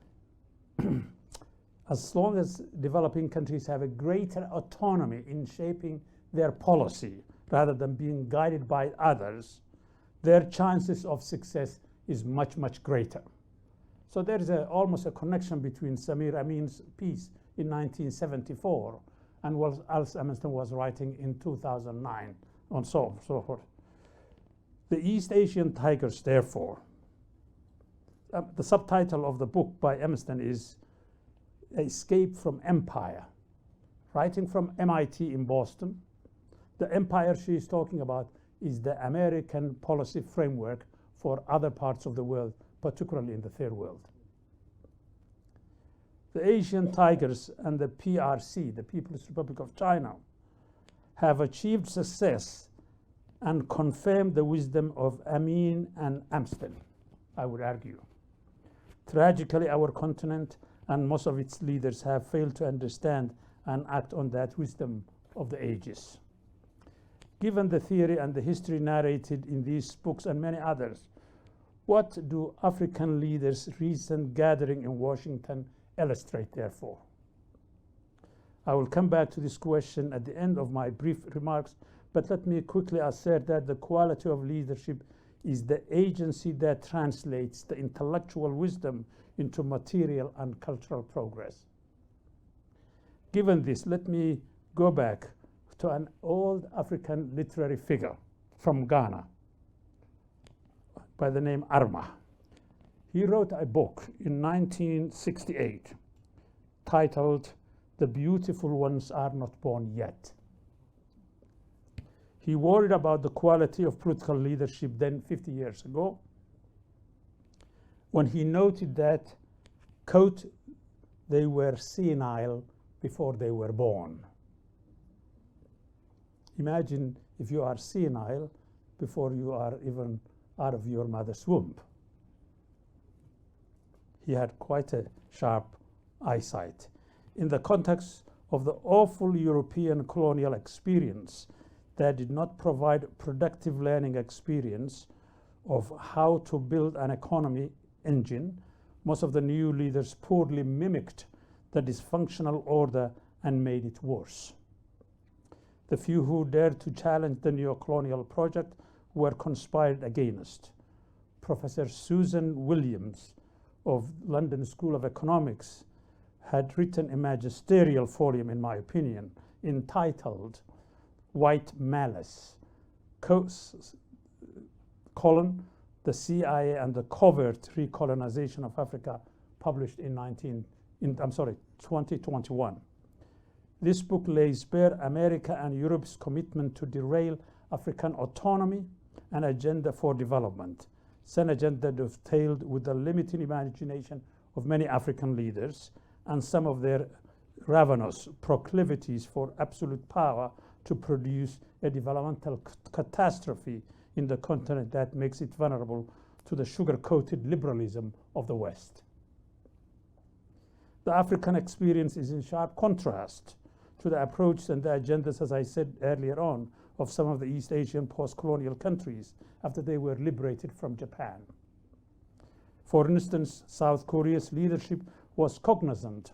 as long as developing countries have a greater autonomy in shaping their policy rather than being guided by others, their chances of success is much, much greater. So there is almost a connection between Samir Amin's piece in 1974 and what Alice Amsden was writing in 2009, and so forth. The East Asian Tigers, therefore, the subtitle of the book by Amsden is Escape from Empire, writing from MIT in Boston. The empire she is talking about is the American policy framework for other parts of the world, particularly in the third world. The Asian Tigers and the PRC, the People's Republic of China, have achieved success and confirmed the wisdom of Amin and Amsden, I would argue. Tragically, our continent and most of its leaders have failed to understand and act on that wisdom of the ages. Given the theory and the history narrated in these books and many others, what do African leaders' recent gathering in Washington illustrate, therefore? I will come back to this question at the end of my brief remarks, but let me quickly assert that the quality of leadership is the agency that translates the intellectual wisdom into material and cultural progress. Given this, let me go back to an old African literary figure from Ghana, by the name Arma. He wrote a book in 1968 titled "The Beautiful Ones Are Not Born Yet." He worried about the quality of political leadership then 50 years ago, when he noted that, quote, they were senile before they were born. Imagine if you are senile before you are even out of your mother's womb. He had quite a sharp eyesight. In the context of the awful European colonial experience that did not provide productive learning experience of how to build an economy engine, most of the new leaders poorly mimicked the dysfunctional order and made it worse. The few who dared to challenge the neo-colonial project were conspired against. Professor Susan Williams of London School of Economics had written a magisterial volume, in my opinion, entitled White Malice, the CIA and the Covert Recolonization of Africa, published in 2021. This book lays bare America and Europe's commitment to derail African autonomy and agenda for development. It's an agenda dovetailed with the limited imagination of many African leaders and some of their ravenous proclivities for absolute power to produce a developmental catastrophe in the continent that makes it vulnerable to the sugar-coated liberalism of the West. The African experience is in sharp contrast to the approach and the agendas, as I said earlier on, of some of the East Asian post-colonial countries after they were liberated from Japan. For instance, South Korea's leadership was cognizant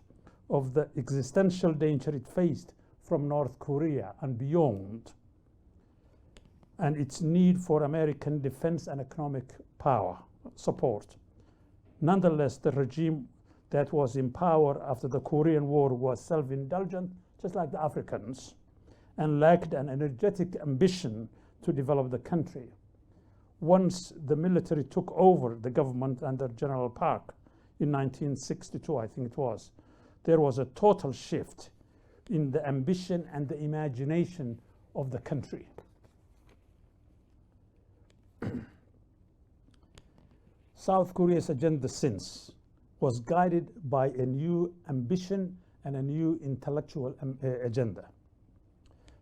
of the existential danger it faced from North Korea and beyond, and its need for American defense and economic power support. Nonetheless, the regime that was in power after the Korean War was self-indulgent, just like the Africans, and lacked an energetic ambition to develop the country. Once the military took over the government under General Park in 1962, I think it was, there was a total shift in the ambition and the imagination of the country. South Korea's agenda since was guided by a new ambition and a new intellectual agenda.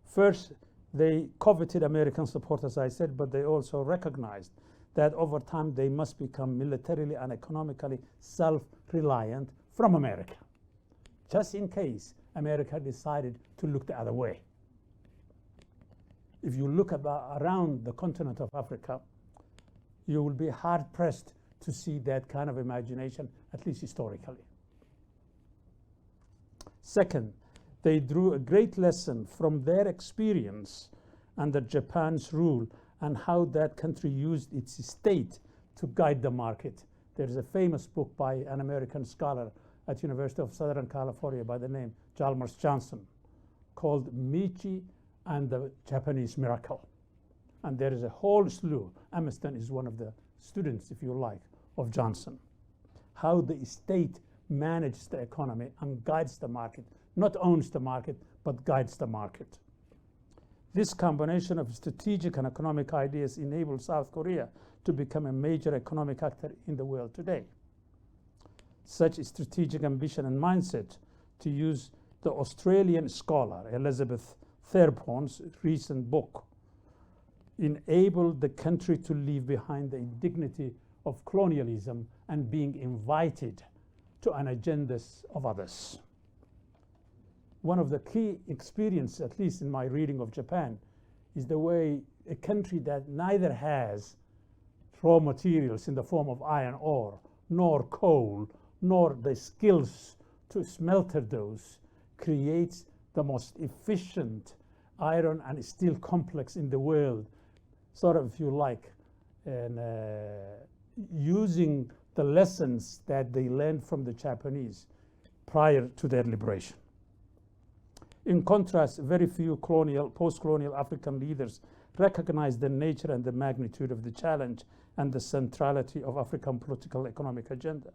First, they coveted American support, as I said, but they also recognized that over time they must become militarily and economically self-reliant from America, just in case America decided to look the other way. If you look around the continent of Africa, you will be hard-pressed to see that kind of imagination, at least historically. Second, they drew a great lesson from their experience under Japan's rule and how that country used its state to guide the market. There's a famous book by an American scholar at University of Southern California by the name Chalmers Johnson called Michi and the Japanese Miracle. And there is a whole slew. Amiston is one of the students, if you like, of Johnson. How the state manages the economy and guides the market, not owns the market, but guides the market. This combination of strategic and economic ideas enabled South Korea to become a major economic actor in the world today. Such strategic ambition and mindset, to use the Australian scholar Elizabeth Fairbairn's recent book, enabled the country to leave behind the indignity of colonialism and being invited to an agendas of others. One of the key experiences, at least in my reading of Japan, is the way a country that neither has raw materials in the form of iron ore, nor coal, nor the skills to smelter those, creates the most efficient iron and steel complex in the world, sort of, if you like, and using the lessons that they learned from the Japanese prior to their liberation. In contrast, very few post-colonial African leaders recognize the nature and the magnitude of the challenge and the centrality of African political economic agenda.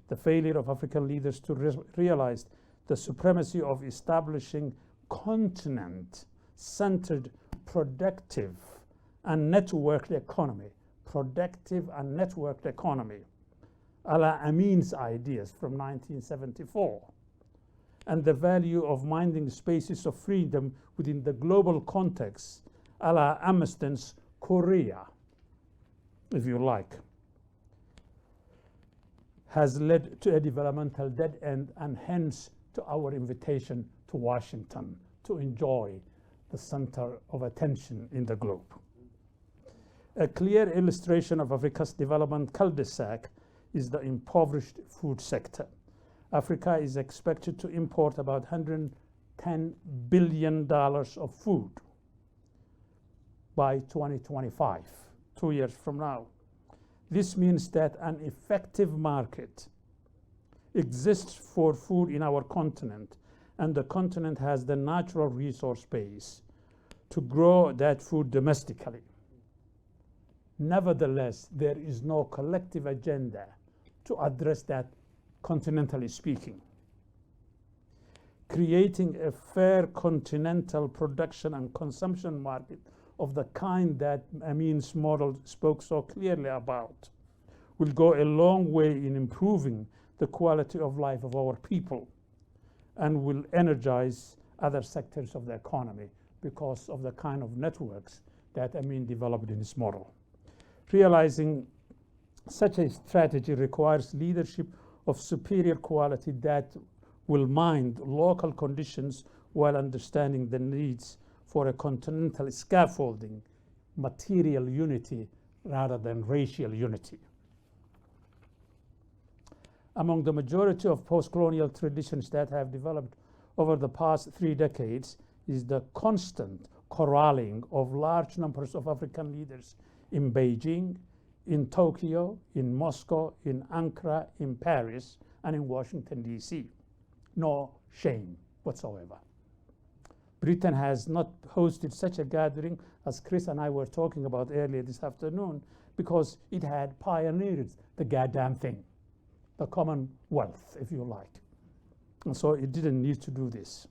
The failure of African leaders to realize the supremacy of establishing continent-centered, productive and networked economy, productive and networked economy, a la Amin's ideas from 1974, and the value of minding spaces of freedom within the global context, a la Amundsen's Korea, if you like, has led to a developmental dead end, and hence to our invitation to Washington to enjoy the center of attention in the globe. A clear illustration of Africa's development cul-de-sac is the impoverished food sector. Africa is expected to import about $110 billion of food by 2025, 2 years from now. This means that an effective market exists for food in our continent, and the continent has the natural resource base to grow that food domestically. Nevertheless, there is no collective agenda to address that, continentally speaking. Creating a fair continental production and consumption market of the kind that Amin's model spoke so clearly about will go a long way in improving the quality of life of our people and will energize other sectors of the economy because of the kind of networks that Amin developed in his model. Realizing such a strategy requires leadership of superior quality that will mind local conditions while understanding the needs for a continental scaffolding, material unity rather than racial unity. Among the majority of post-colonial traditions that have developed over the past 3 decades is the constant corralling of large numbers of African leaders in Beijing, in Tokyo, in Moscow, in Ankara, in Paris, and in Washington, D.C. No shame whatsoever. Britain has not hosted such a gathering as Chris and I were talking about earlier this afternoon because it had pioneered the goddamn thing, the Commonwealth, if you like. And so it didn't need to do this.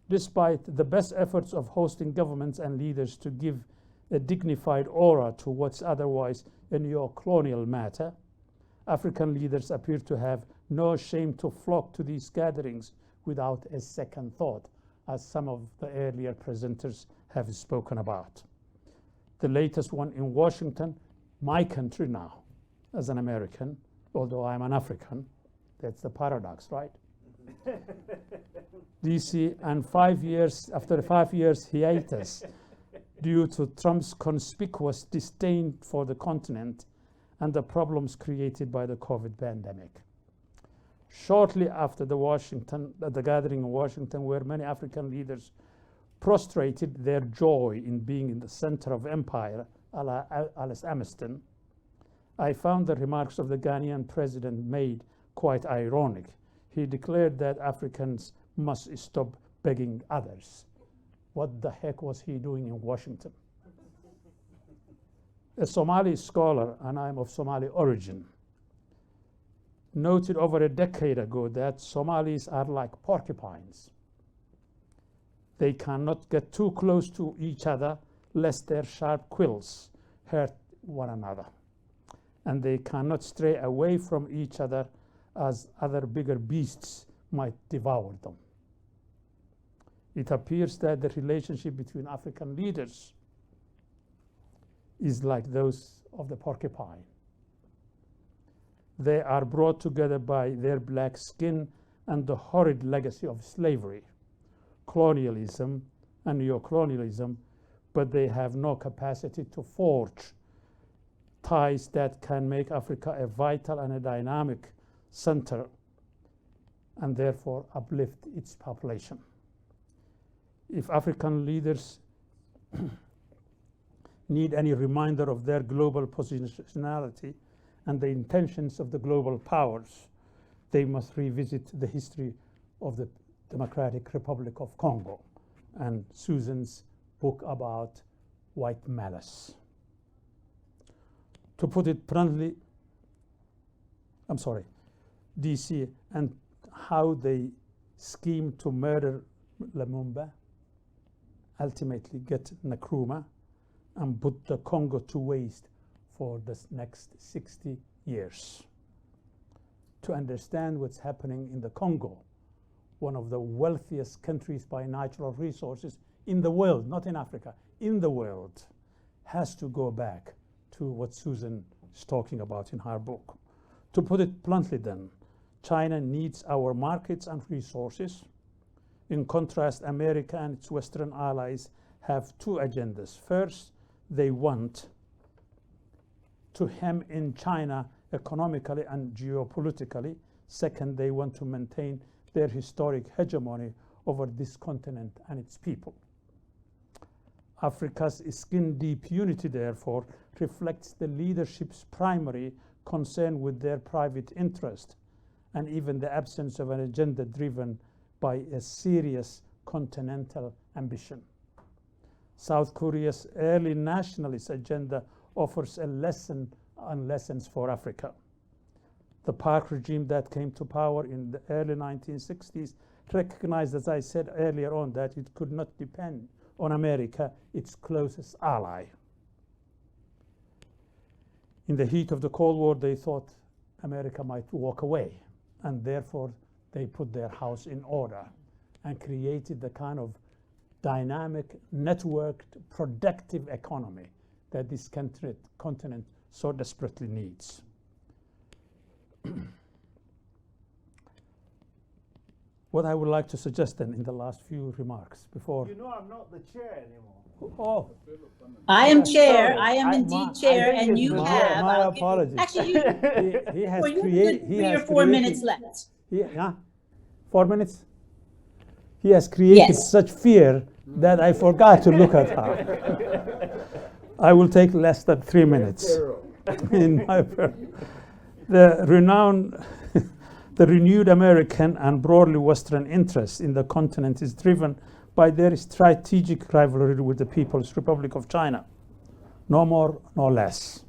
Despite the best efforts of hosting governments and leaders to give a dignified aura to what's otherwise a neo-colonial matter, African leaders appear to have no shame to flock to these gatherings without a second thought, as some of the earlier presenters have spoken about. The latest one in Washington, my country now, as an American, although I'm an African, that's the paradox, right? DC, and 5 years, after 5 years hiatus, due to Trump's conspicuous disdain for the continent and the problems created by the COVID pandemic. Shortly after the gathering in Washington, where many African leaders prostrated their joy in being in the center of empire, a la Alice Amundsen, I found the remarks of the Ghanaian president made quite ironic. He declared that Africans must stop begging others. What the heck was he doing in Washington? A Somali scholar, and I'm of Somali origin, noted over a decade ago that Somalis are like porcupines. They cannot get too close to each other lest their sharp quills hurt one another. And they cannot stray away from each other as other bigger beasts might devour them. It appears that the relationship between African leaders is like those of the porcupine. They are brought together by their black skin and the horrid legacy of slavery, colonialism, and neo-colonialism, but they have no capacity to forge ties that can make Africa a vital and a dynamic center and therefore uplift its population. If African leaders need any reminder of their global positionality and the intentions of the global powers, they must revisit the history of the Democratic Republic of Congo and Susan's book about white malice. To put it bluntly, DC and how they scheme to murder Lumumba, ultimately get Nkrumah, and put the Congo to waste for the next 60 years. To understand what's happening in the Congo, one of the wealthiest countries by natural resources in the world, not in Africa, in the world, has to go back to what Susan is talking about in her book. To put it bluntly then, China needs our markets and resources. In contrast, America and its Western allies have two agendas. First, they want to hem in China economically and geopolitically. Second, they want to maintain their historic hegemony over this continent and its people. Africa's skin-deep unity, therefore, reflects the leadership's primary concern with their private interest, and even the absence of an agenda driven by a serious continental ambition. South Korea's early nationalist agenda offers a lesson on lessons for Africa. The Park regime that came to power in the early 1960s recognized, as I said earlier on, that it could not depend on America, its closest ally. In the heat of the Cold War, they thought America might walk away, and therefore they put their house in order and created the kind of dynamic, networked, productive economy that this continent so desperately needs. What I would like to suggest then in the last few remarks before... You know I'm not the chair anymore. Oh. I am chair. I am indeed chair, and you have. My apologies. Actually, he has you created... 3 or 4 minutes left. 4 minutes? He has created Yes. such fear that I forgot to look at her. I will take less than 3 minutes. In my The renewed American and broadly Western interest in the continent is driven by their strategic rivalry with the People's Republic of China. No more, no less.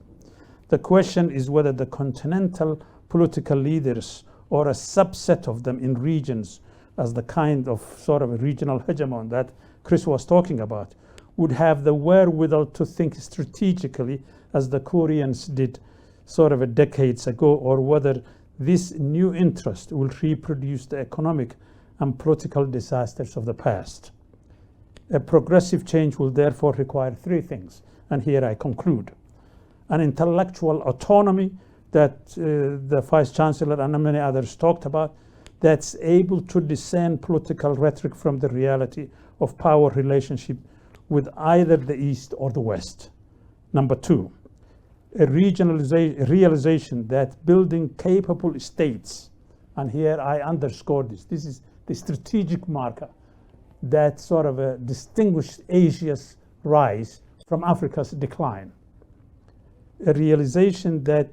The question is whether the continental political leaders or a subset of them in regions as the kind of sort of a regional hegemon that Chris was talking about would have the wherewithal to think strategically as the Koreans did sort of a decades ago, or whether this new interest will reproduce the economic and political disasters of the past. A progressive change will therefore require three things, and here I conclude. An intellectual autonomy that the Vice Chancellor and many others talked about, that's able to discern political rhetoric from the reality of power relationship with either the East or the West. Number two, a realization that building capable states, and here I underscore this is the strategic marker that sort of distinguished Asia's rise from Africa's decline. A realization that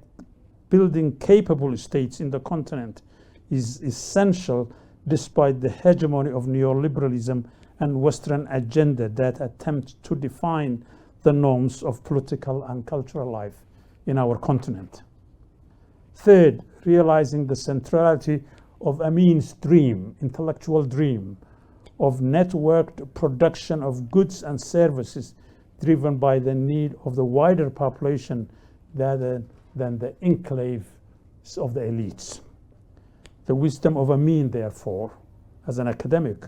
building capable states in the continent is essential despite the hegemony of neoliberalism and Western agenda that attempt to define the norms of political and cultural life in our continent. Third, realizing the centrality of Amin's dream, intellectual dream, of networked production of goods and services driven by the need of the wider population rather than the enclaves of the elites. The wisdom of Amin, therefore, as an academic,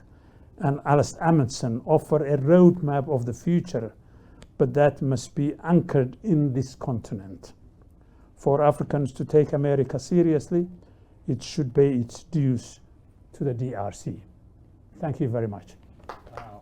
and Alice Amundsen offer a roadmap of the future, but that must be anchored in this continent. For Africans to take America seriously, it should pay its dues to the DRC. Thank you very much. Wow.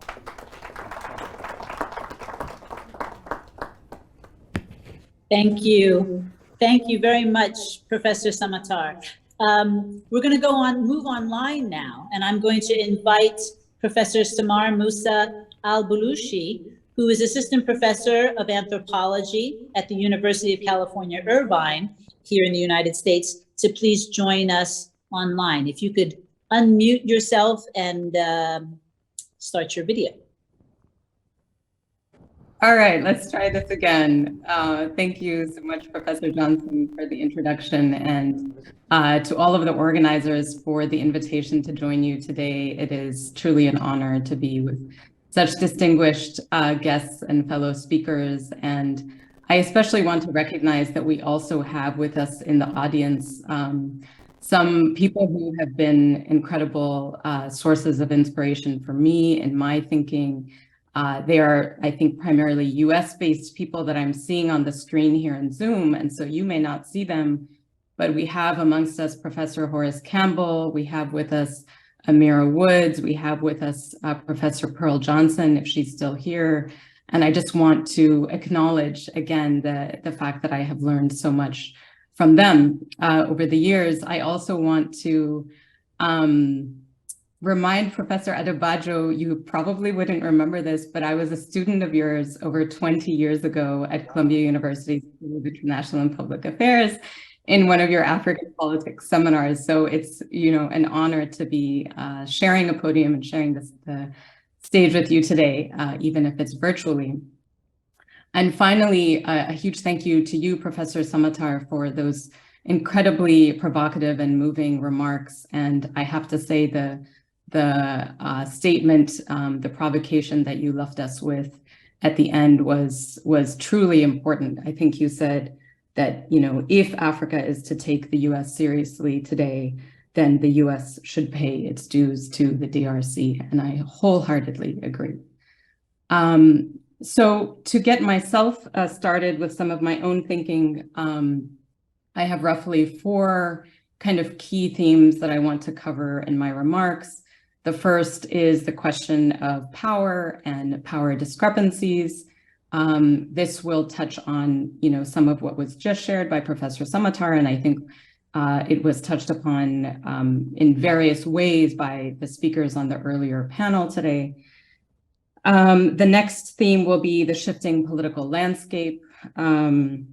Thank you. Thank you very much, Professor Samatar. We're going to move online now, and I'm going to invite Professor Samar Musa Al-Bulushi, who is Assistant Professor of Anthropology at the University of California, Irvine, here in the United States, to please join us online. If you could unmute yourself and start your video. All right, let's try this again. Thank you so much, Professor Johnson, for the introduction, and to all of the organizers for the invitation to join you today. It is truly an honor to be with such distinguished guests and fellow speakers. And I especially want to recognize that we also have with us in the audience some people who have been incredible sources of inspiration for me in my thinking. They are, I think, primarily US-based people that I'm seeing on the screen here in Zoom, and so you may not see them, but we have amongst us Professor Horace Campbell, we have with us Amira Woods, we have with us Professor Pearl Johnson, if she's still here, and I just want to acknowledge again the fact that I have learned so much from them over the years. I also want to remind Professor Adebayo, you probably wouldn't remember this, but I was a student of yours over 20 years ago at Columbia University School of International and Public Affairs in one of your African politics seminars. So it's, you know, an honor to be sharing a podium and sharing the stage with you today, even if it's virtually. And finally, a huge thank you to you, Professor Samatar, for those incredibly provocative and moving remarks. And I have to say the statement, the provocation that you left us with at the end was truly important. I think you said that, you know, if Africa is to take the US seriously today, then the US should pay its dues to the DRC, and I wholeheartedly agree. So to get myself started with some of my own thinking, I have roughly 4 kind of key themes that I want to cover in my remarks. The first is the question of power and power discrepancies. This will touch on, you know, some of what was just shared by Professor Samatar, and I think it was touched upon in various ways by the speakers on the earlier panel today. The next theme will be the shifting political landscape and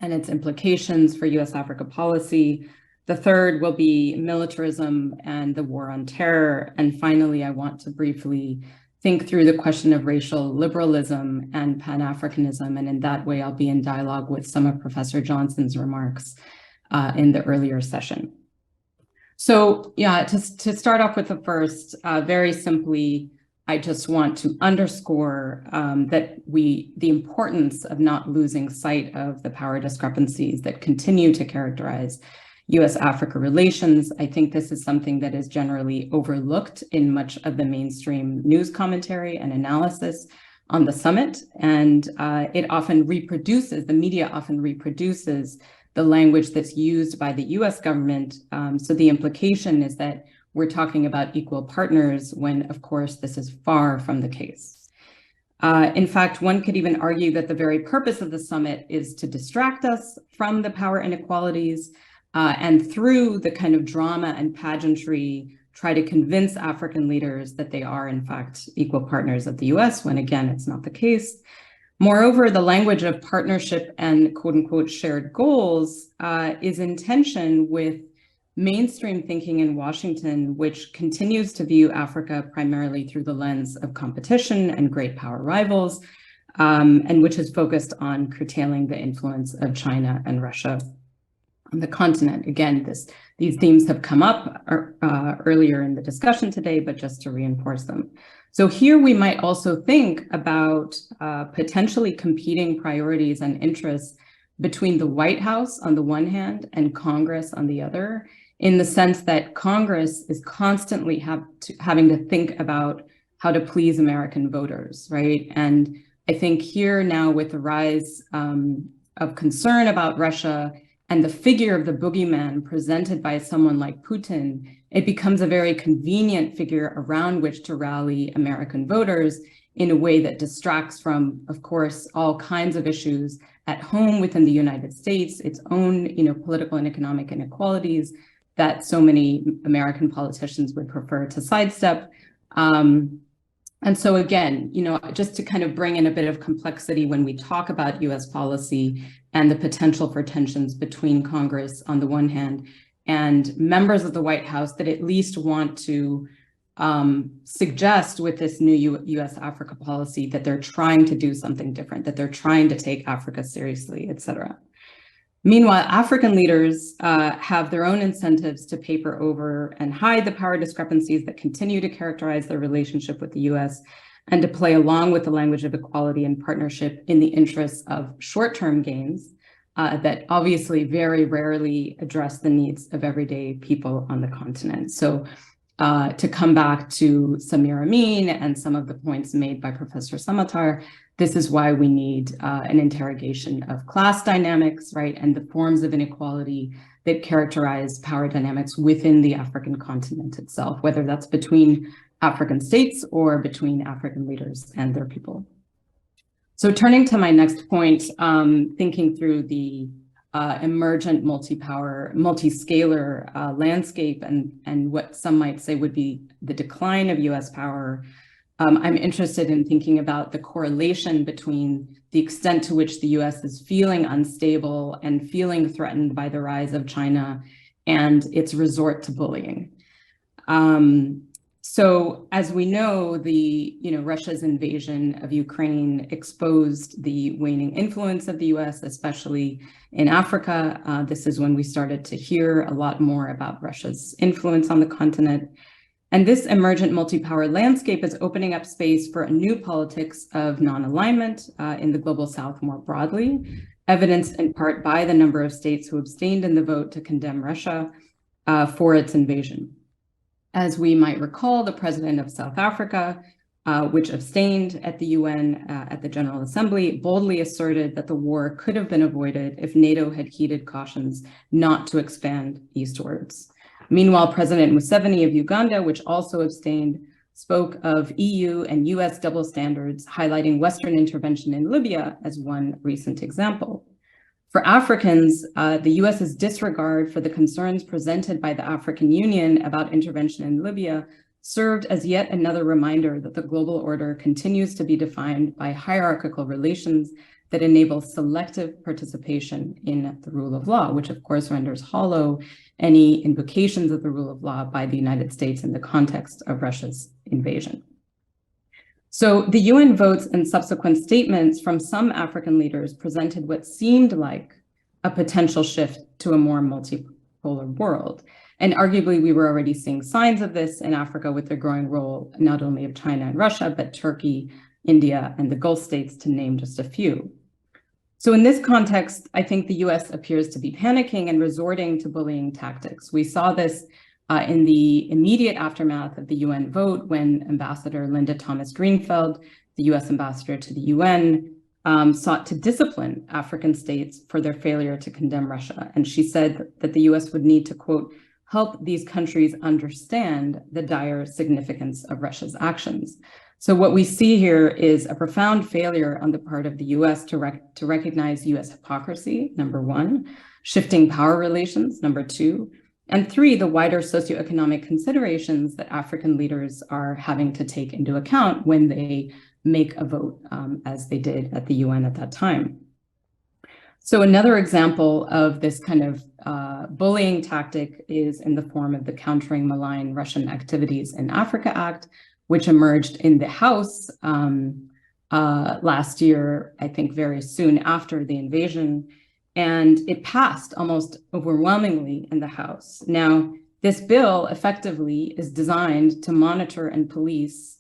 its implications for US-Africa policy. The third will be militarism and the war on terror. And finally, I want to briefly think through the question of racial liberalism and Pan-Africanism. And in that way, I'll be in dialogue with some of Professor Johnson's remarks in the earlier session. So yeah, to start off with the first, very simply, I just want to underscore that the importance of not losing sight of the power discrepancies that continue to characterize US-Africa relations. I think this is something that is generally overlooked in much of the mainstream news commentary and analysis on the summit. And it often reproduces, the media often reproduces the language that's used by the US government. So the implication is that we're talking about equal partners when, of course, this is far from the case. In fact, one could even argue that the very purpose of the summit is to distract us from the power inequalities and through the kind of drama and pageantry, try to convince African leaders that they are, in fact, equal partners of the US, when again, it's not the case. Moreover, the language of partnership and quote unquote shared goals is in tension with mainstream thinking in Washington, which continues to view Africa primarily through the lens of competition and great power rivals, and which is focused on curtailing the influence of China and Russia on the continent. Again, these themes have come up earlier in the discussion today, but just to reinforce them. So here we might also think about potentially competing priorities and interests between the White House on the one hand and Congress on the other, in the sense that Congress is constantly having to think about how to please American voters, right? And I think here now with the rise of concern about Russia and the figure of the boogeyman presented by someone like Putin, it becomes a very convenient figure around which to rally American voters in a way that distracts from, of course, all kinds of issues at home within the United States, its own, political and economic inequalities that so many American politicians would prefer to sidestep. And so again, just to kind of bring in a bit of complexity when we talk about US policy and the potential for tensions between Congress on the one hand and members of the White House that at least want to suggest with this new U.S.-Africa policy that they're trying to do something different, that they're trying to take Africa seriously, et cetera. Meanwhile, African leaders have their own incentives to paper over and hide the power discrepancies that continue to characterize their relationship with the U.S. and to play along with the language of equality and partnership in the interests of short-term gains that obviously very rarely address the needs of everyday people on the continent. So to come back to Samir Amin and some of the points made by Professor Samatar, this is why we need an interrogation of class dynamics, right, and the forms of inequality that characterize power dynamics within the African continent itself, whether that's between African states or between African leaders and their people. So turning to my next point, thinking through the emergent multi-scalar landscape and what some might say would be the decline of US power, I'm interested in thinking about the correlation between the extent to which the US is feeling unstable and feeling threatened by the rise of China and its resort to bullying. So as we know, Russia's invasion of Ukraine exposed the waning influence of the US, especially in Africa. This is when we started to hear a lot more about Russia's influence on the continent. And this emergent multi-power landscape is opening up space for a new politics of non-alignment in the global South more broadly, evidenced in part by the number of states who abstained in the vote to condemn Russia for its invasion. As we might recall, the president of South Africa, which abstained at the UN at the General Assembly, boldly asserted that the war could have been avoided if NATO had heeded cautions not to expand eastwards. Meanwhile, President Museveni of Uganda, which also abstained, spoke of EU and US double standards, highlighting Western intervention in Libya as one recent example. For Africans, the US's disregard for the concerns presented by the African Union about intervention in Libya served as yet another reminder that the global order continues to be defined by hierarchical relations that enable selective participation in the rule of law, which of course renders hollow any invocations of the rule of law by the United States in the context of Russia's invasion. So the UN votes and subsequent statements from some African leaders presented what seemed like a potential shift to a more multipolar world. And arguably, we were already seeing signs of this in Africa with the growing role not only of China and Russia, but Turkey, India, and the Gulf states, to name just a few. So in this context, I think the US appears to be panicking and resorting to bullying tactics. We saw this in the immediate aftermath of the UN vote when Ambassador Linda Thomas-Greenfield, the US ambassador to the UN, sought to discipline African states for their failure to condemn Russia. And she said that the US would need to, quote, help these countries understand the dire significance of Russia's actions. So what we see here is a profound failure on the part of the US to recognize US hypocrisy, number one, shifting power relations, number two, and three, the wider socioeconomic considerations that African leaders are having to take into account when they make a vote, as they did at the UN at that time. So another example of this kind of bullying tactic is in the form of the Countering Malign Russian Activities in Africa Act, which emerged in the House last year, I think very soon after the invasion, and it passed almost overwhelmingly in the House. Now, this bill effectively is designed to monitor and police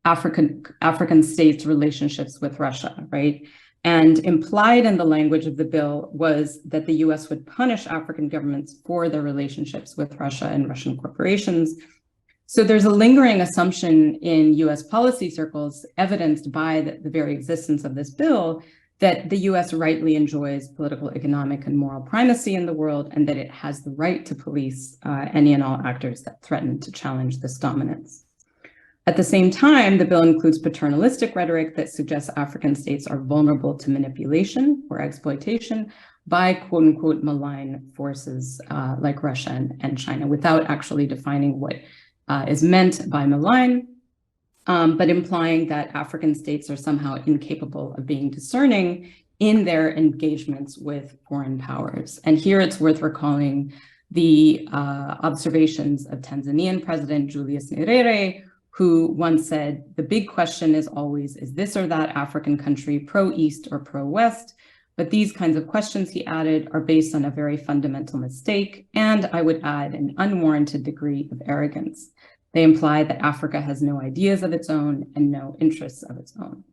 African states' relationships with Russia, right? And implied in the language of the bill was that the US would punish African governments for their relationships with Russia and Russian corporations. So there's a lingering assumption in US policy circles, evidenced by the very existence of this bill, that the US rightly enjoys political, economic, and moral primacy in the world, and that it has the right to police any and all actors that threaten to challenge this dominance. At the same time, the bill includes paternalistic rhetoric that suggests African states are vulnerable to manipulation or exploitation by quote unquote malign forces like Russia and China, without actually defining what is meant by malign, but implying that African states are somehow incapable of being discerning in their engagements with foreign powers. And here it's worth recalling the observations of Tanzanian President Julius Nyerere, who once said, the big question is always, is this or that African country pro-East or pro-West? But these kinds of questions, he added, are based on a very fundamental mistake, and I would add an unwarranted degree of arrogance. They imply that Africa has no ideas of its own and no interests of its own.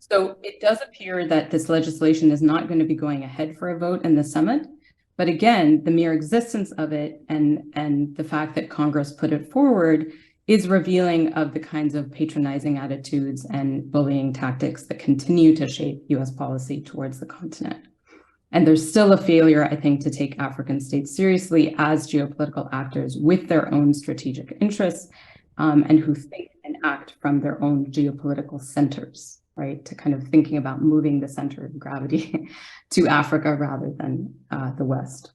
So it does appear that this legislation is not going to be going ahead for a vote in the summit. But again, the mere existence of it and the fact that Congress put it forward is revealing of the kinds of patronizing attitudes and bullying tactics that continue to shape US policy towards the continent. And there's still a failure, I think, to take African states seriously as geopolitical actors with their own strategic interests and who think and act from their own geopolitical centers, right? To kind of thinking about moving the center of gravity to Africa rather than the West.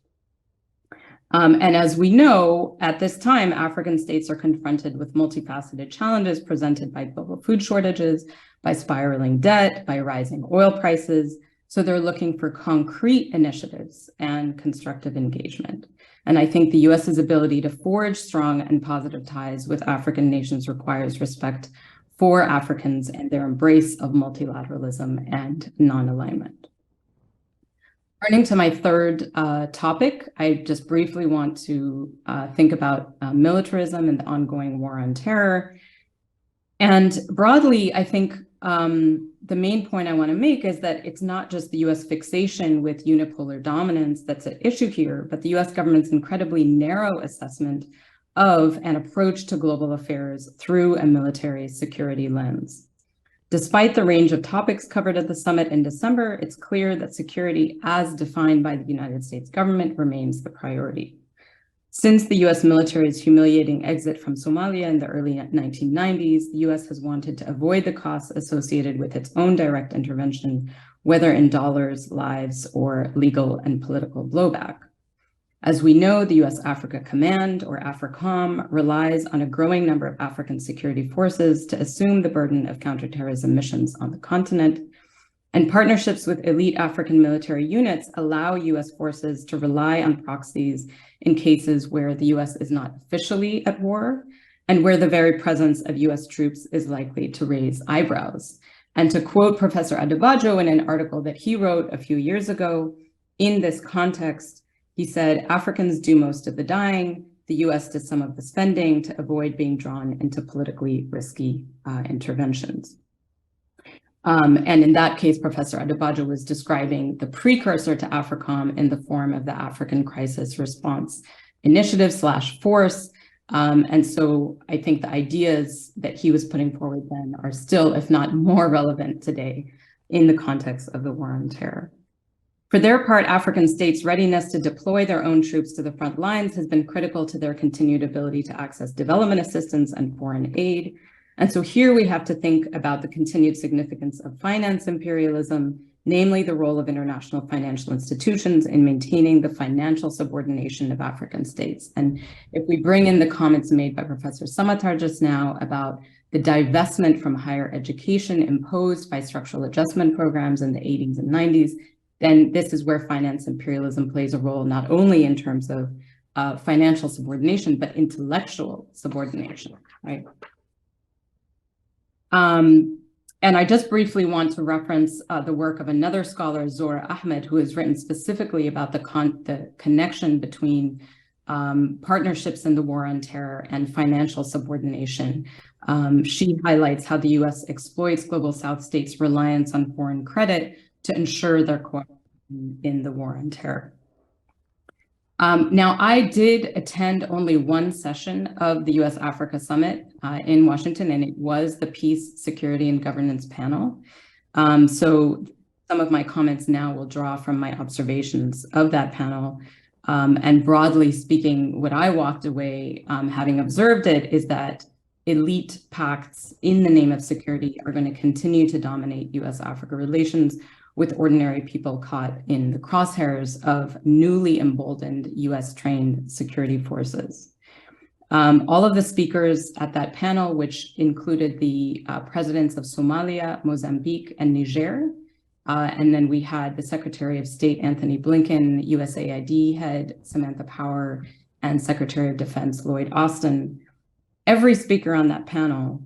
And as we know, at this time, African states are confronted with multifaceted challenges presented by global food shortages, by spiraling debt, by rising oil prices. So they're looking for concrete initiatives and constructive engagement. And I think the US's ability to forge strong and positive ties with African nations requires respect for Africans and their embrace of multilateralism and non-alignment. Turning to my third topic, I just briefly want to think about militarism and the ongoing war on terror. And broadly, I think the main point I want to make is that it's not just the US fixation with unipolar dominance that's at issue here, but the US government's incredibly narrow assessment of an approach to global affairs through a military security lens. Despite the range of topics covered at the summit in December, it's clear that security as defined by the United States government remains the priority. Since the US military's humiliating exit from Somalia in the early 1990s, the US has wanted to avoid the costs associated with its own direct intervention, whether in dollars, lives, or legal and political blowback. As we know, the US Africa Command, or AFRICOM, relies on a growing number of African security forces to assume the burden of counterterrorism missions on the continent. And partnerships with elite African military units allow US forces to rely on proxies in cases where the US is not officially at war and where the very presence of US troops is likely to raise eyebrows. And to quote Professor Adebayo in an article that he wrote a few years ago, in this context, he said, Africans do most of the dying, the US does some of the spending to avoid being drawn into politically risky interventions. And in that case, Professor Adebayo was describing the precursor to AFRICOM in the form of the African Crisis Response Initiative / Force. And so I think the ideas that he was putting forward then are still, if not more relevant today in the context of the war on terror. For their part, African states' readiness to deploy their own troops to the front lines has been critical to their continued ability to access development assistance and foreign aid. And so here we have to think about the continued significance of finance imperialism, namely the role of international financial institutions in maintaining the financial subordination of African states. And if we bring in the comments made by Professor Samatar just now about the divestment from higher education imposed by structural adjustment programs in the 80s and 90s, then this is where finance imperialism plays a role, not only in terms of financial subordination, but intellectual subordination, right? And I just briefly want to reference the work of another scholar, Zora Ahmed, who has written specifically about the connection between partnerships in the war on terror and financial subordination. She highlights how the US exploits global South states' reliance on foreign credit to ensure their cooperation in the war on terror. Now, I did attend only one session of the US-Africa Summit in Washington, and it was the Peace, Security, and Governance panel. So some of my comments now will draw from my observations of that panel. And broadly speaking, what I walked away having observed it is that elite pacts in the name of security are going to continue to dominate US-Africa relations, with ordinary people caught in the crosshairs of newly emboldened US-trained security forces. All of the speakers at that panel, which included the presidents of Somalia, Mozambique, and Niger, And then we had the Secretary of State, Anthony Blinken, USAID head, Samantha Power, and Secretary of Defense, Lloyd Austin. Every speaker on that panel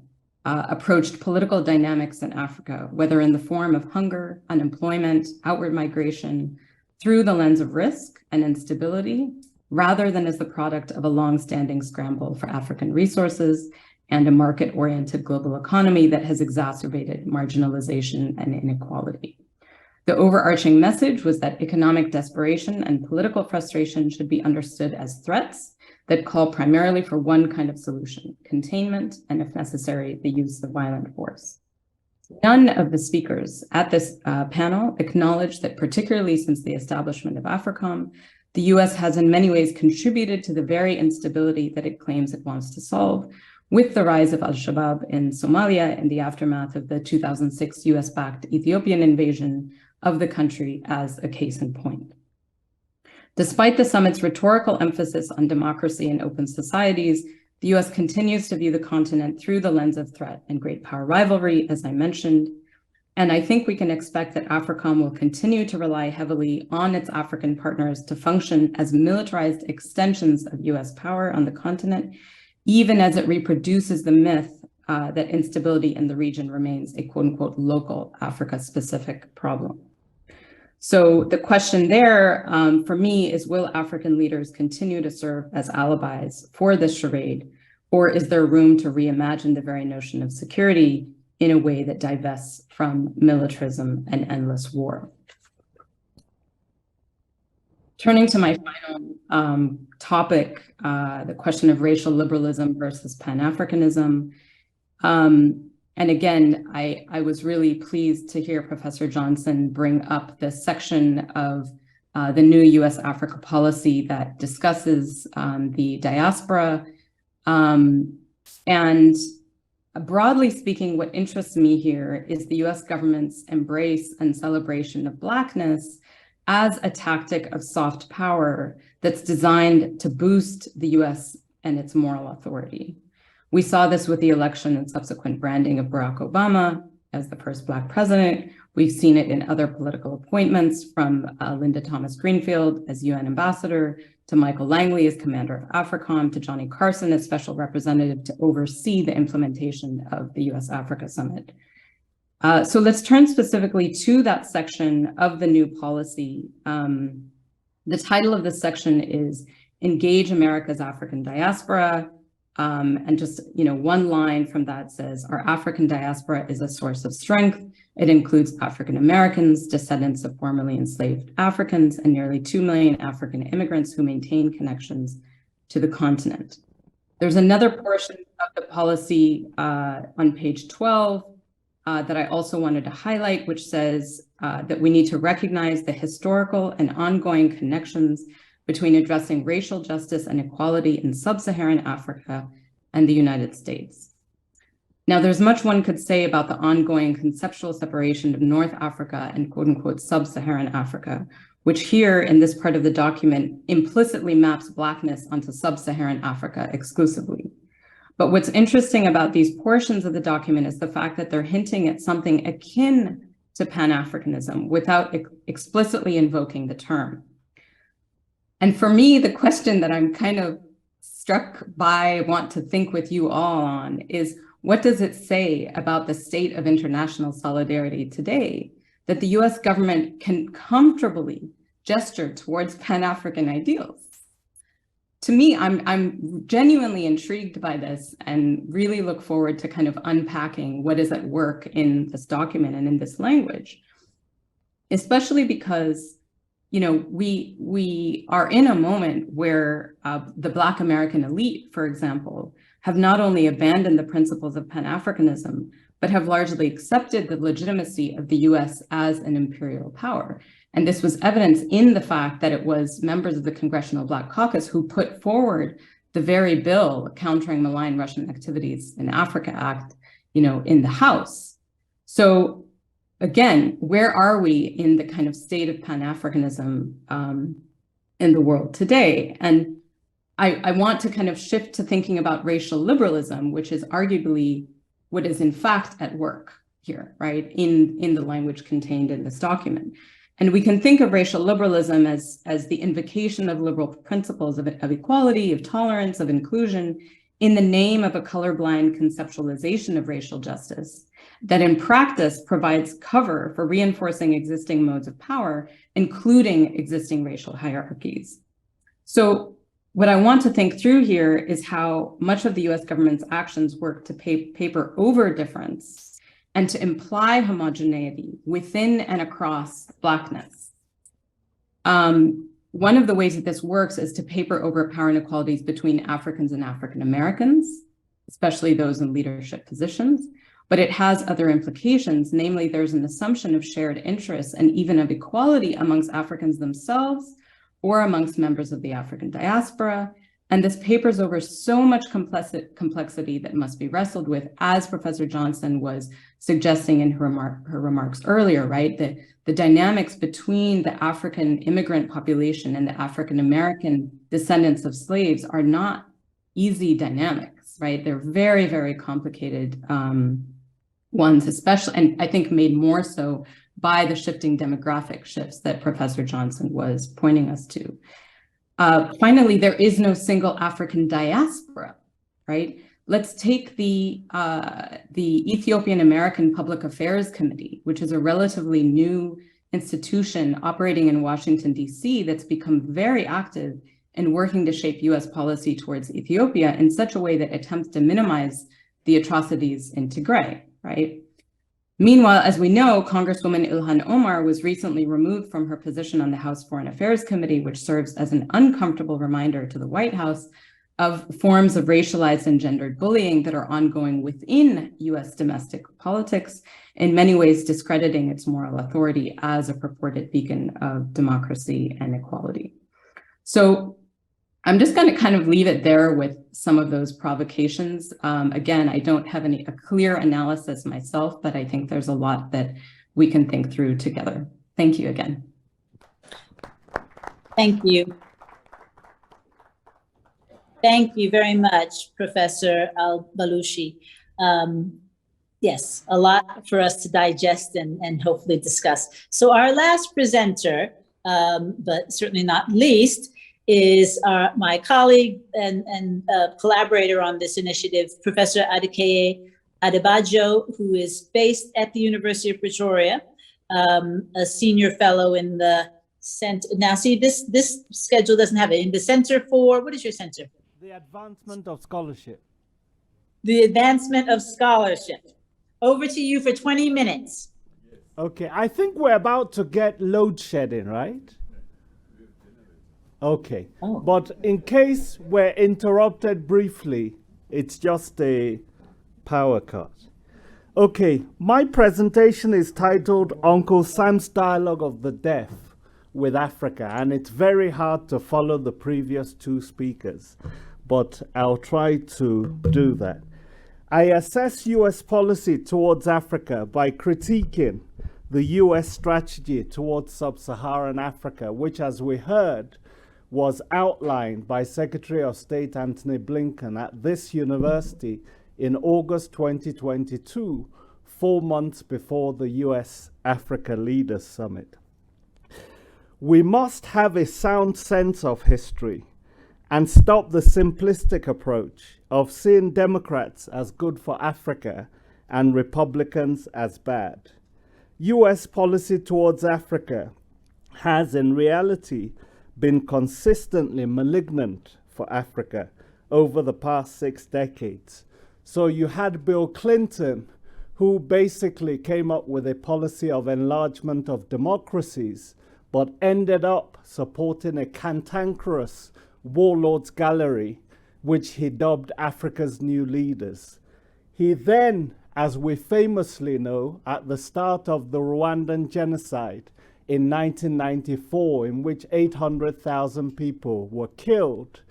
approached political dynamics in Africa, whether in the form of hunger, unemployment, outward migration, through the lens of risk and instability, rather than as the product of a long-standing scramble for African resources and a market-oriented global economy that has exacerbated marginalization and inequality. The overarching message was that economic desperation and political frustration should be understood as threats that call primarily for one kind of solution: containment, and if necessary, the use of violent force. None of the speakers at this panel acknowledged that, particularly since the establishment of AFRICOM, the US has in many ways contributed to the very instability that it claims it wants to solve, with the rise of al-Shabaab in Somalia in the aftermath of the 2006 US-backed Ethiopian invasion of the country as a case in point. Despite the summit's rhetorical emphasis on democracy and open societies, the US continues to view the continent through the lens of threat and great power rivalry, as I mentioned. And I think we can expect that AFRICOM will continue to rely heavily on its African partners to function as militarized extensions of US power on the continent, even as it reproduces the myth that instability in the region remains a quote-unquote local Africa-specific problem. So the question there for me is, will African leaders continue to serve as alibis for this charade, or is there room to reimagine the very notion of security in a way that divests from militarism and endless war? Turning to my final topic, the question of racial liberalism versus Pan-Africanism. And again, I was really pleased to hear Professor Johnson bring up the section of the new US-Africa policy that discusses the diaspora. And broadly speaking, what interests me here is the US government's embrace and celebration of Blackness as a tactic of soft power that's designed to boost the US and its moral authority. We saw this with the election and subsequent branding of Barack Obama as the first Black president. We've seen it in other political appointments, from Linda Thomas Greenfield as UN ambassador, to Michael Langley as commander of AFRICOM, to Johnny Carson as special representative to oversee the implementation of the US-Africa Summit. So let's turn specifically to that section of the new policy. The title of this section is Engage America's African Diaspora. And just, one line from that says, our African diaspora is a source of strength. It includes African Americans, descendants of formerly enslaved Africans, and nearly 2 million African immigrants who maintain connections to the continent. There's another portion of the policy on page 12 that I also wanted to highlight, which says that we need to recognize the historical and ongoing connections between addressing racial justice and equality in sub-Saharan Africa and the United States. Now, there's much one could say about the ongoing conceptual separation of North Africa and quote-unquote sub-Saharan Africa, which here in this part of the document implicitly maps Blackness onto sub-Saharan Africa exclusively. But what's interesting about these portions of the document is the fact that they're hinting at something akin to Pan-Africanism without explicitly invoking the term. And for me, the question that I'm kind of struck by, want to think with you all on, is what does it say about the state of international solidarity today that the US government can comfortably gesture towards Pan-African ideals? To me, I'm genuinely intrigued by this and really look forward to kind of unpacking what is at work in this document and in this language, especially because we are in a moment where the Black American elite, for example, have not only abandoned the principles of Pan-Africanism, but have largely accepted the legitimacy of the US as an imperial power. And this was evidenced in the fact that it was members of the Congressional Black Caucus who put forward the very bill countering malign Russian activities in Africa Act, in the House. So again, where are we in the kind of state of Pan-Africanism in the world today? And I want to kind of shift to thinking about racial liberalism, which is arguably what is in fact at work here, right, in the language contained in this document. And we can think of racial liberalism as the invocation of liberal principles of equality, of tolerance, of inclusion, in the name of a colorblind conceptualization of racial justice that in practice provides cover for reinforcing existing modes of power, including existing racial hierarchies. So what I want to think through here is how much of the US government's actions work to paper over difference and to imply homogeneity within and across Blackness. One of the ways that this works is to paper over power inequalities between Africans and African Americans, especially those in leadership positions, but it has other implications. Namely, there's an assumption of shared interests and even of equality amongst Africans themselves or amongst members of the African diaspora. And this papers over so much complexity that must be wrestled with, as Professor Johnson was suggesting in her remarks earlier, right? The dynamics between the African immigrant population and the African American descendants of slaves are not easy dynamics, right? They're very, very complicated ones, especially, and I think made more so by the shifting demographic shifts that Professor Johnson was pointing us to. Finally, there is no single African diaspora, right? Let's take the Ethiopian American Public Affairs Committee, which is a relatively new institution operating in Washington, D.C. that's become very active in working to shape US policy towards Ethiopia in such a way that attempts to minimize the atrocities in Tigray, right? Meanwhile, as we know, Congresswoman Ilhan Omar was recently removed from her position on the House Foreign Affairs Committee, which serves as an uncomfortable reminder to the White House of forms of racialized and gendered bullying that are ongoing within US domestic politics, in many ways discrediting its moral authority as a purported beacon of democracy and equality. So I'm just going to kind of leave it there with some of those provocations. Again, I don't have a clear analysis myself, but I think there's a lot that we can think through together. Thank you again. Thank you. Thank you very much, Professor Al-Balushi. Yes, a lot for us to digest and hopefully discuss. So our last presenter, but certainly not least, is my colleague and collaborator on this initiative, Professor Adekeye Adebajo, who is based at the University of Pretoria, a senior fellow in the center. Now, see, this schedule doesn't have it. In the Center for, what is your center? The Advancement of Scholarship. The Advancement of Scholarship. Over to you for 20 minutes. Okay, I think we're about to get load shedding, right? Okay, but in case we're interrupted briefly, it's just a power cut. Okay, my presentation is titled Uncle Sam's Dialogue of the Deaf with Africa, and it's very hard to follow the previous two speakers, but I'll try to do that. I assess US policy towards Africa by critiquing the US strategy towards sub-Saharan Africa, which, as we heard, was outlined by Secretary of State Antony Blinken at this university in August 2022, 4 months before the US-Africa Leaders Summit. We must have a sound sense of history and stop the simplistic approach of seeing Democrats as good for Africa and Republicans as bad. US policy towards Africa has in reality been consistently malignant for Africa over the past 6 decades. So you had Bill Clinton, who basically came up with a policy of enlargement of democracies, but ended up supporting a cantankerous warlords gallery, which he dubbed Africa's New Leaders. He then, as we famously know, at the start of the Rwandan genocide in 1994, in which 800,000 people were killed,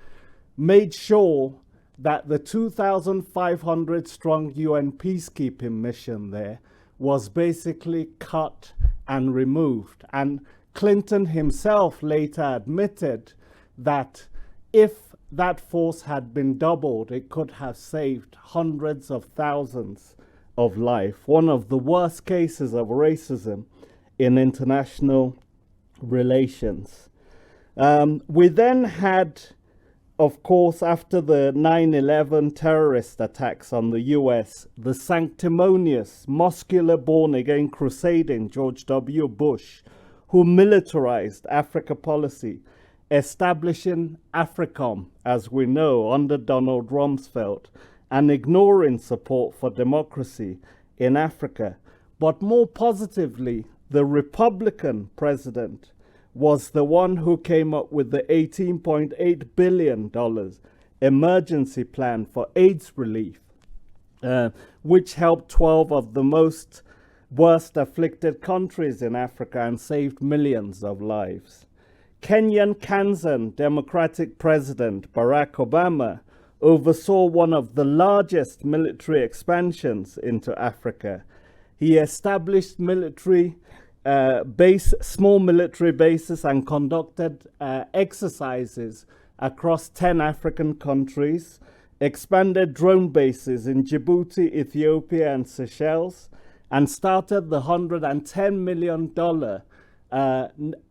made sure that the 2,500 strong UN peacekeeping mission there was basically cut and removed. And Clinton himself later admitted that if that force had been doubled, it could have saved hundreds of thousands of life, one of the worst cases of racism in international relations. We then had, of course, after the 9/11 terrorist attacks on the US, the sanctimonious, muscular, born-again crusading George W. Bush, who militarized Africa policy, establishing AFRICOM, as we know, under Donald Rumsfeld, and ignoring support for democracy in Africa. But more positively, the Republican president was the one who came up with the $18.8 billion emergency plan for AIDS relief, which helped 12 of the most worst afflicted countries in Africa and saved millions of lives. Kenyan Kanzan Democratic President Barack Obama oversaw one of the largest military expansions into Africa. He established small military bases and conducted exercises across 10 African countries, expanded drone bases in Djibouti, Ethiopia, and Seychelles, and started the $110 million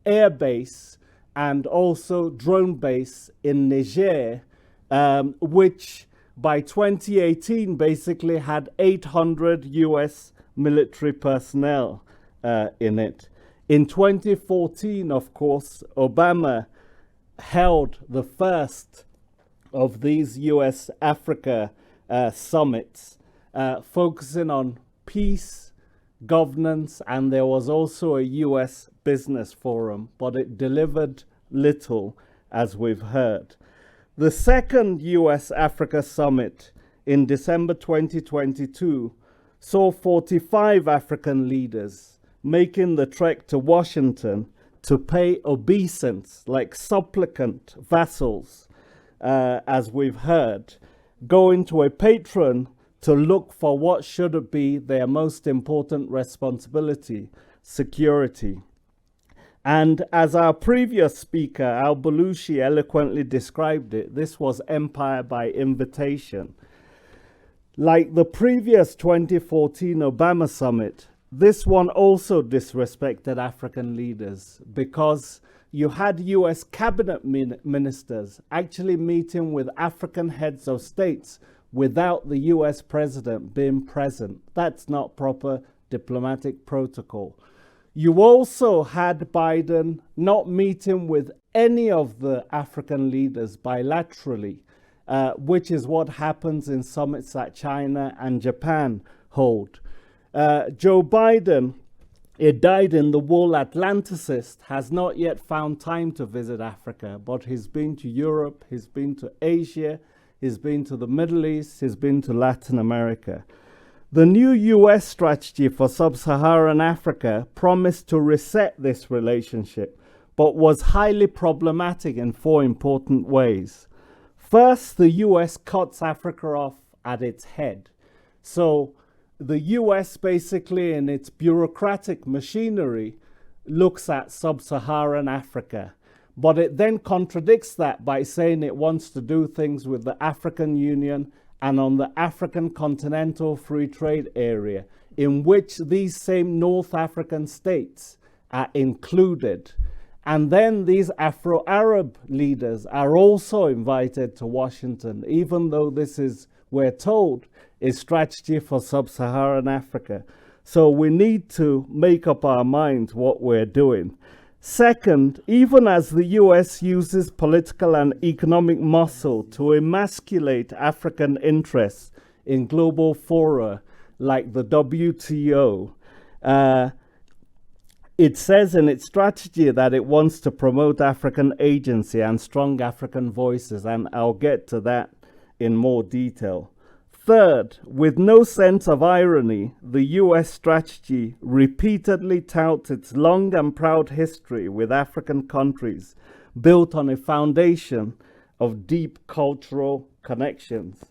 air base and also drone base in Niger, which by 2018 basically had 800 US military personnel in it. In 2014, of course, Obama held the first of these US-Africa summits, focusing on peace, governance, and there was also a US business forum, but it delivered little, as we've heard. The second US-Africa summit in December 2022 saw 45 African leaders making the trek to Washington to pay obeisance, like supplicant vassals, as we've heard, going to a patron to look for what should be their most important responsibility, security. And as our previous speaker, Al Belushi, eloquently described it, this was empire by invitation. Like the previous 2014 Obama summit, this one also disrespected African leaders because you had US cabinet ministers actually meeting with African heads of states without the US president being present. That's not proper diplomatic protocol. You also had Biden not meeting with any of the African leaders bilaterally, which is what happens in summits that China and Japan hold. Joe Biden, a dyed-in-the-wool Atlanticist, has not yet found time to visit Africa, but he's been to Europe, he's been to Asia, he's been to the Middle East, he's been to Latin America. The new US strategy for sub-Saharan Africa promised to reset this relationship, but was highly problematic in 4 important ways. First, the US cuts Africa off at its head. So the US basically in its bureaucratic machinery looks at sub-Saharan Africa, but it then contradicts that by saying it wants to do things with the African Union and on the African Continental Free Trade Area, in which these same North African states are included. And then these Afro-Arab leaders are also invited to Washington, even though this is, we're told, a strategy for sub-Saharan Africa. So we need to make up our minds what we're doing. Second, even as the US uses political and economic muscle to emasculate African interests in global fora like the WTO, it says in its strategy that it wants to promote African agency and strong African voices, and I'll get to that in more detail. Third, with no sense of irony, the US strategy repeatedly touts its long and proud history with African countries built on a foundation of deep cultural connections.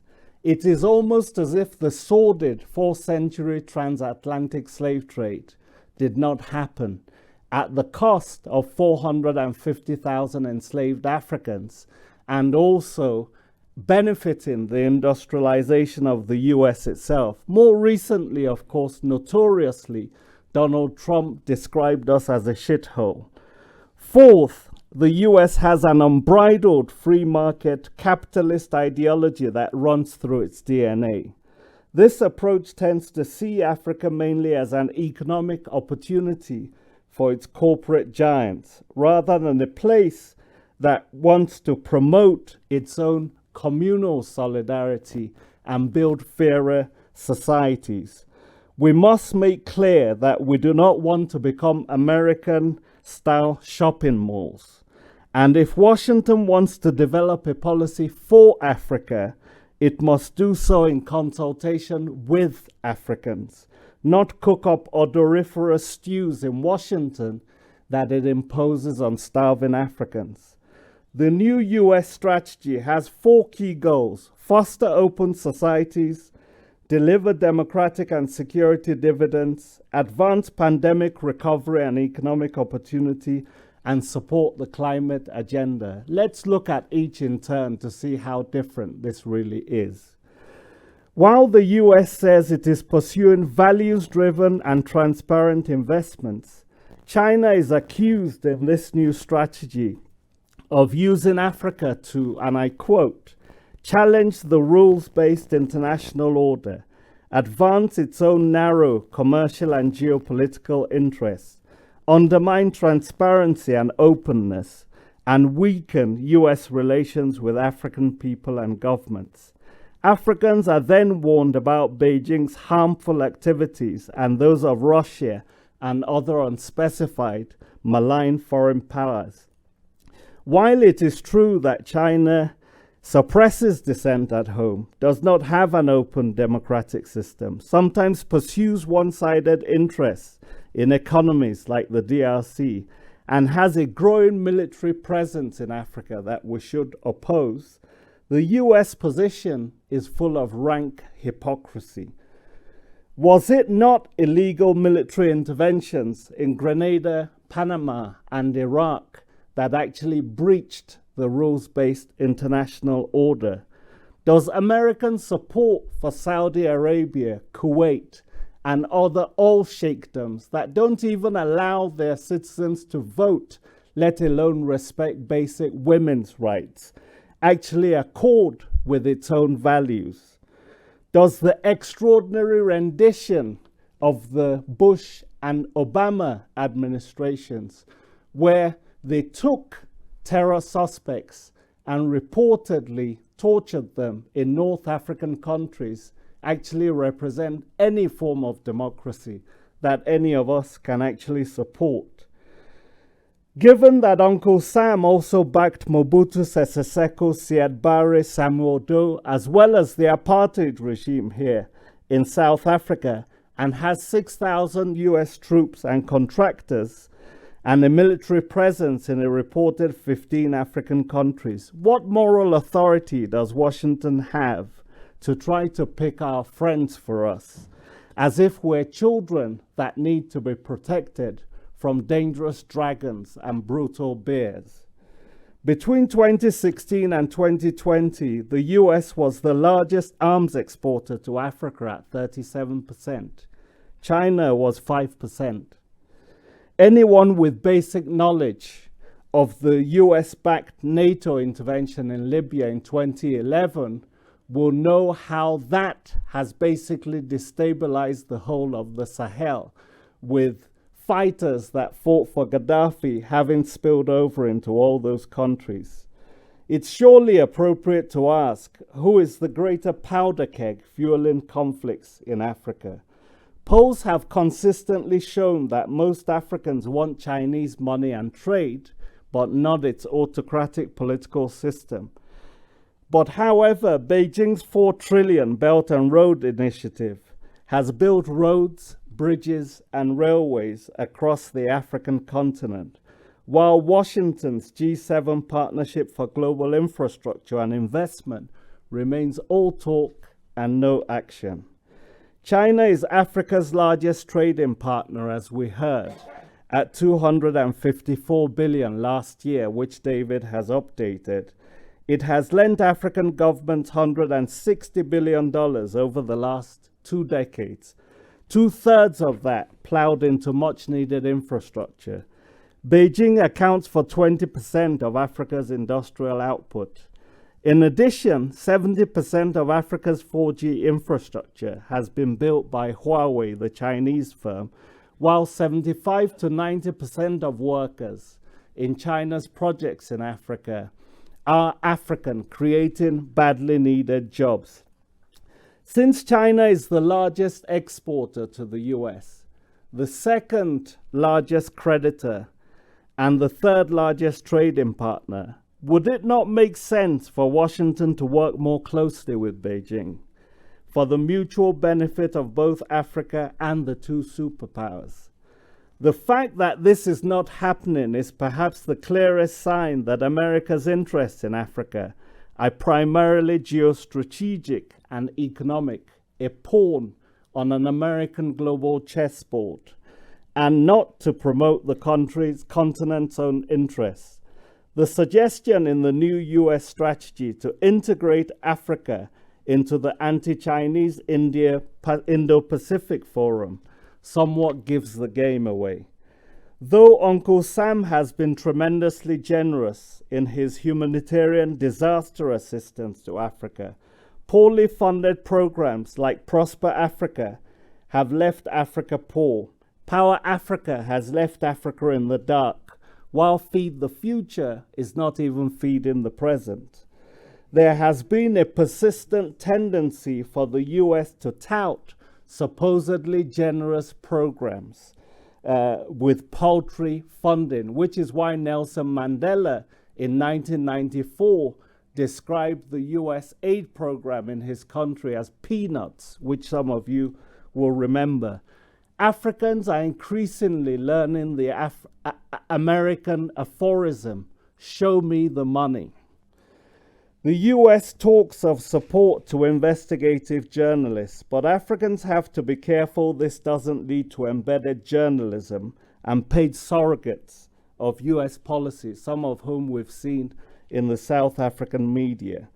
It is almost as if the sordid 4th century transatlantic slave trade did not happen at the cost of 450,000 enslaved Africans and also benefiting the industrialization of the US itself. More recently, of course, notoriously, Donald Trump described us as a shithole. Fourth, the US has an unbridled free market capitalist ideology that runs through its DNA. This approach tends to see Africa mainly as an economic opportunity for its corporate giants, rather than a place that wants to promote its own communal solidarity and build fairer societies. We must make clear that we do not want to become American-style shopping malls. And if Washington wants to develop a policy for Africa, it must do so in consultation with Africans, not cook up odoriferous stews in Washington that it imposes on starving Africans. The new US strategy has 4 key goals: foster open societies, deliver democratic and security dividends, advance pandemic recovery and economic opportunity, and support the climate agenda. Let's look at each in turn to see how different this really is. While the US says it is pursuing values-driven and transparent investments, China is accused in this new strategy of using Africa to, and I quote, challenge the rules-based international order, advance its own narrow commercial and geopolitical interests, undermine transparency and openness, and weaken US relations with African people and governments. Africans are then warned about Beijing's harmful activities and those of Russia and other unspecified malign foreign powers. While it is true that China suppresses dissent at home, does not have an open democratic system, sometimes pursues one-sided interests in economies like the DRC, and has a growing military presence in Africa that we should oppose, the US position is full of rank hypocrisy. Was it not illegal military interventions in Grenada, Panama, and Iraq that actually breached the rules-based international order? Does American support for Saudi Arabia, Kuwait, and other oil sheikdoms that don't even allow their citizens to vote, let alone respect basic women's rights, actually accord with its own values? Does the extraordinary rendition of the Bush and Obama administrations, where they took terror suspects and reportedly tortured them in North African countries, actually represent any form of democracy that any of us can actually support? Given that Uncle Sam also backed Mobutu Sese Seko, Siad Barre, Samuel Doe, as well as the apartheid regime here in South Africa, and has 6,000 US troops and contractors, and a military presence in a reported 15 African countries, what moral authority does Washington have to try to pick our friends for us, as if we're children that need to be protected from dangerous dragons and brutal bears? Between 2016 and 2020, the US was the largest arms exporter to Africa at 37%. China was 5%. Anyone with basic knowledge of the US-backed NATO intervention in Libya in 2011 will know how that has basically destabilized the whole of the Sahel, with fighters that fought for Gaddafi having spilled over into all those countries. It's surely appropriate to ask, who is the greater powder keg fueling conflicts in Africa? Polls have consistently shown that most Africans want Chinese money and trade, but not its autocratic political system. But however, Beijing's 4 trillion Belt and Road Initiative has built roads, bridges, and railways across the African continent, while Washington's G7 Partnership for Global Infrastructure and Investment remains all talk and no action. China is Africa's largest trading partner, as we heard, at 254 billion last year, which David has updated. It has lent African governments $160 billion over the last 2 decades. 2/3 of that plowed into much needed infrastructure. Beijing accounts for 20% of Africa's industrial output. In addition, 70% of Africa's 4G infrastructure has been built by Huawei, the Chinese firm, while 75 to 90% of workers in China's projects in Africa are African, creating badly needed jobs. Since China is the largest exporter to the US, the second largest creditor, and the third largest trading partner, would it not make sense for Washington to work more closely with Beijing for the mutual benefit of both Africa and the two superpowers? The fact that this is not happening is perhaps the clearest sign that America's interests in Africa are primarily geostrategic and economic, a pawn on an American global chessboard, and not to promote the continent's own interests. The suggestion in the new US strategy to integrate Africa into the anti-Chinese Indo-Pacific Forum somewhat gives the game away. Though Uncle Sam has been tremendously generous in his humanitarian disaster assistance to Africa, poorly funded programs like Prosper Africa have left Africa poor. Power Africa has left Africa in the dark, while Feed the Future is not even feeding the present. There has been a persistent tendency for the US to tout supposedly generous programs with paltry funding, which is why Nelson Mandela in 1994 described the US aid program in his country as peanuts, which some of you will remember. Africans are increasingly learning the American aphorism, show me the money. The US talks of support to investigative journalists, but Africans have to be careful this doesn't lead to embedded journalism and paid surrogates of US policies, some of whom we've seen in the South African media.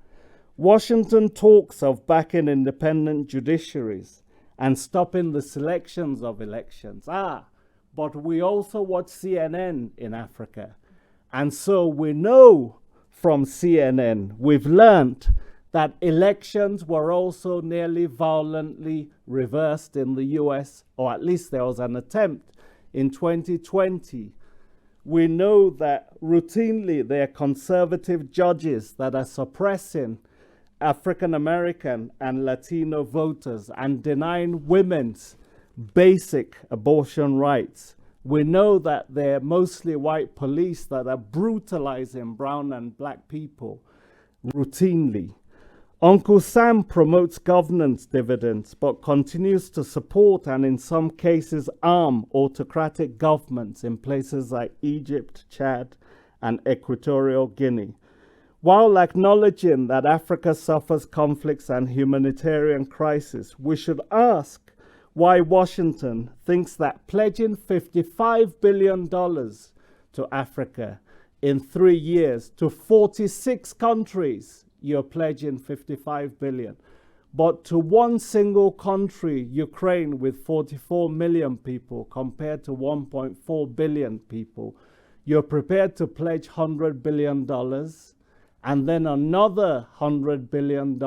Washington talks of backing independent judiciaries and stopping the selections of elections. But we also watch CNN in Africa. And so we know from CNN, we've learned that elections were also nearly violently reversed in the US, or at least there was an attempt in 2020. We know that routinely there are conservative judges that are suppressing African American and Latino voters and denying women's basic abortion rights. We know that they're mostly white police that are brutalizing brown and black people routinely. Uncle Sam promotes governance dividends but continues to support and in some cases arm autocratic governments in places like Egypt, Chad, and Equatorial Guinea. While acknowledging that Africa suffers conflicts and humanitarian crisis, we should ask why Washington thinks that pledging $55 billion to Africa in 3 years to 46 countries, you're pledging $55 billion. But to one single country, Ukraine, with 44 million people compared to 1.4 billion people, you're prepared to pledge $100 billion and then another $100 billion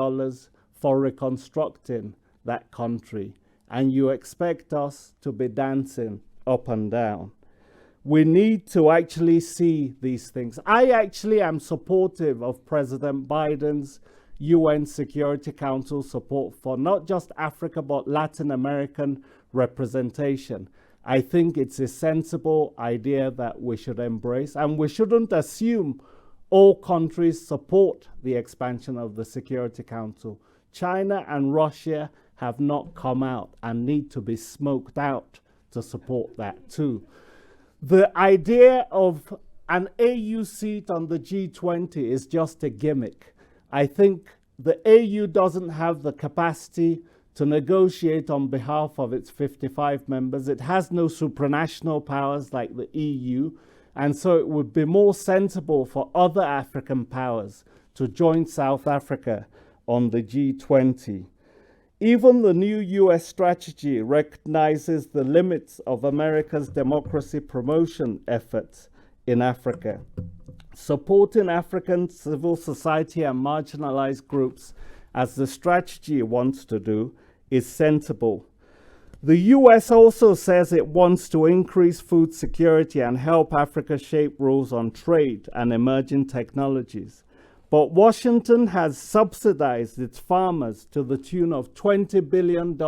for reconstructing that country. And you expect us to be dancing up and down. We need to actually see these things. I actually am supportive of President Biden's UN Security Council support for not just Africa, but Latin American representation. I think it's a sensible idea that we should embrace, and we shouldn't assume all countries support the expansion of the Security Council. China and Russia have not come out and need to be smoked out to support that too. The idea of an AU seat on the G20 is just a gimmick. I think the AU doesn't have the capacity to negotiate on behalf of its 55 members. It has no supranational powers like the EU. And so it would be more sensible for other African powers to join South Africa on the G20. Even the new US strategy recognizes the limits of America's democracy promotion efforts in Africa. Supporting African civil society and marginalized groups, as the strategy wants to do, is sensible. The US also says it wants to increase food security and help Africa shape rules on trade and emerging technologies. But Washington has subsidized its farmers to the tune of $20 billion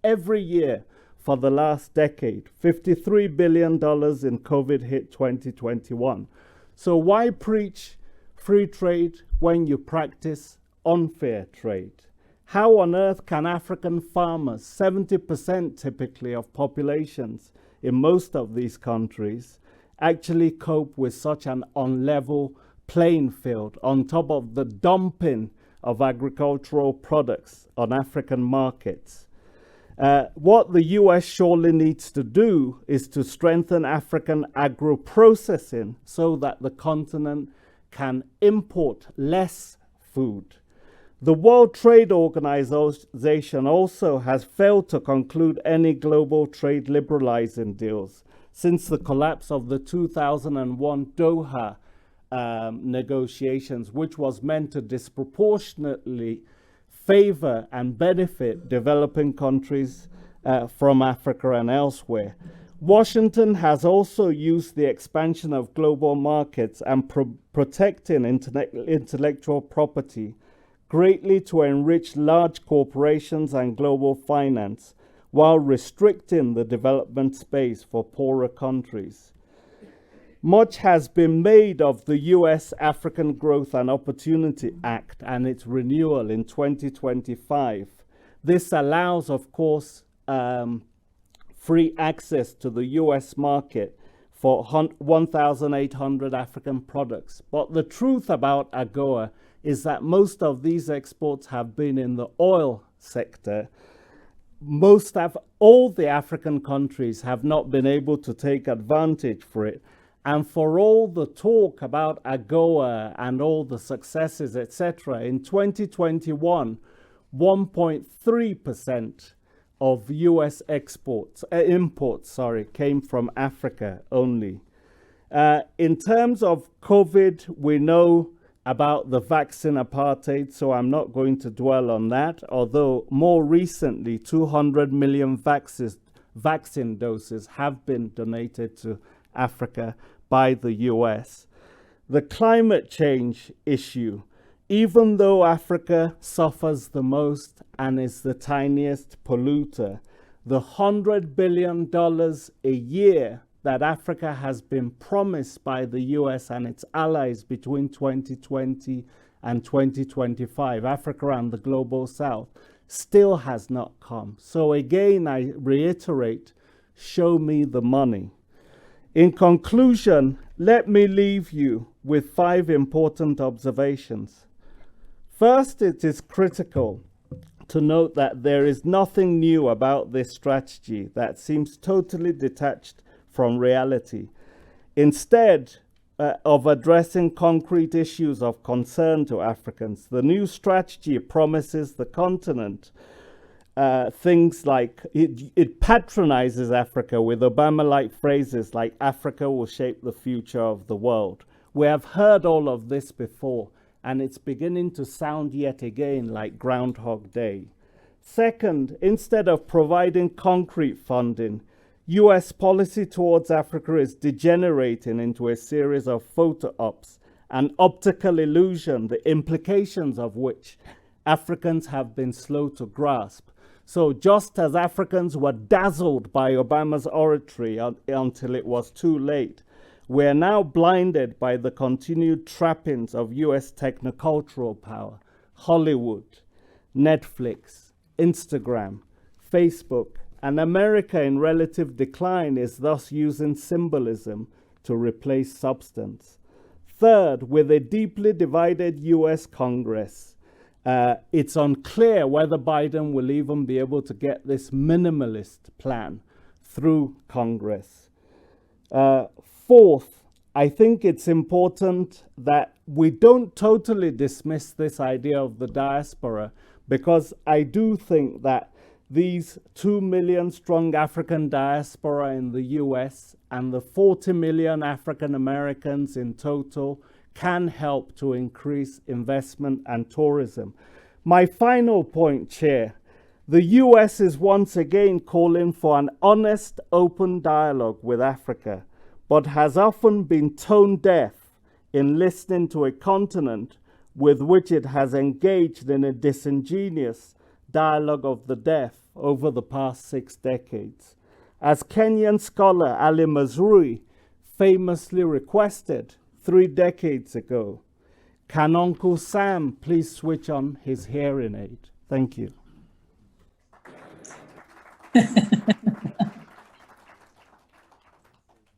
every year for the last decade, $53 billion in COVID hit 2021. So why preach free trade when you practice unfair trade? How on earth can African farmers, 70% typically of populations in most of these countries, actually cope with such an unlevel playing field on top of the dumping of agricultural products on African markets? What the US surely needs to do is to strengthen African agro-processing so that the continent can import less food. The World Trade Organization also has failed to conclude any global trade liberalizing deals since the collapse of the 2001 Doha negotiations, which was meant to disproportionately favor and benefit developing countries from Africa and elsewhere. Washington has also used the expansion of global markets and protecting intellectual property greatly to enrich large corporations and global finance, while restricting the development space for poorer countries. Much has been made of the US African Growth and Opportunity Act and its renewal in 2025. This allows, of course, free access to the US market for 1,800 African products. But the truth about AGOA is that most of these exports have been in the oil sector. All the African countries have not been able to take advantage for it. And for all the talk about AGOA and all the successes, etc., in 2021, 1.3% of US imports came from Africa only. In terms of COVID, we know about the vaccine apartheid, so I'm not going to dwell on that, although more recently 200 million vaccine doses have been donated to Africa by the US. The climate change issue, even though Africa suffers the most and is the tiniest polluter, the $100 billion a year that Africa has been promised by the US and its allies between 2020 and 2025, Africa and the Global South, still has not come. So again, I reiterate, show me the money. In conclusion, let me leave you with 5 important observations. First, it is critical to note that there is nothing new about this strategy that seems totally detached from reality. Instead of addressing concrete issues of concern to Africans, the new strategy promises the continent things like it patronizes Africa with Obama-like phrases like Africa will shape the future of the world. We have heard all of this before, and it's beginning to sound yet again like Groundhog Day. Second, instead of providing concrete funding, US policy towards Africa is degenerating into a series of photo ops and optical illusion, the implications of which Africans have been slow to grasp. So just as Africans were dazzled by Obama's oratory until it was too late, we are now blinded by the continued trappings of US technocultural power, Hollywood, Netflix, Instagram, Facebook, and America in relative decline is thus using symbolism to replace substance. Third, with a deeply divided US Congress, it's unclear whether Biden will even be able to get this minimalist plan through Congress. Fourth, I think it's important that we don't totally dismiss this idea of the diaspora, because I do think that these 2 million strong African diaspora in the US and the 40 million African Americans in total can help to increase investment and tourism. My final point, Chair, the US is once again calling for an honest, open dialogue with Africa, but has often been tone deaf in listening to a continent with which it has engaged in a disingenuous dialogue of the deaf over the past 6 decades. As Kenyan scholar Ali Mazrui famously requested 3 decades ago, can Uncle Sam please switch on his hearing aid? Thank you.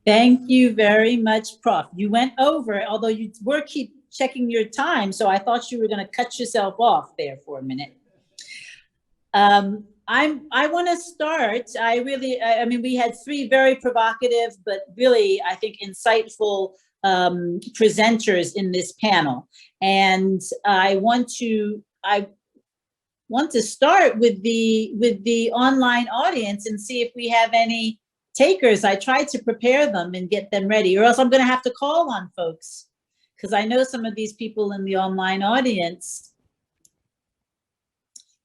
Thank you very much, Prof. You went over, although you were keep checking your time, so I thought you were going to cut yourself off there for a minute. I want to start. I mean, we had 3 very provocative, but really, I think, insightful presenters in this panel. And I want to start with the online audience and see if we have any takers. I tried to prepare them and get them ready, or else I'm going to have to call on folks, because I know some of these people in the online audience.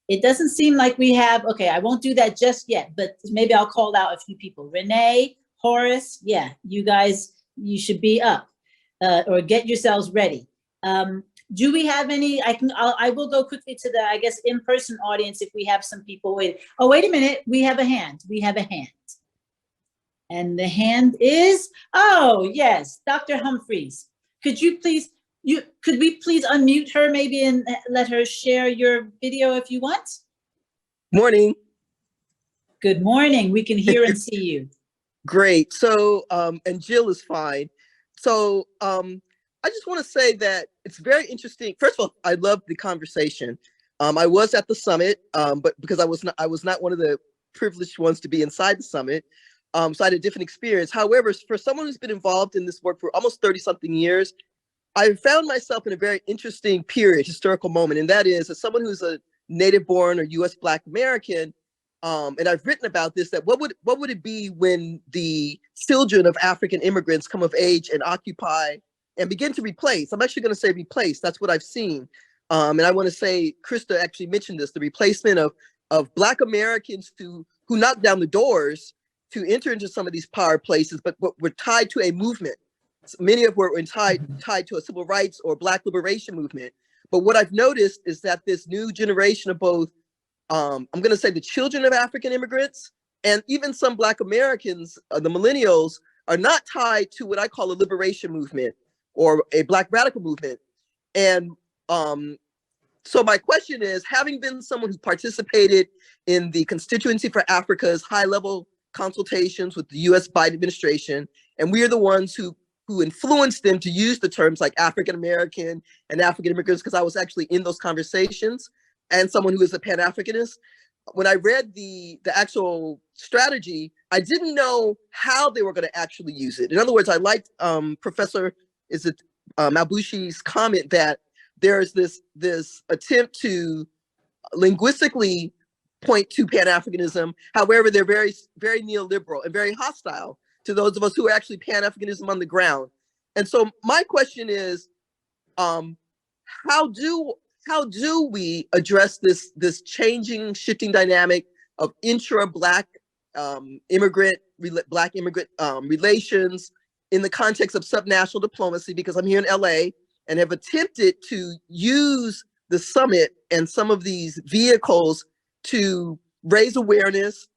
It doesn't seem like we have, okay, I won't do that just yet, but maybe I'll call out a few people. Renee, Horace, yeah, you guys, you should be up or get yourselves ready. Do we have any, I will go quickly to the, I guess, in-person audience if we have some people waiting. Oh, wait a minute, we have a hand, And the hand is, oh, yes, Dr. Humphreys. Could you please, could we please unmute her maybe and let her share your video if you want? Morning. Good morning. We can hear and see you. Great. So, and Jill is fine. So I just want to say that it's very interesting. First of all, I love the conversation. I was at the summit, but because I was not one of the privileged ones to be inside the summit. So I had a different experience. However, for someone who's been involved in this work for almost 30-something years, I found myself in a very interesting period, historical moment, and that is, as someone who's a native-born or U.S. Black American, and I've written about this, that what would it be when the children of African immigrants come of age and occupy and begin to replace? I'm actually going to say replace. That's what I've seen, and I want to say, Krista actually mentioned this: the replacement of Black Americans who knocked down the doors to enter into some of these power places, but were tied to a movement. Many of them were tied to a civil rights or Black liberation movement. But what I've noticed is that this new generation of both, I'm going to say the children of African immigrants and even some Black Americans, the millennials, are not tied to what I call a liberation movement or a Black radical movement. And so my question is, having been someone who participated in the Constituency for Africa's high-level consultations with the U.S. Biden administration, and we are the ones who influenced them to use the terms like African American and African immigrants, because I was actually in those conversations, and someone who is a Pan-Africanist. When I read the actual strategy, I didn't know how they were going to actually use it. In other words, I liked Professor Malbushi's comment that there is this attempt to linguistically point to Pan-Africanism. However, they're very, very neoliberal and very hostile to those of us who are actually Pan-Africanism on the ground. And so my question is, how do we address this changing, shifting dynamic of intra-Black immigrant relations in the context of subnational diplomacy? Because I'm here in LA and have attempted to use the summit and some of these vehicles to raise awareness,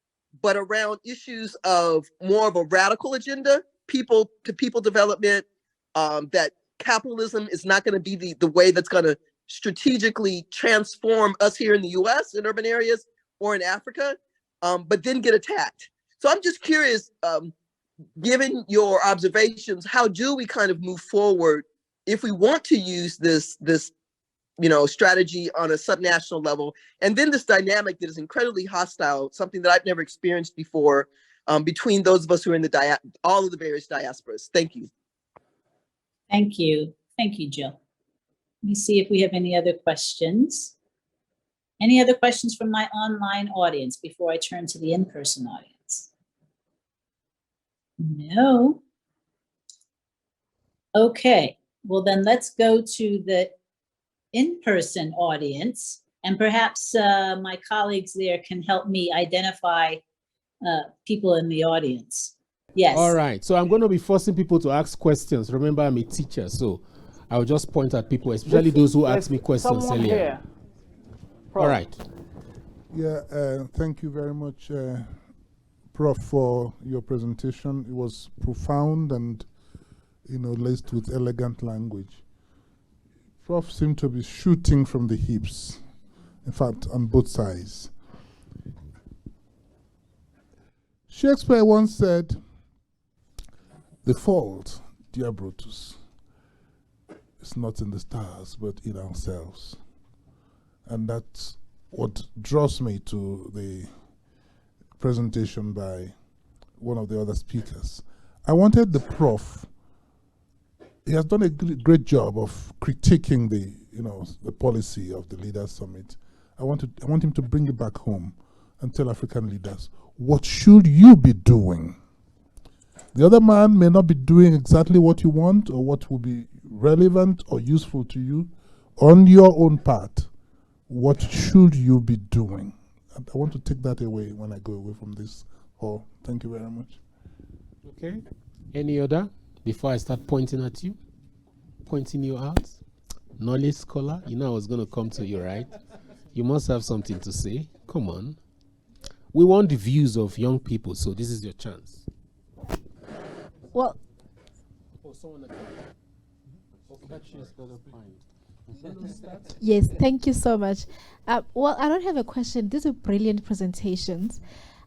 but around issues of more of a radical agenda, people to people development, that capitalism is not going to be the way that's going to strategically transform us here in the US in urban areas or in Africa, but then get attacked. So I'm just curious, given your observations, how do we kind of move forward if we want to use this strategy on a subnational level, and then this dynamic that is incredibly hostile, something that I've never experienced before, between those of us who are in all of the various diasporas. Thank you. Thank you. Thank you, Jill. Let me see if we have any other questions. Any other questions from my online audience before I turn to the in-person audience? No. Okay, well then let's go to the in-person audience, and perhaps my colleagues there can help me identify people in the audience. Yes. All right, so I'm going to be forcing people to ask questions. Remember, I'm a teacher, so I'll just point at people, especially those who ask me questions earlier. Here. All right. Yeah, thank you very much, Prof, for your presentation. It was profound and, laced with elegant language. Prof seemed to be shooting from the hips, in fact, on both sides. Shakespeare once said, "The fault, dear Brutus, is not in the stars, but in ourselves." And that's what draws me to the presentation by one of the other speakers. I wanted the Prof, he has done a great job of critiquing the policy of the Leaders Summit. I want him to bring it back home and tell African leaders, what should you be doing? The other man may not be doing exactly what you want or what will be relevant or useful to you. On your own part, what should you be doing? And I want to take that away when I go away from this hall. Thank you very much. Okay. Any other? Before I start pointing at you, pointing you out. Knowledge scholar, I was going to come to you, right? You must have something to say. Come on. We want the views of young people, so this is your chance. Well, yes, thank you so much. Well, I don't have a question. These are brilliant presentations.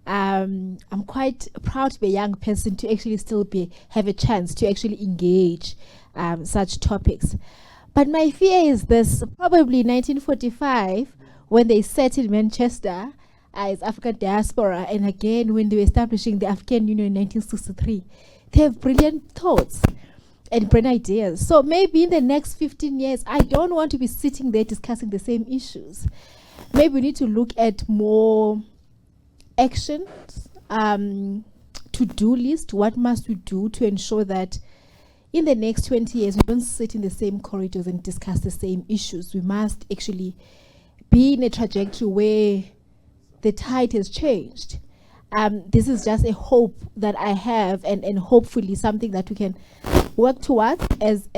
I'm quite proud to be a young person to actually still have a chance to actually engage such topics. But my fear is this: probably 1945, when they sat in Manchester as African diaspora, and again when they were establishing the African Union in 1963, they have brilliant thoughts and brilliant ideas. So maybe in the next 15 years, I don't want to be sitting there discussing the same issues. Maybe we need to look at more actions, to-do list. What must we do to ensure that in the next 20 years, we don't sit in the same corridors and discuss the same issues? We must actually be in a trajectory where the tide has changed. This is just a hope that I have, and hopefully something that we can work towards as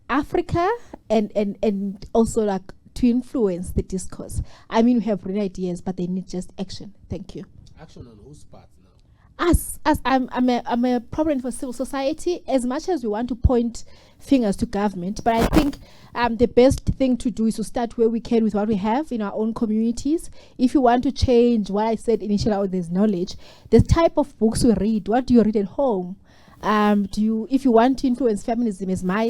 Africa, and also like to influence the discourse. I mean, we have great ideas, but they need just action. Thank you. Action on whose part now? As I'm a proponent for civil society, as much as we want to point fingers to government, but I think the best thing to do is to start where we can with what we have in our own communities. If you want to change what I said initially, there's knowledge, the type of books we read, what do you read at home? If you want to influence feminism, is my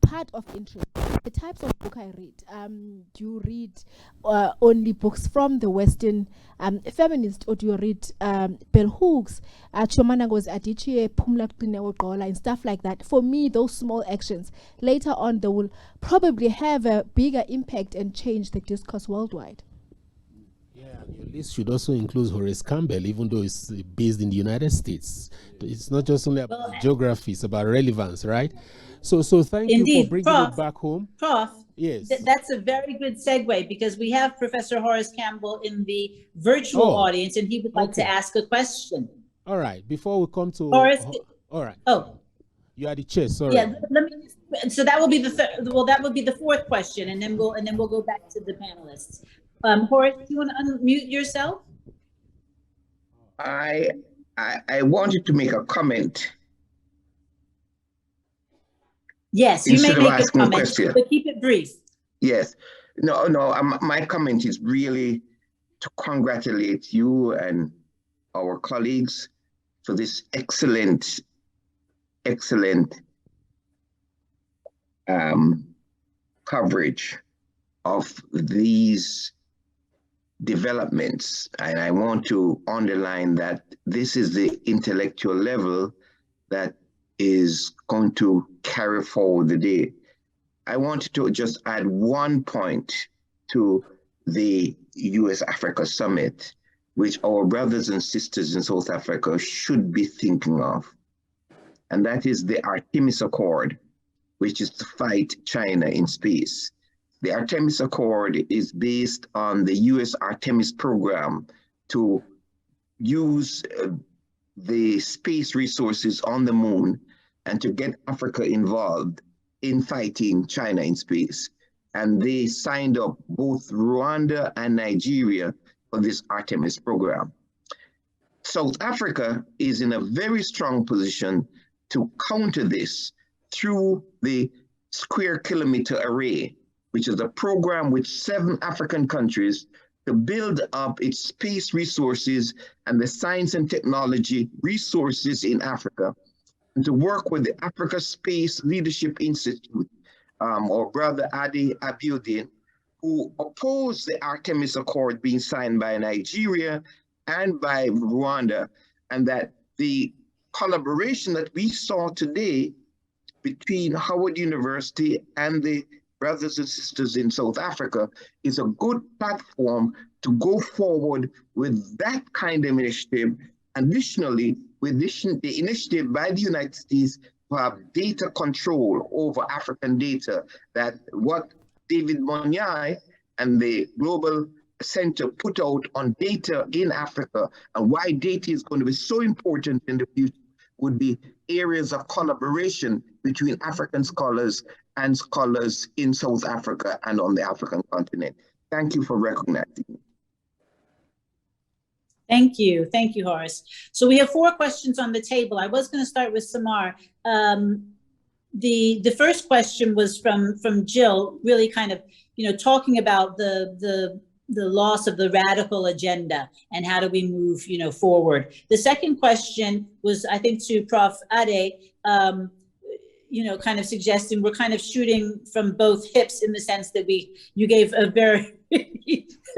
part of interest. The types of book I read. Do you read only books from the Western feminist, or do you read bell hooks, Chomanago's Adichie, Pumla Pinewogola, and stuff like that? For me, those small actions later on, they will probably have a bigger impact and change the discourse worldwide. Yeah, your list should also include Horace Campbell, even though it's based in the United States. It's not just only about geography, it's about relevance, right? So thank Indeed, you for bringing Prof, it back home. Prof, yes, that's a very good segue, because we have Professor Horace Campbell in the virtual audience, and he would like to ask a question. All right, before we come to Horace. All right. Oh, you are the chair. Sorry. yeah. So that will be the that will be the fourth question, and then we'll go back to the panelists. Horace, do you want to unmute yourself? I wanted to make a comment. Yes, you may make a comment, but keep it brief. Yes. No, my comment is really to congratulate you and our colleagues for this excellent coverage of these developments. And I want to underline that this is the intellectual level that is going to carry forward the day. I wanted to just add one point to the US-Africa Summit, which our brothers and sisters in South Africa should be thinking of. And that is the Artemis Accord, which is to fight China in space. The Artemis Accord is based on the US Artemis program to use the space resources on the moon and to get Africa involved in fighting China in space. And they signed up both Rwanda and Nigeria for this Artemis program. South Africa is in a very strong position to counter this through the Square Kilometer Array, which is a program with 7 African countries to build up its space resources and the science and technology resources in Africa, and to work with the Africa Space Leadership Institute, or Brother Adi Abiodun, who opposed the Artemis Accord being signed by Nigeria and by Rwanda, and that the collaboration that we saw today between Howard University and the brothers and sisters in South Africa is a good platform to go forward with that kind of initiative. Additionally, with the initiative by the United States to have data control over African data, that what David Monyai and the Global Center put out on data in Africa and why data is going to be so important in the future would be areas of collaboration between African scholars and scholars in South Africa and on the African continent. Thank you for recognizing me. Thank you, Horace. So we have 4 questions on the table. I was going to start with Samar. The first question was from Jill, really kind of, talking about the loss of the radical agenda and how do we move, forward. The second question was, I think, to Prof. Ade, kind of suggesting we're kind of shooting from both hips in the sense that you gave a very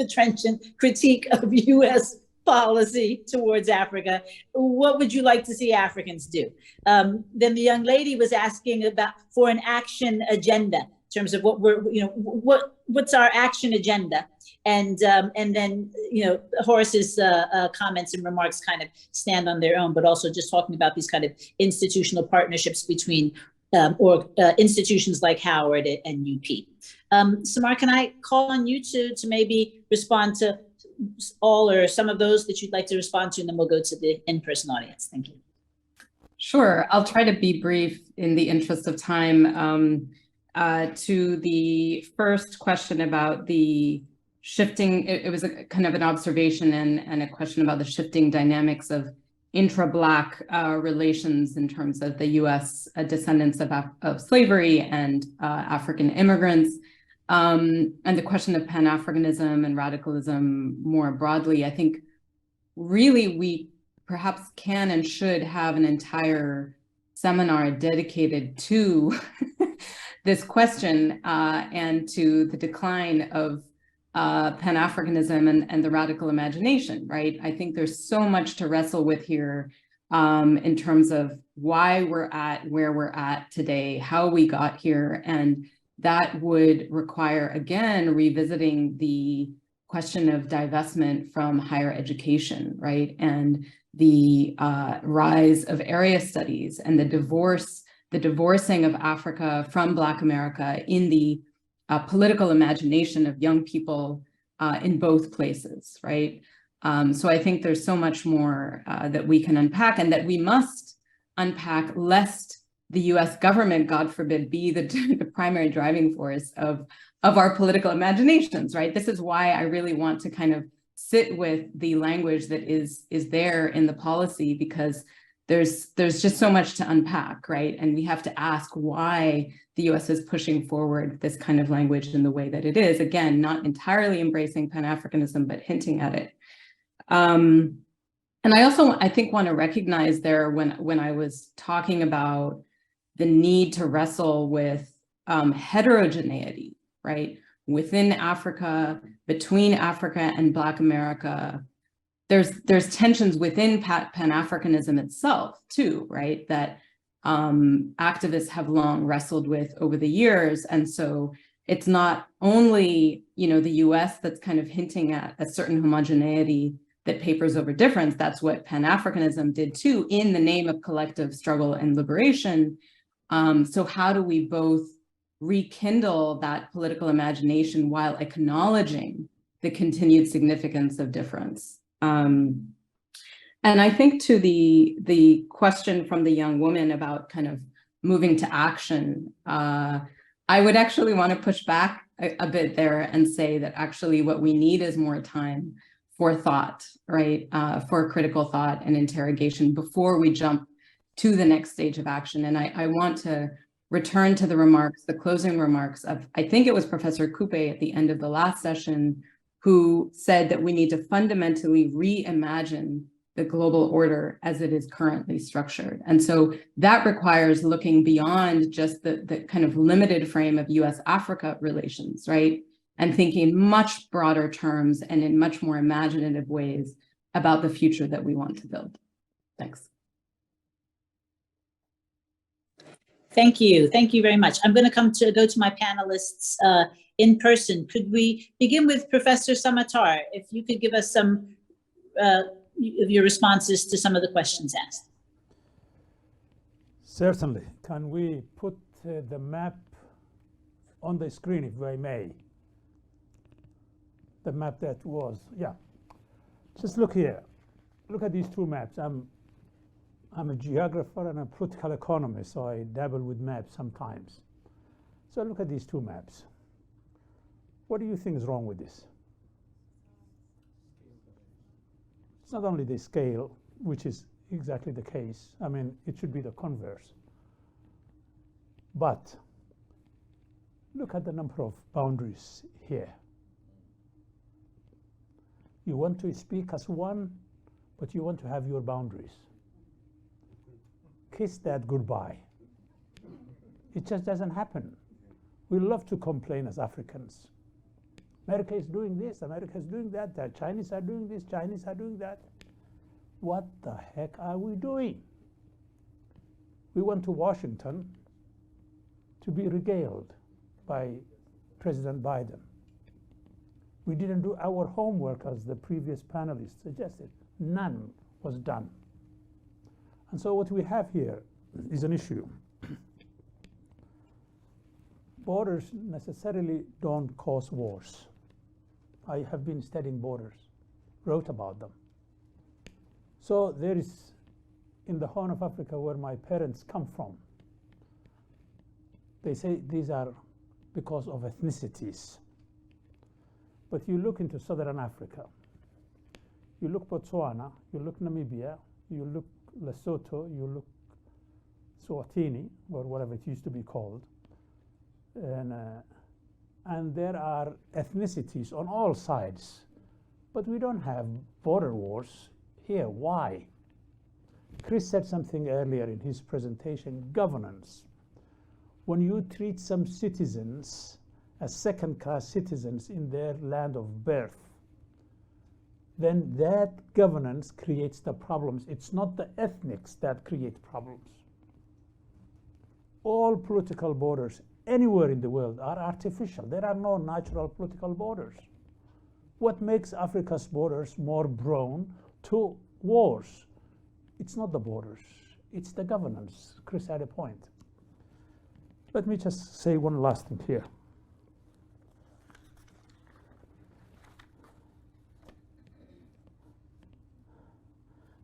trenchant critique of U.S. policy towards Africa. What would you like to see Africans do? Then the young lady was asking about for an action agenda in terms of what we're, what's our action agenda? And then, Horace's comments and remarks kind of stand on their own, but also just talking about these kind of institutional partnerships between institutions like Howard and UP. Samar, can I call on you to maybe respond to all or some of those that you'd like to respond to, and then we'll go to the in-person audience. Thank you. Sure, I'll try to be brief in the interest of time. To the first question about the shifting, it was a kind of an observation and a question about the shifting dynamics of intra-Black relations in terms of the US descendants of slavery and African immigrants. And the question of Pan-Africanism and radicalism more broadly. I think really we perhaps can and should have an entire seminar dedicated to this question and to the decline of Pan-Africanism and the radical imagination, right? I think there's so much to wrestle with here in terms of why we're at where we're at today, how we got here, and that would require, again, revisiting the question of divestment from higher education, right? And the rise of area studies and the divorcing of Africa from Black America in the political imagination of young people in both places, right? So I think there's so much more that we can unpack and that we must unpack, lest the US government, God forbid, be the primary driving force of our political imaginations, right? This is why I really want to kind of sit with the language that is there in the policy, because there's just so much to unpack, right? And we have to ask why the US is pushing forward this kind of language in the way that it is. Again, not entirely embracing Pan-Africanism, but hinting at it. And I also, I think, want to recognize there when I was talking about the need to wrestle with heterogeneity, right? Within Africa, between Africa and Black America, there's tensions within Pan-Africanism itself too, right? That activists have long wrestled with over the years. And so it's not only, the US that's kind of hinting at a certain homogeneity that papers over difference. That's what Pan-Africanism did too, in the name of collective struggle and liberation. So how do we both rekindle that political imagination while acknowledging the continued significance of difference? And I think to the question from the young woman about kind of moving to action, I would actually want to push back a bit there and say that actually what we need is more time for thought, right? For critical thought and interrogation before we jump to the next stage of action. And I want to return to the closing remarks of, I think it was Professor Coupe at the end of the last session, who said that we need to fundamentally reimagine the global order as it is currently structured. And so that requires looking beyond just the kind of limited frame of US-Africa relations, right? And thinking much broader terms and in much more imaginative ways about the future that we want to build. Thanks. Thank you. Thank you very much. I'm going to go to my panelists in person. Could we begin with Professor Samatar? If you could give us some of your responses to some of the questions asked. Certainly. Can we put the map on the screen, if I may? The map that was, yeah. Just look here. Look at these two maps. I'm a geographer and a political economist, so I dabble with maps sometimes. So look at these two maps. What do you think is wrong with this? It's not only the scale, which is exactly the case. I mean, it should be the converse. But look at the number of boundaries here. You want to speak as one, but you want to have your boundaries. Kiss that goodbye. It just doesn't happen. We love to complain as Africans. America is doing this, America is doing that, the Chinese are doing this, Chinese are doing that. What the heck are we doing? We went to Washington to be regaled by President Biden. We didn't do our homework, as the previous panelists suggested. None was done. And so what we have here is an issue. Borders necessarily don't cause wars. I have been studying borders, wrote about them. So there is, in the Horn of Africa where my parents come from, they say these are because of ethnicities. But you look into Southern Africa, you look Botswana, you look Namibia, you look Lesotho, you look Swatini, or whatever it used to be called, and there are ethnicities on all sides, but we don't have border wars here. Why? Chris said something earlier in his presentation, governance. When you treat some citizens as second-class citizens in their land of birth, then that governance creates the problems. It's not the ethnics that create problems. All political borders anywhere in the world are artificial. There are no natural political borders. What makes Africa's borders more prone to wars? It's not the borders, it's the governance. Chris had a point. Let me just say one last thing here.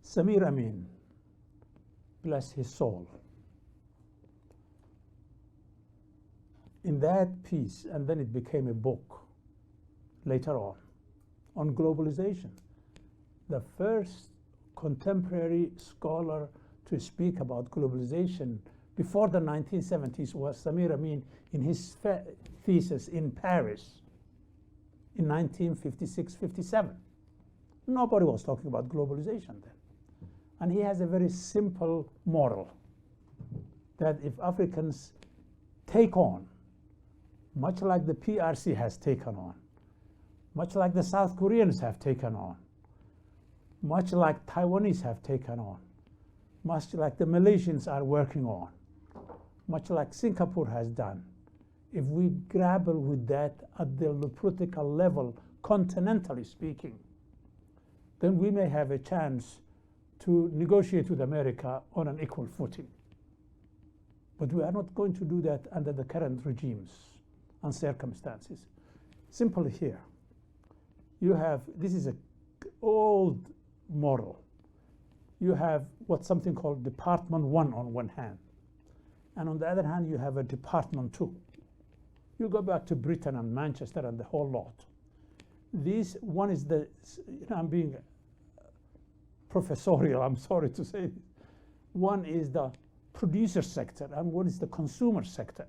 Samir Amin, bless his soul, in that piece, and then it became a book later on globalization. The first contemporary scholar to speak about globalization before the 1970s was Samir Amin in his thesis in Paris in 1956-57. Nobody was talking about globalization then. And he has a very simple model that if Africans take on, much like the PRC has taken on, much like the South Koreans have taken on, much like Taiwanese have taken on, much like the Malaysians are working on, much like Singapore has done. If we grapple with that at the political level, continentally speaking, then we may have a chance to negotiate with America on an equal footing. But we are not going to do that under the current regimes and circumstances. Simply here, you have, this is an old model. You have what's something called Department 1 on one hand, and on the other hand, you have a Department 2. You go back to Britain and Manchester and the whole lot. This one is the, I'm being professorial, I'm sorry to say this. One is the producer sector and one is the consumer sector.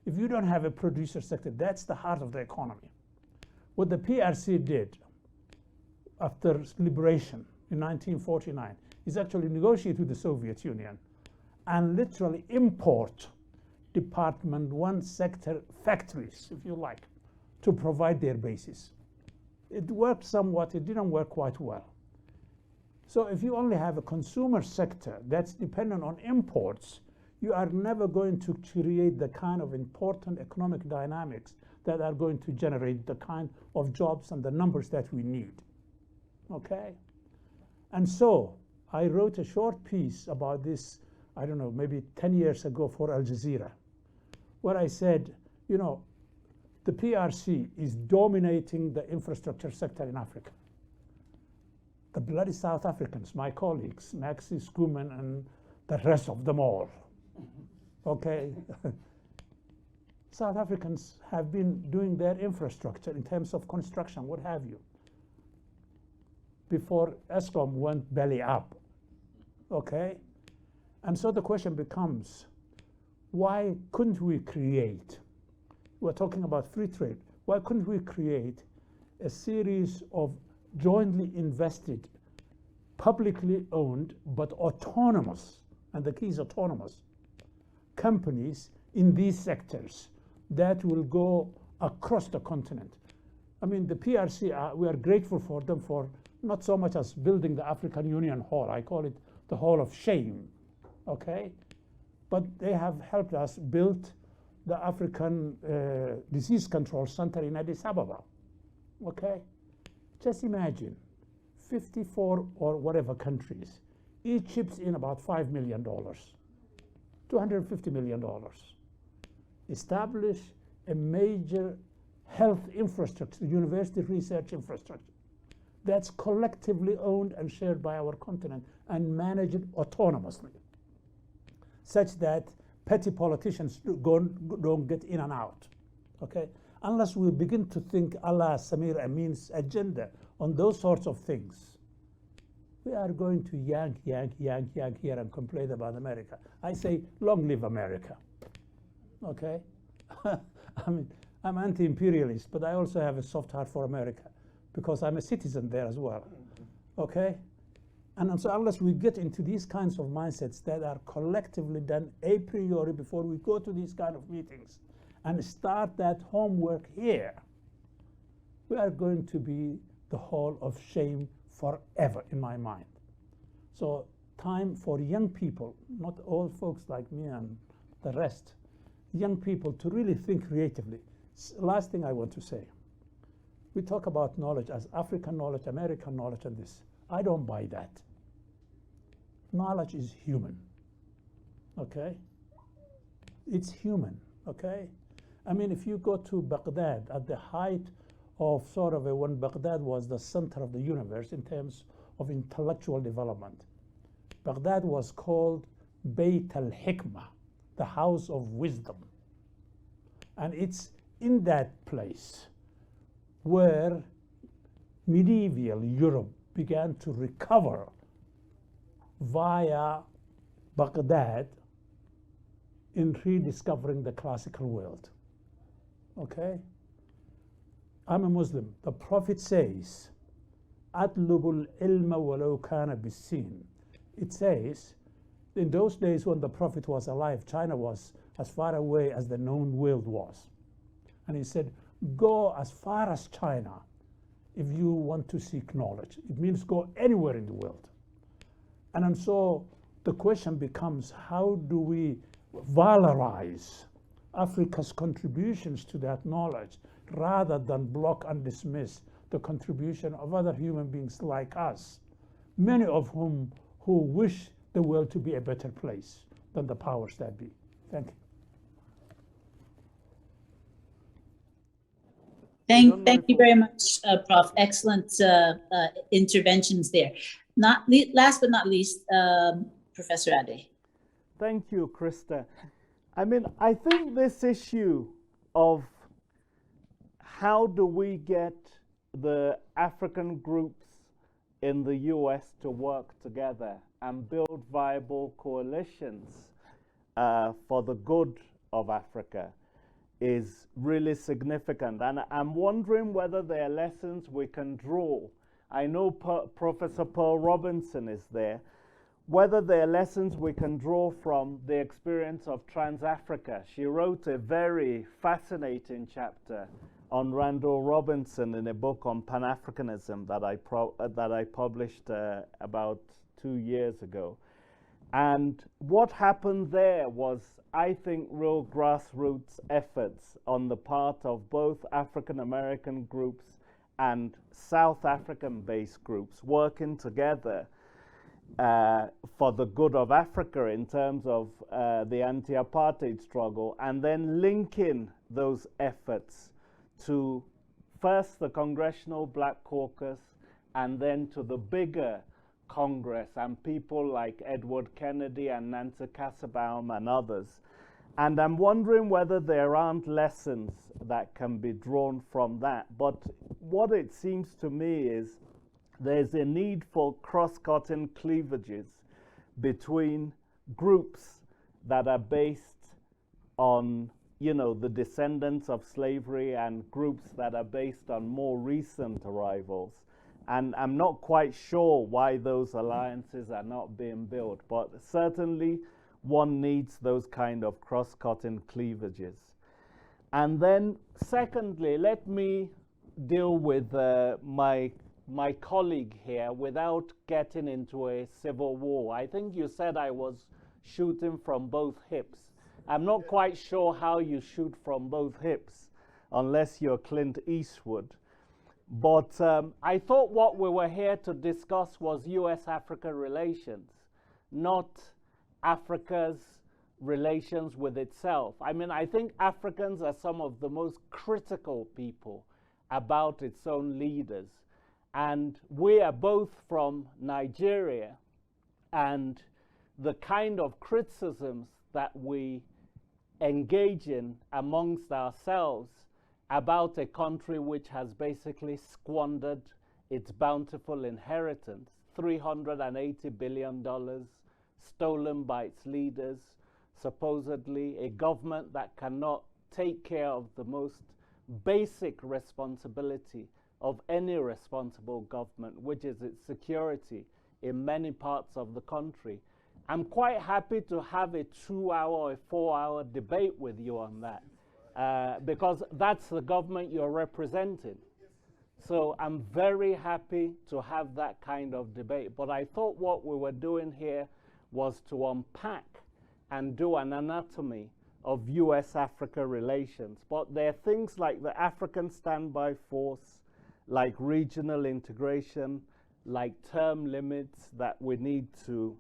If you don't have a producer sector, that's the heart of the economy. What the PRC did after liberation in 1949 is actually negotiate with the Soviet Union and literally import Department 1 sector factories, if you like, to provide their basis. It worked somewhat, it didn't work quite well. So if you only have a consumer sector that's dependent on imports, you are never going to create the kind of important economic dynamics that are going to generate the kind of jobs and the numbers that we need, okay? And so I wrote a short piece about this, I don't know, maybe 10 years ago for Al Jazeera, where I said, you know, the PRC is dominating the infrastructure sector in Africa. The bloody South Africans, my colleagues, Maxi Schoeman and the rest of them all, okay? South Africans have been doing their infrastructure in terms of construction, what have you, before Eskom went belly up, okay? And so the question becomes, why couldn't we create, we're talking about free trade, why couldn't we create a series of jointly invested, publicly owned, but autonomous, and the key is autonomous, companies in these sectors that will go across the continent? I mean, the PRC, we are grateful for them for not so much as building the African Union Hall, I call it the Hall of Shame, okay? But they have helped us build the African Disease Control Center in Addis Ababa, okay? Just imagine, 54 or whatever countries, each chips in about $5 million, $250 million. Establish a major health infrastructure, university research infrastructure, that's collectively owned and shared by our continent and managed autonomously, such that petty politicians don't get in and out, okay? Unless we begin to think a la Samir Amin's agenda on those sorts of things, we are going to yank here and complain about America. I say, long live America, okay? I mean, I'm anti-imperialist, but I also have a soft heart for America because I'm a citizen there as well, okay? And so unless we get into these kinds of mindsets that are collectively done a priori before we go to these kind of meetings and start that homework here, we are going to be the hall of shame forever in my mind. So time for young people, not old folks like me and the rest, young people to really think creatively. Last thing I want to say, we talk about knowledge as African knowledge, American knowledge, and this. I don't buy that. Knowledge is human, okay? It's human, okay? I mean, if you go to Baghdad at the height of sort of when Baghdad was the center of the universe in terms of intellectual development, Baghdad was called Bayt al-Hikmah, the house of wisdom. And it's in that place where medieval Europe began to recover via Baghdad in rediscovering the classical world, okay? I'm a Muslim. The Prophet says, أَطْلُبُ الْعِلْمَ وَلَوْ كَانَ بِالسِّينِ. It says, in those days when the Prophet was alive, China was as far away as the known world was. And he said, go as far as China if you want to seek knowledge. It means go anywhere in the world. And so the question becomes, how do we valorize Africa's contributions to that knowledge rather than block and dismiss the contribution of other human beings like us, many of whom who wish the world to be a better place than the powers that be. Thank you. Thank you very much, Prof. Excellent interventions there. Last but not least, Professor Ade. Thank you, Krista. I mean, I think this issue of how do we get the African groups in the US to work together and build viable coalitions for the good of Africa is really significant. And I'm wondering whether there are lessons we can draw. I know Professor Pearl Robinson is there. Whether there are lessons we can draw from the experience of Trans-Africa. She wrote a very fascinating chapter on Randall Robinson in a book on Pan-Africanism that I published about 2 years ago. And what happened there was, I think, real grassroots efforts on the part of both African-American groups and South African-based groups working together for the good of Africa in terms of the anti-apartheid struggle, and then linking those efforts to first the Congressional Black Caucus and then to the bigger Congress and people like Edward Kennedy and Nancy Kassebaum and others. And I'm wondering whether there aren't lessons that can be drawn from that. But what it seems to me is there's a need for cross-cutting cleavages between groups that are based on, you know, the descendants of slavery and groups that are based on more recent arrivals. And I'm not quite sure why those alliances are not being built, but certainly one needs those kind of cross-cutting cleavages. And then secondly, let me deal with my colleague here without getting into a civil war. I think you said I was shooting from both hips. I'm not quite sure how you shoot from both hips unless you're Clint Eastwood. But I thought what we were here to discuss was US-Africa relations, not Africa's relations with itself. I mean, I think Africans are some of the most critical people about its own leaders. And we are both from Nigeria, and the kind of criticisms that we engage in amongst ourselves about a country which has basically squandered its bountiful inheritance, $380 billion stolen by its leaders, supposedly a government that cannot take care of the most basic responsibility of any responsible government, which is its security in many parts of the country. I'm quite happy to have a 2-hour or 4-hour debate with you on that, because that's the government you're representing. So I'm very happy to have that kind of debate. But I thought what we were doing here was to unpack and do an anatomy of US-Africa relations. But there are things like the African Standby Force, like regional integration, like term limits that we need to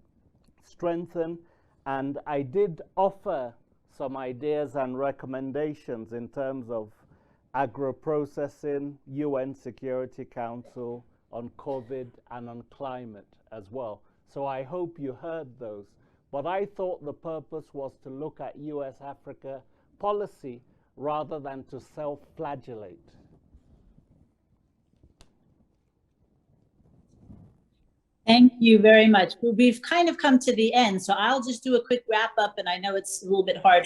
strengthen. And I did offer some ideas and recommendations in terms of agro-processing, UN Security Council, on COVID and on climate as well. So I hope you heard those. But I thought the purpose was to look at US-Africa policy rather than to self-flagellate. Thank you very much. We've kind of come to the end, so I'll just do a quick wrap up, and I know it's a little bit hard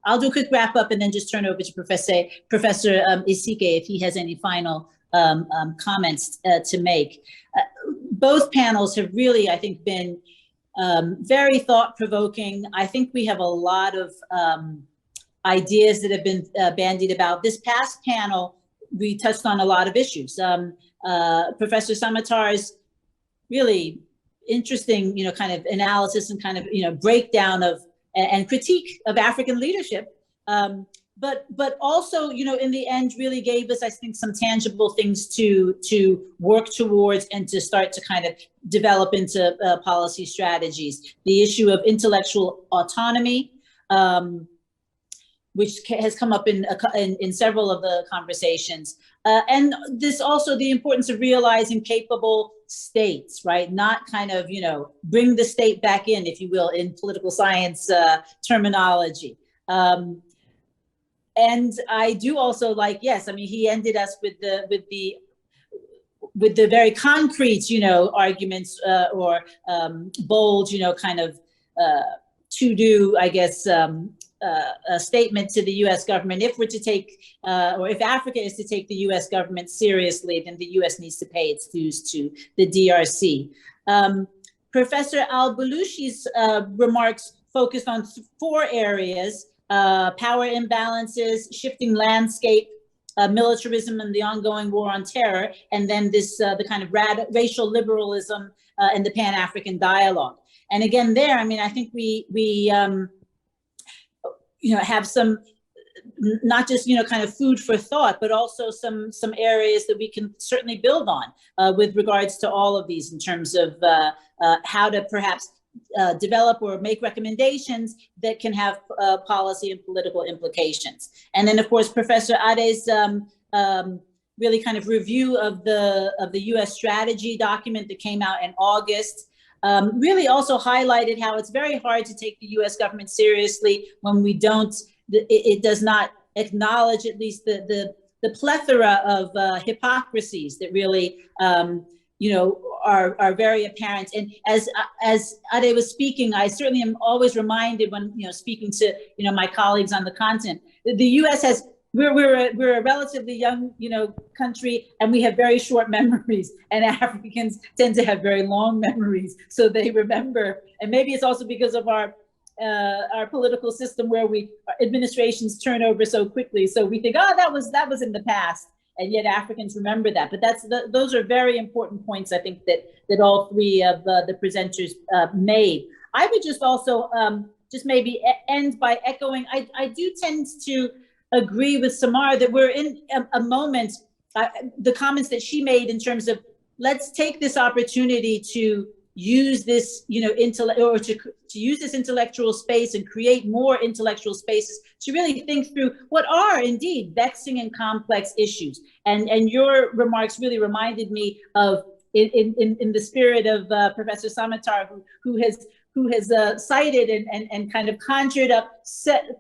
I'll do a quick wrap up and then just turn over to Professor Isike if he has any final comments to make. Both panels have really, I think, been very thought-provoking. I think we have a lot of ideas that have been bandied about. This past panel, we touched on a lot of issues. Professor Samatar's really interesting, kind of analysis and kind of, breakdown of and critique of African leadership. But also, in the end, really gave us, I think, some tangible things to work towards and to start to kind of develop into policy strategies. The issue of intellectual autonomy, which has come up in several of the conversations. And this also the importance of realizing capable states, right? Not kind of, bring the state back in, if you will, in political science terminology. And I do also yes, I mean, he ended us with the very concrete, arguments or bold, kind of to-do, I guess, a statement to the U.S. government. If we're to take, or if Africa is to take the U.S. government seriously, then the U.S. needs to pay its dues to the DRC. Professor Al-Balushi's remarks focused on 4 areas: power imbalances, shifting landscape, militarism, and the ongoing war on terror, and then this the kind of racial liberalism and the Pan-African dialogue. And again, there, I mean, I think we have some, not just, kind of food for thought, but also some areas that we can certainly build on with regards to all of these in terms of how to perhaps develop or make recommendations that can have policy and political implications. And then, of course, Professor Ade's really kind of review of the U.S. strategy document that came out in August. Really also highlighted how it's very hard to take the U.S. government seriously when we don't, it does not acknowledge at least the plethora of hypocrisies that really, are very apparent. And as Ade was speaking, I certainly am always reminded when, speaking to, my colleagues on the continent, the U.S. has, we're a relatively young, country, and we have very short memories, and Africans tend to have very long memories. So they remember, and maybe it's also because of our political system where administrations turn over so quickly. So we think, oh, that was in the past. And yet Africans remember that. But those are very important points, I think, that all 3 of the presenters made. I would just also just maybe end by echoing, I do tend to agree with Samar that we're in a moment, the comments that she made in terms of, let's take this opportunity to use this, to use this intellectual space and create more intellectual spaces to really think through what are indeed vexing and complex issues. And your remarks really reminded me of, in the spirit of Professor Samatar, who has cited and kind of conjured up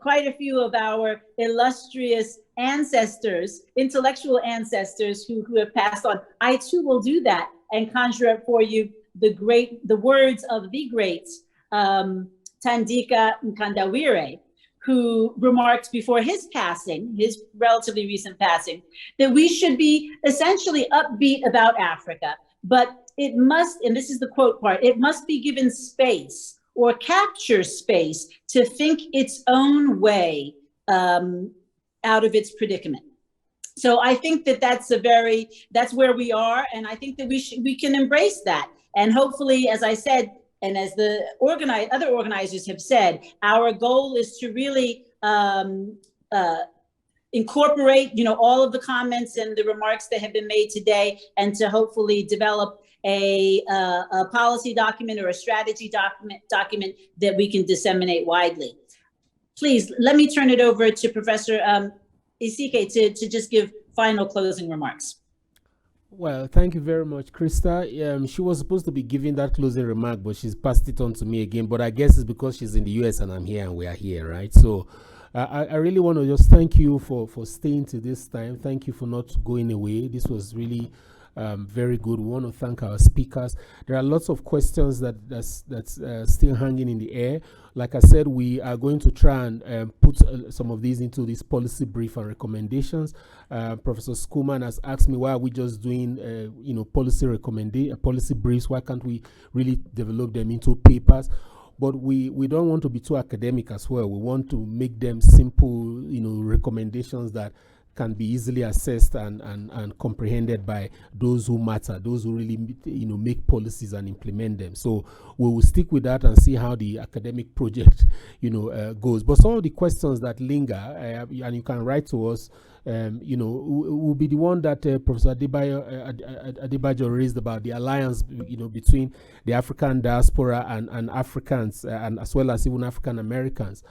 quite a few of our illustrious ancestors, intellectual ancestors who have passed on. I too will do that and conjure up for you the words of the great Thandika Nkandawire, who remarked before his passing, his relatively recent passing, that we should be essentially upbeat about Africa, but it must, and this is the quote part, it must be given space or capture space to think its own way out of its predicament. So I think that's where we are, and I think that we can embrace that. And hopefully, as I said, and as the other organizers have said, our goal is to really incorporate, all of the comments and the remarks that have been made today, and to hopefully develop a policy document or a strategy document that we can disseminate widely. Please, let me turn it over to Professor Isike to just give final closing remarks. Well, thank you very much, Krista. She was supposed to be giving that closing remark, but she's passed it on to me again. But I guess it's because she's in the US and I'm here and we are here, right? So I really want to just thank you for staying to this time. Thank you for not going away. This was really very good. We want to thank our speakers. There are lots of questions that's still hanging in the air. Like I said, we are going to try and put some of these into this policy brief and recommendations. Professor Skuman has asked me, why are we just doing policy briefs? Why can't we really develop them into papers? But we don't want to be too academic as well. We want to make them simple, recommendations that can be easily assessed and comprehended by those who matter, those who really make policies and implement them. So we will stick with that and see how the academic project goes. But some of the questions that linger, and you can write to us, will be the one that Professor Adebayo raised about the alliance, between the African diaspora and Africans, and as well as even African Americans.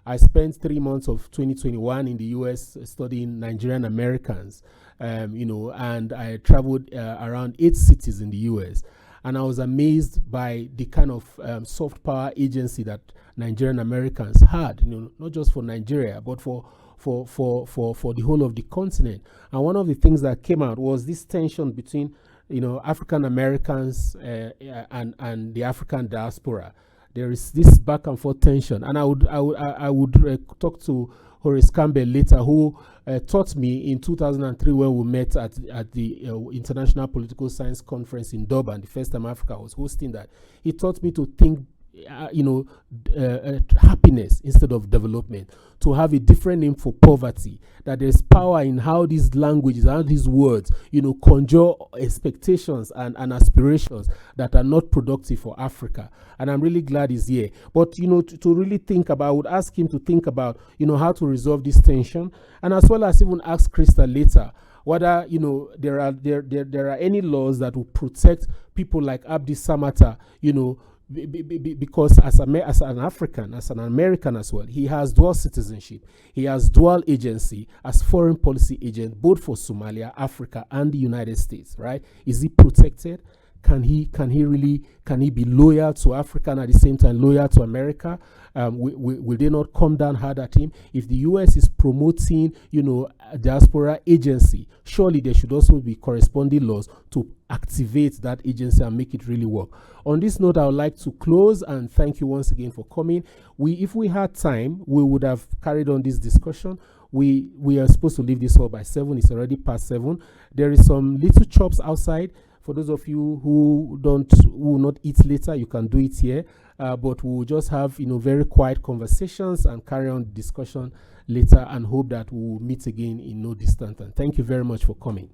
I spent 3 months of 2021 in the U.S. studying Nigerian Americans, and I traveled around 8 cities in the U.S. And I was amazed by the kind of soft power agency that Nigerian Americans had, not just for Nigeria, but for the whole of the continent. And one of the things that came out was this tension between, African Americans and the African diaspora. There is this back and forth tension, and I would talk to Horace Campbell later, who taught me in 2003 when we met at the International Political Science Conference in Durban, the first time Africa was hosting that. He taught me to think, happiness instead of development, to have a different name for poverty, that there's power in how these languages, how these words, conjure expectations and aspirations that are not productive for Africa. And I'm really glad he's here. But, to really think about, I would ask him to think about, how to resolve this tension, and as well as even ask Krista later whether, there are any laws that will protect people like Abdi Samata, because as an African, as an American as well, he has dual citizenship. He has dual agency as foreign policy agent, both for Somalia, Africa, and the United States, right? Is he protected? Can he be loyal to Africa and at the same time loyal to America? Will they not come down hard at him? If the U.S. is promoting, a diaspora agency, surely there should also be corresponding laws to activate that agency and make it really work. On this note, I would like to close and thank you once again for coming. If we had time, we would have carried on this discussion. We are supposed to leave this hall by 7. It's already past 7. There is some little chops outside. For those of you who will not eat later, you can do it here. But we'll just have very quiet conversations and carry on the discussion later, and hope that we'll meet again in no distant time. Thank you very much for coming.